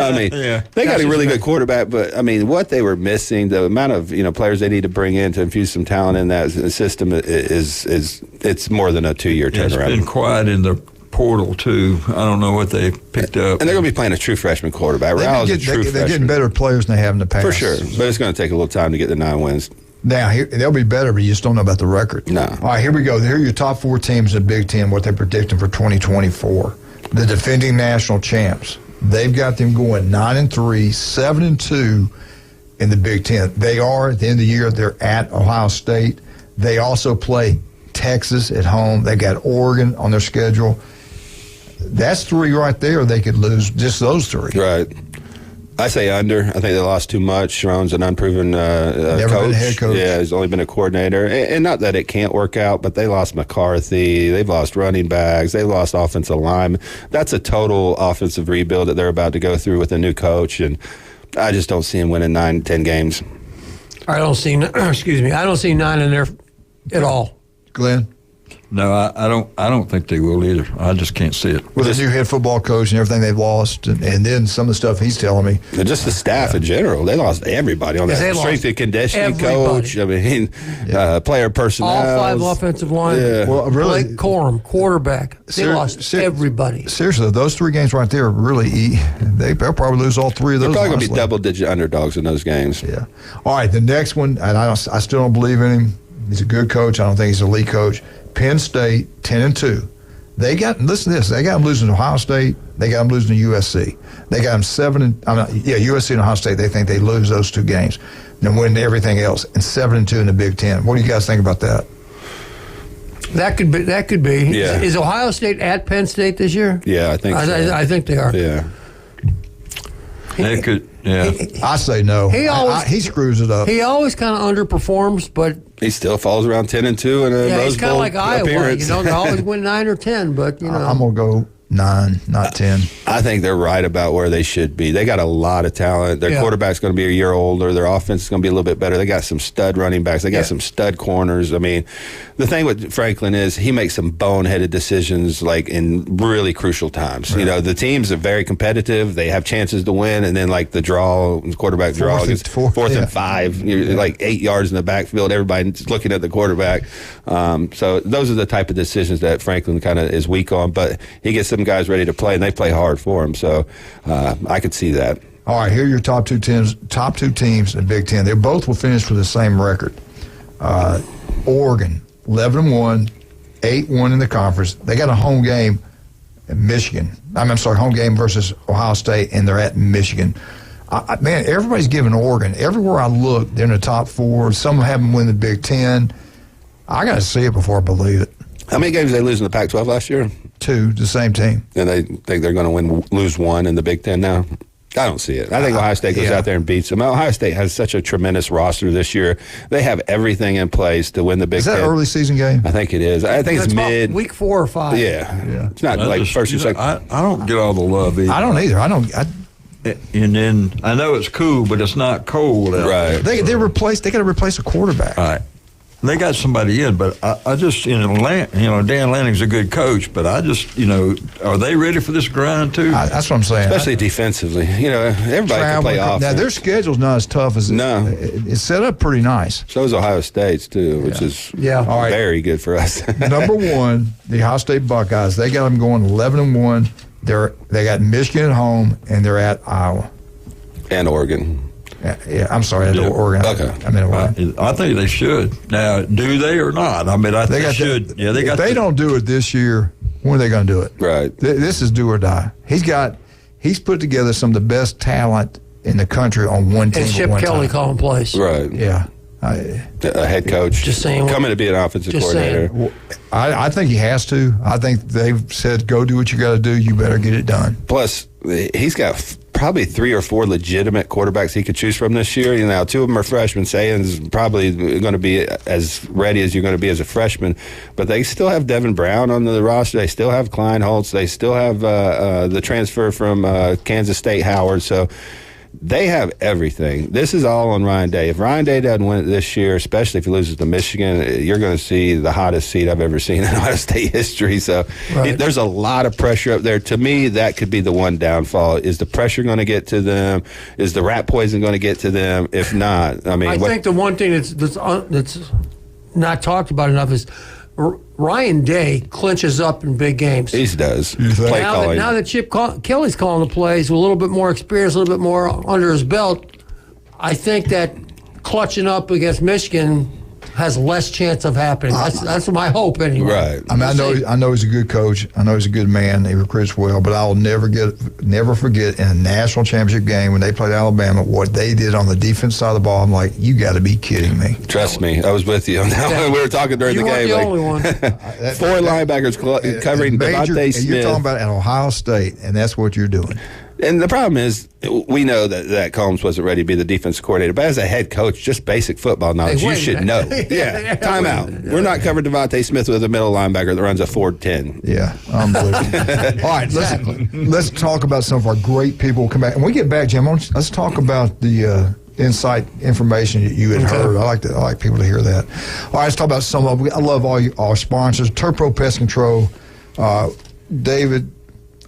I mean, they got a really good quarterback, but I mean, what they were missing, the amount of players they need to bring in to infuse some talent in that system is it's more than a 2-year turnaround. It's been quiet in the portal too. I don't know what they picked up. And they're going to be playing a true freshman quarterback. They're getting better players than they have in the past. For sure, but it's going to take a little time to get the 9 wins. Now, they'll be better, but you just don't know about the record. No. All right, here we go. Here are your top 4 teams in the Big Ten, what they're predicting for 2024. The defending national champs. They've got them going 9-3, 7-2 in the Big Ten. They are, at the end of the year, they're at Ohio State. They also play Texas at home. They got Oregon on their schedule. That's 3 right there. They could lose just those 3. Right. I say under. I think they lost too much. Sharon's an unproven Never coach. been a head coach. Yeah, he's only been a coordinator. And not that it can't work out, but they lost McCarthy. They've lost running backs. They lost offensive linemen. That's a total offensive rebuild that they're about to go through with a new coach. And I just don't see him winning 9-10 games. I don't see. I don't see 9 in there at all. Glenn? No, I don't think they will either. I just can't see it. With his new head football coach and everything they've lost, and then some of the stuff he's telling me. And just the staff in general. They lost everybody on that. Strength and conditioning coach. I mean, player personnel. All 5 offensive linemen. Yeah. Well, really, Blake Corum, quarterback. They lost everybody. Seriously, those 3 games right there really, they'll probably lose all 3 of those. They're probably going to be double-digit underdogs in those games. Yeah. All right, the next one, and I still don't believe in him. He's a good coach. I don't think he's an elite coach. Penn State, 10-2. Listen to this. They got them losing to Ohio State. They got them losing to USC. They got them USC and Ohio State. They think they lose those 2 games, then win everything else, and 7-2 in the Big Ten. What do you guys think about that? That could be. Yeah. Is Ohio State at Penn State this year? Yeah, I think so. I think they are. Yeah. They could. Yeah. I say no. He screws it up. He always kind of underperforms, but he still falls around 10-2 in a Rose he's kind of Bowl like Iowa. appearance. They always win 9 or 10, but I'm gonna go 9, not 10. I think they're right about where they should be. They got a lot of talent. Their quarterback's going to be a year older. Their offense is going to be a little bit better. They got some stud running backs. They got some stud corners. I mean, the thing with Franklin is he makes some boneheaded decisions like in really crucial times. Right. The teams are very competitive. They have chances to win, and then like the quarterback draw, fourth and 5. You're like 8 yards in the backfield. Everybody's looking at the quarterback. So those are the type of decisions that Franklin kind of is weak on. But he gets some guys ready to play, and they play hard for him. So I could see that. All right, here are your top 2 teams. Top 2 teams in Big Ten. They both will finish with the same record. Oregon, 11-1, 8-1 in the conference. They got a home game in Michigan. Home game versus Ohio State, and they're at Michigan. Man, everybody's giving Oregon. Everywhere I look, they're in the top 4. Some have them win the Big Ten. I got to see it before I believe it. How many games did they lose in the Pac-12 last year? 2, the same team. And they think they're going to lose 1 in the Big Ten now? I don't see it. I think Ohio State goes out there and beats them. Ohio State has such a tremendous roster this year. They have everything in place to win the Big Ten. Is that early season game? I think it is. I think it's mid. Week 4 or 5. Yeah. It's not like first or second. I don't get all the love either. I don't either. And then I know it's cool, but it's not cold out there. They got to replace a quarterback. Right. They got somebody in, but I just, Dan Lanning's a good coach, but I just, are they ready for this grind too? That's what I'm saying. Especially defensively. Everybody can play offense. Now, their schedule's not as tough as it's set up pretty nice. So is Ohio State's too, which is very good for us. Number 1, the Ohio State Buckeyes. They got them going 11-1. They got Michigan at home, and they're at Iowa. And Oregon. Yeah, I'm sorry, Oregon. Okay. I think they should. Now, do they or not? I mean, I think they should. If they don't do it this year, when are they going to do it? Right. This is do or die. He's put together some of the best talent in the country on one team. And Chip Kelly calling plays. Right. Yeah. A head coach. Just saying. Coming to be an offensive coordinator. Well, I think he has to. I think they've said, go do what you got to do. You better get it done. Plus, he's got probably 3 or 4 legitimate quarterbacks he could choose from this year. 2 of them are freshmen. Sayan's probably going to be as ready as you're going to be as a freshman. But they still have Devin Brown on the roster. They still have Klein Holtz. They still have the transfer from Kansas State, Howard. So they have everything. This is all on Ryan Day. If Ryan Day doesn't win it this year, especially if he loses to Michigan, you're going to see the hottest seat I've ever seen in Ohio State history. So there's a lot of pressure up there. To me, that could be the one downfall. Is the pressure going to get to them? Is the rat poison going to get to them? If not, I think the one thing that's not talked about enough is Ryan Day clinches up in big games. He does. Now that Chip Kelly's calling the plays with a little bit more experience, a little bit more under his belt, I think that clutching up against Michigan has less chance of happening. That's my hope anyway. Right. I know he's a good coach. I know he's a good man. He recruits well, but I'll never forget in a national championship game when they played Alabama what they did on the defense side of the ball. I'm like, you got to be kidding me. Trust me, I was with you on that one. We were talking during the game. You weren't the only one. 4 linebackers covering Devontae Smith. You're talking about at Ohio State, and that's what you're doing. And the problem is, we know that Combs wasn't ready to be the defense coordinator, but as a head coach, just basic football knowledge, you should know. Time out. We're not covering Devontae Smith with a middle linebacker that runs a 4.10. Yeah, unbelievable. All right, let's talk about some of our great people. Come back. When we get back, Jim, let's talk about the insight information that you had heard. I like people to hear that. All right, let's talk about some of them. I love all our sponsors. Turpro Pest Control, David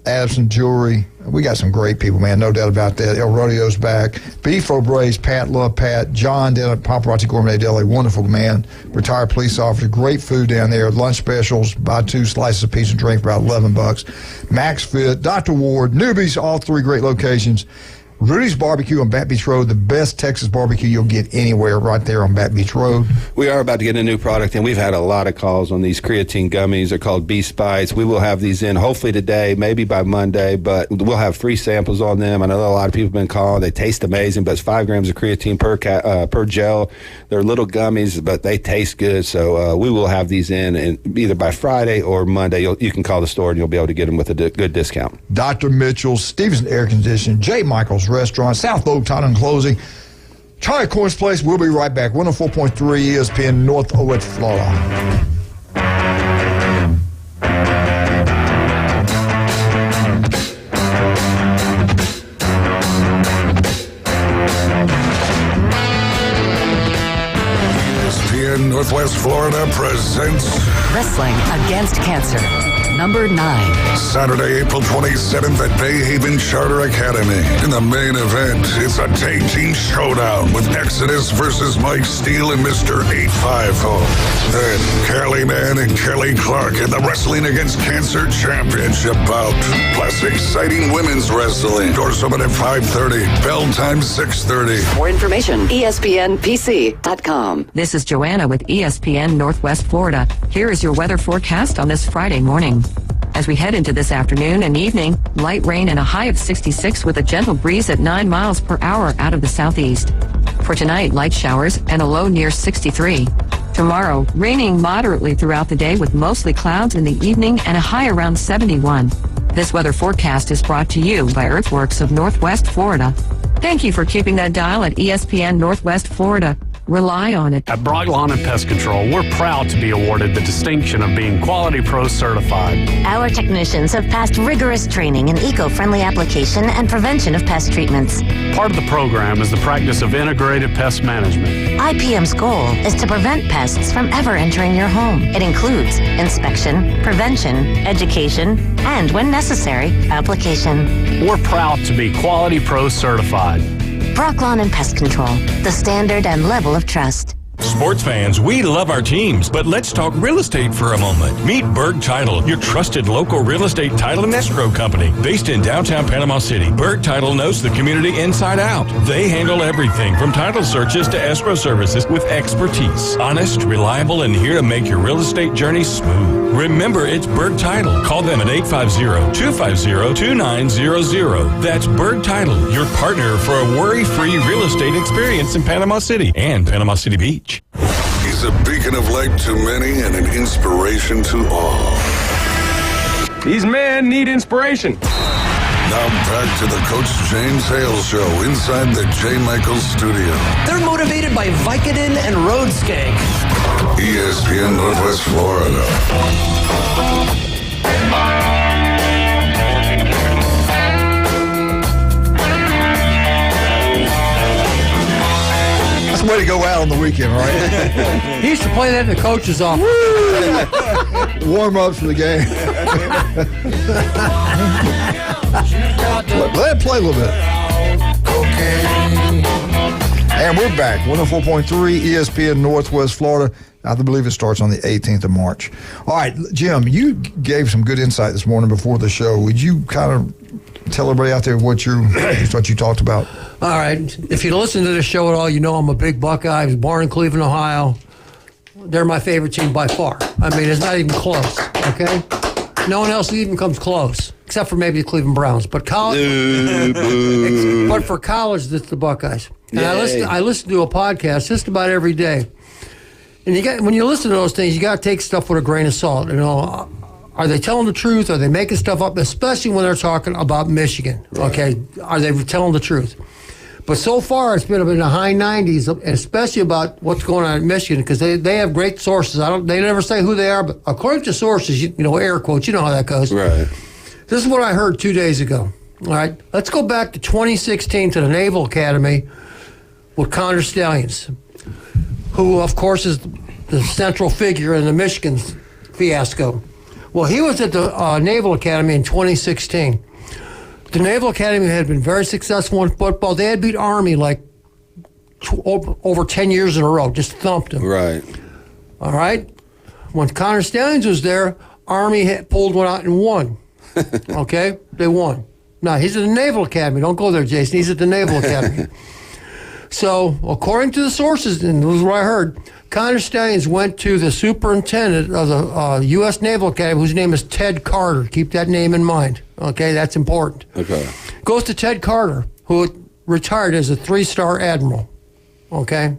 Adamson Jewelry. We got some great people, man. No doubt about that. El Rodeo's back. Beef O'Brays, Pat, love Pat. John down at Paparazzi Gourmet Deli, wonderful man. Retired police officer. Great food down there. Lunch specials. Buy 2 slices of pizza and drink for about $11. Max Fit, Dr. Ward, Newbies, all 3 great locations. Rudy's Barbecue on Baton Beach Road, the best Texas barbecue you'll get anywhere right there on Baton Beach Road. We are about to get a new product, and we've had a lot of calls on these creatine gummies. They're called Beast Bites. We will have these in hopefully today, maybe by Monday, but we'll have free samples on them. I know a lot of people have been calling. They taste amazing, but it's 5 grams of creatine per gel. They're little gummies, but they taste good, so we will have these in, and either by Friday or Monday. You can call the store, and you'll be able to get them with a good discount. Dr. Mitchell's, Stevenson Air Conditioning, J. Michael's Restaurant, South Oak Tottenham Closing, Charlie Corn's Place. We'll be right back. 104.3 ESPN, North Owett, Florida. ESPN Northwest Florida presents Wrestling Against Cancer, number 9. Saturday, April 27th at Bay Haven Charter Academy. In the main event, it's a tag team showdown with Exodus versus Mike Steele and Mr. 850. Then, Kelly Mann and Kelly Clark in the Wrestling Against Cancer Championship bout. Plus, exciting women's wrestling. Doors open at 5:30. Bell time 6:30. More information, ESPNPC.com. This is Joanna with ESPN Northwest Florida. Here is your weather forecast on this Friday morning. As we head into this afternoon and evening, light rain and a high of 66 with a gentle breeze at 9 miles per hour out of the southeast. For tonight, light showers and a low near 63. Tomorrow, raining moderately throughout the day with mostly clouds in the evening and a high around 71. This weather forecast is brought to you by Earthworks of Northwest Florida. Thank you for keeping that dial at ESPN Northwest Florida. Rely on it. At Broad Lawn and Pest Control, we're proud to be awarded the distinction of being Quality Pro certified. Our technicians have passed rigorous training in eco-friendly application and prevention of pest treatments. Part of the program is the practice of integrated pest management. IPM's goal is to prevent pests from ever entering your home. It includes inspection, prevention, education, and, when necessary, application. We're proud to be Quality Pro certified. Brock Lawn and Pest Control, the standard and level of trust. Sports fans, we love our teams, but let's talk real estate for a moment. Meet Berg Title, your trusted local real estate title and escrow company. Based in downtown Panama City, Berg Title knows the community inside out. They handle everything from title searches to escrow services with expertise. Honest, reliable, and here to make your real estate journey smooth. Remember, it's Berg Title. Call them at 850-250-2900. That's Berg Title, your partner for a worry-free real estate experience in Panama City and Panama City Beach. He's a beacon of light to many and an inspiration to all. These men need inspiration. Now back to the Coach James Hale Show inside the J. Michaels studio. They're motivated by Vicodin and Road Skank. ESPN Northwest Florida. That's the way to go out on the weekend, right? He used to play that in the coach's office. Warm up for the game. Let it play a little bit. And we're back. 104.3 ESPN Northwest Florida. I believe it starts on the 18th of March. All right, Jim, you gave some good insight this morning before the show. Would you kind of tell everybody out there what you talked about? All right. If you listen to the show at all, you know I'm a big Buckeye. I was born in Cleveland, Ohio. They're my favorite team by far. I mean, it's not even close, okay? No one else even comes close, except for maybe the Cleveland Browns. But college, but for college, it's the Buckeyes. And I listen to a podcast just about every day. And when you listen to those things, you got to take stuff with a grain of salt. You know, are they telling the truth? Are they making stuff up? Especially when they're talking about Michigan. Okay, are they telling the truth? But so far, it's been in the high 90s, especially about what's going on in Michigan, because they have great sources. They never say who they are, but according to sources, you know, air quotes, you know how that goes. Right. This is what I heard 2 days ago. All right, let's go back to 2016 to the Naval Academy with Connor Stallions, who, of course, is the central figure in the Michigan fiasco. Well, he was at the Naval Academy in 2016. The Naval Academy had been very successful in football. They had beat Army like over 10 years in a row, just thumped them. Right. All right? When Connor Stallions was there, Army pulled one out and won. Okay? They won. Now, he's at the Naval Academy. Don't go there, Jason. He's at the Naval Academy. So, according to the sources, and this is what I heard, Connor Stallions went to the superintendent of the U.S. Naval Academy, whose name is Ted Carter. Keep that name in mind. Okay, that's important. Okay. Goes to Ted Carter, who retired as a 3-star admiral. Okay?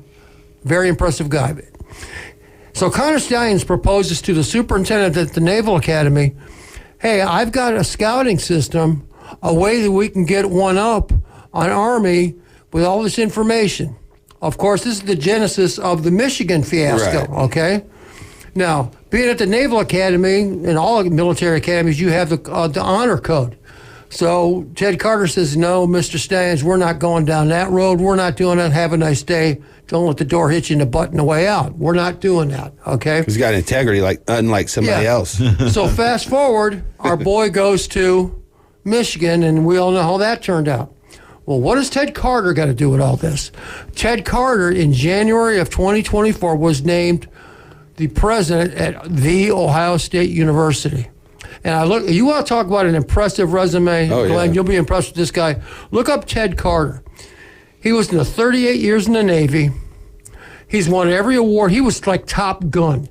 Very impressive guy. So Connor Stallions proposes to the superintendent at the Naval Academy, hey, I've got a scouting system, a way that we can get one up on Army with all this information. Of course, this is the genesis of the Michigan fiasco, right. Okay? Now, being at the Naval Academy, and all military academies, you have the honor code. So Ted Carter says, no, Mr. Stallions, we're not going down that road. We're not doing that. Have a nice day. Don't let the door hit you in the butt on the way out. We're not doing that, okay? He's got integrity, unlike somebody else. So fast forward, our boy goes to Michigan, and we all know how that turned out. Well, what does Ted Carter got to do with all this? Ted Carter, in January of 2024, was named the president at The Ohio State University. And you want to talk about an impressive resume? Oh, Glenn, yeah. You'll be impressed with this guy. Look up Ted Carter. He was in the 38 years in the Navy. He's won every award. He was like Top Gun.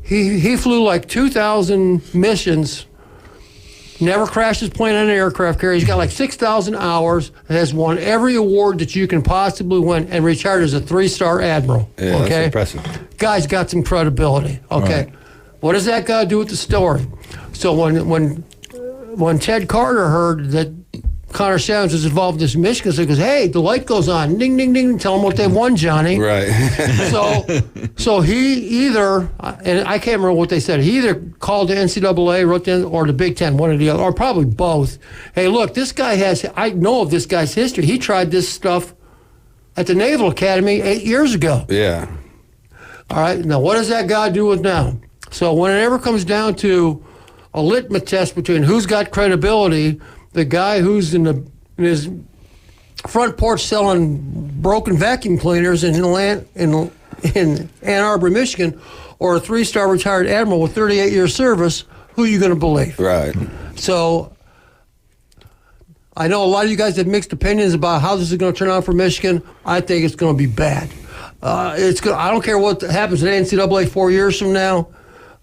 He flew like 2,000 missions. Never crashed his plane on an aircraft carrier. He's got like 6,000 hours, has won every award that you can possibly win, and retired as a 3-star admiral. Yeah, okay? that's impressive. Guy's got some credibility. Okay. Right. What does that got to do with the story? So when when Ted Carter heard that Connor Sanders was involved in this Michigan, so he goes, "Hey, the light goes on, ding, ding, ding. Tell them what they won, Johnny." Right. So he either, and I can't remember what they said. He either called the NCAA, wrote the, or the Big Ten, one or the other, or probably both. Hey, look, this guy has. I know of this guy's history. He tried this stuff at the Naval Academy 8 years ago. Yeah. All right. Now, what does that guy do with now? So when it ever comes down to a litmus test between who's got credibility, the guy who's in his front porch selling broken vacuum cleaners in Ann Arbor, Michigan, or a 3-star retired admiral with 38 years service, who are you going to believe? Right. So I know a lot of you guys have mixed opinions about how this is going to turn out for Michigan. I think it's going to be bad. I don't care what happens at NCAA 4 years from now.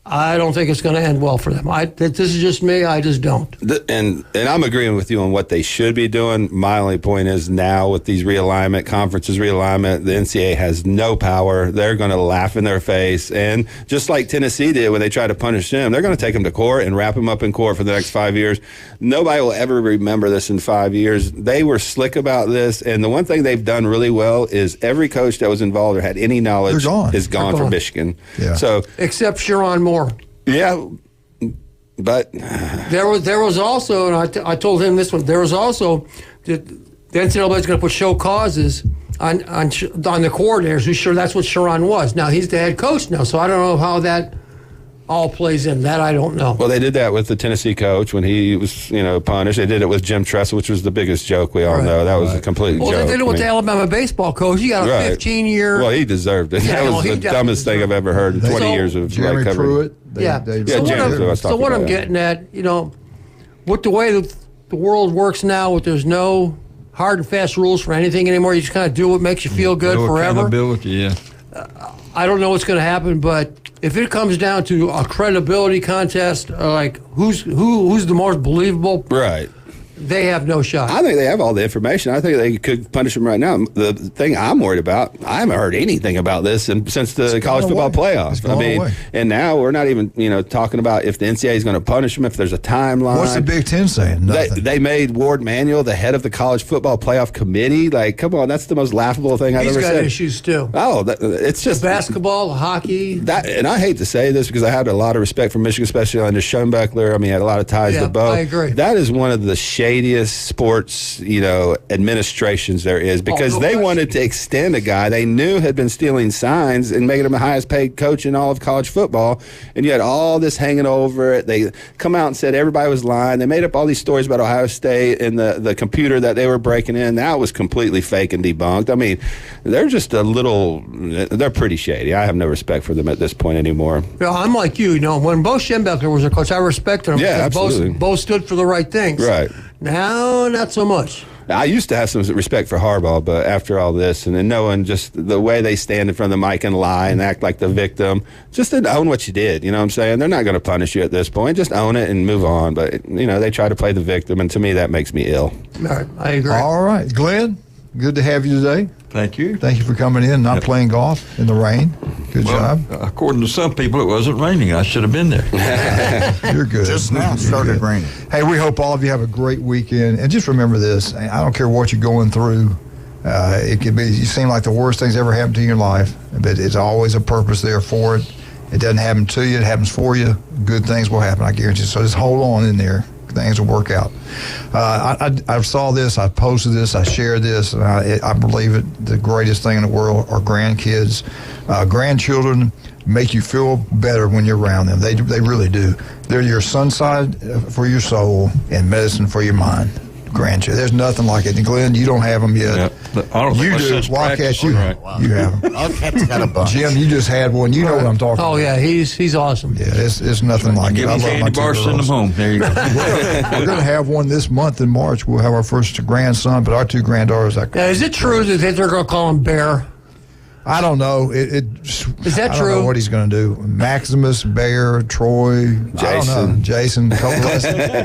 I don't think it's going to end well for them. This is just me. I just don't. And I'm agreeing with you on what they should be doing. My only point is now with these conferences realignment, the NCAA has no power. They're going to laugh in their face. And just like Tennessee did when they tried to punish them, they're going to take them to court and wrap them up in court for the next 5 years. Nobody will ever remember this in 5 years. They were slick about this. And the one thing they've done really well is every coach that was involved or had any knowledge is gone from Michigan. Yeah. So except Sharon Moore. Yeah, but there was also, and I told him this one. There was also the NCAA is going to put show causes on the coordinators. Who's sure that's what Sharon was. Now he's the head coach now, so I don't know how that all plays in. That I don't know. Well, they did that with the Tennessee coach when he was, punished. They did it with Jim Tressel, which was the biggest joke we all know. That was a complete joke. Well, they did it with the Alabama baseball coach. He got a 15-year. Well, he deserved it. Yeah, that was the dumbest thing I've ever heard in 20 years of Jeremy covering. Pruitt. So what I'm getting at, with the way the world works now, with there's no hard and fast rules for anything anymore. You just kind of do what makes you feel good forever. Accountability, yeah. I don't know what's going to happen, but if it comes down to a credibility contest, like who's the most believable, right? They have no shot. I think they have all the information. I think they could punish them right now. The thing I'm worried about, I haven't heard anything about this since the college football playoff. I mean, and now we're not even talking about if the NCAA is going to punish them, if there's a timeline. What's the Big Ten saying? They made Ward Manuel the head of the college football playoff committee. Like, come on, that's the most laughable thing I've ever said. He's got issues too. Oh, it's just the basketball, hockey. And I hate to say this because I had a lot of respect for Michigan, especially under Schoenbeckler. I mean, he had a lot of ties to both. I agree. That is one of the shadiest sports, administrations there is, because they wanted to extend a guy they knew had been stealing signs and making him the highest paid coach in all of college football. And you had all this hanging over it. They come out and said everybody was lying. They made up all these stories about Ohio State and the computer that they were breaking in. That was completely fake and debunked. I mean, they're just they're pretty shady. I have no respect for them at this point anymore. Well, I'm like you. When Bo Schembechler was a coach, I respected him. Yeah, absolutely. Bo stood for the right things. Right. Now, not so much. I used to have some respect for Harbaugh, but after all this, and then knowing just the way they stand in front of the mic and lie and act like the victim, just to own what you did, you know what I'm saying? They're not going to punish you at this point. Just own it and move on. But, they try to play the victim, and to me, that makes me ill. All right, I agree. All right. Glenn, good to have you today. Thank you. Thank you for coming in, not playing golf in the rain. Good job. According to some people, it wasn't raining. I should have been there. You're good. Just now started raining. Hey, we hope all of you have a great weekend. And just remember this. I don't care what you're going through. It could be, you seem like the worst thing's ever happened to you in your life. But it's always a purpose there for it. It doesn't happen to you. It happens for you. Good things will happen, I guarantee you. So just hold on in there. Things will work out. I saw this, I posted this, I shared this, and I believe it. The greatest thing in the world are grandkids. Grandchildren make you feel better when you're around them. They really do. They're your sunshine for your soul and medicine for your mind. Grandchildren. There's nothing like it. And Glenn, you don't have them yet. You do. Wildcat, you have them. Wildcat's got a bunch. Jim, you just had one. You know what I'm talking about. Oh, yeah, he's awesome. Yeah, it's nothing like it. I love my two girls. Send them home. There you go. We're going to have one this month in March. We'll have our first grandson, but our two granddaughters. Is it true that they're going to call him Bear? I don't know. Is that I true? don't know what he's going to do. Maximus, Bear, Troy, Jason.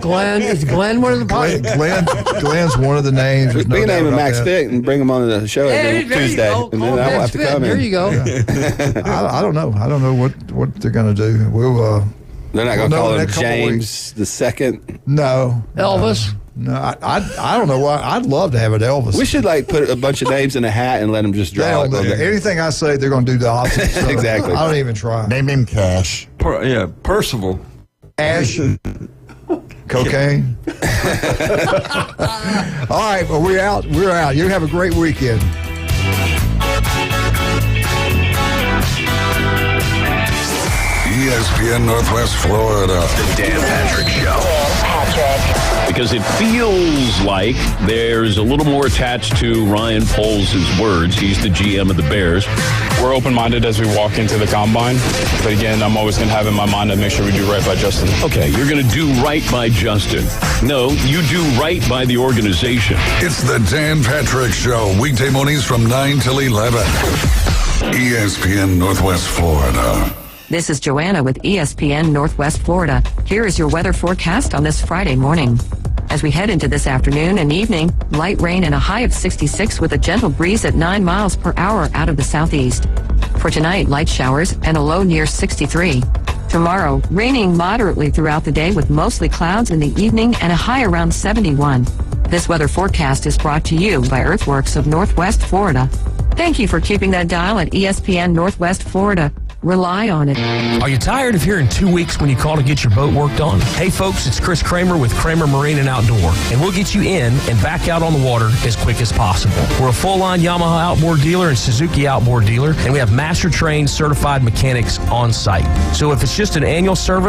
Glenn. Is Glenn one of the Glenn's one of the names. We can name him Max Fitt and bring him on the show Tuesday, and then I'll have to come in. There you go. I don't know. I don't know what they're going to do. They're not going to call him James the Second? No. Elvis? No, I don't know why. I'd love to have an Elvis. We should put a bunch of names in a hat and let them just draw. Anything I say, they're going to do the opposite. So exactly. I don't even try. Name him Cash. Percival. Ash. Cocaine. All right, well, we're out. You have a great weekend. ESPN Northwest Florida. The Dan Patrick Show. Because it feels like there's a little more attached to Ryan Poles' words. He's the GM of the Bears. We're open-minded as we walk into the combine. But again, I'm always going to have in my mind to make sure we do right by Justin. Okay, you're going to do right by Justin. No, you do right by the organization. It's the Dan Patrick Show. Weekday mornings from 9 till 11. ESPN Northwest Florida. This is Joanna with ESPN Northwest Florida. Here is your weather forecast on this Friday morning. As we head into this afternoon and evening, light rain and a high of 66 with a gentle breeze at 9 miles per hour out of the southeast. For tonight, light showers and a low near 63. Tomorrow, raining moderately throughout the day with mostly clouds in the evening and a high around 71. This weather forecast is brought to you by Earthworks of Northwest Florida. Thank you for keeping that dial at ESPN Northwest Florida. Rely on it. Are you tired of hearing 2 weeks when you call to get your boat worked on? Hey folks, it's Chris Kramer with Kramer Marine and Outdoor, and we'll get you in and back out on the water as quick as possible. We're a full-line Yamaha outboard dealer and Suzuki outboard dealer, and we have master-trained certified mechanics on site. So if it's just an annual service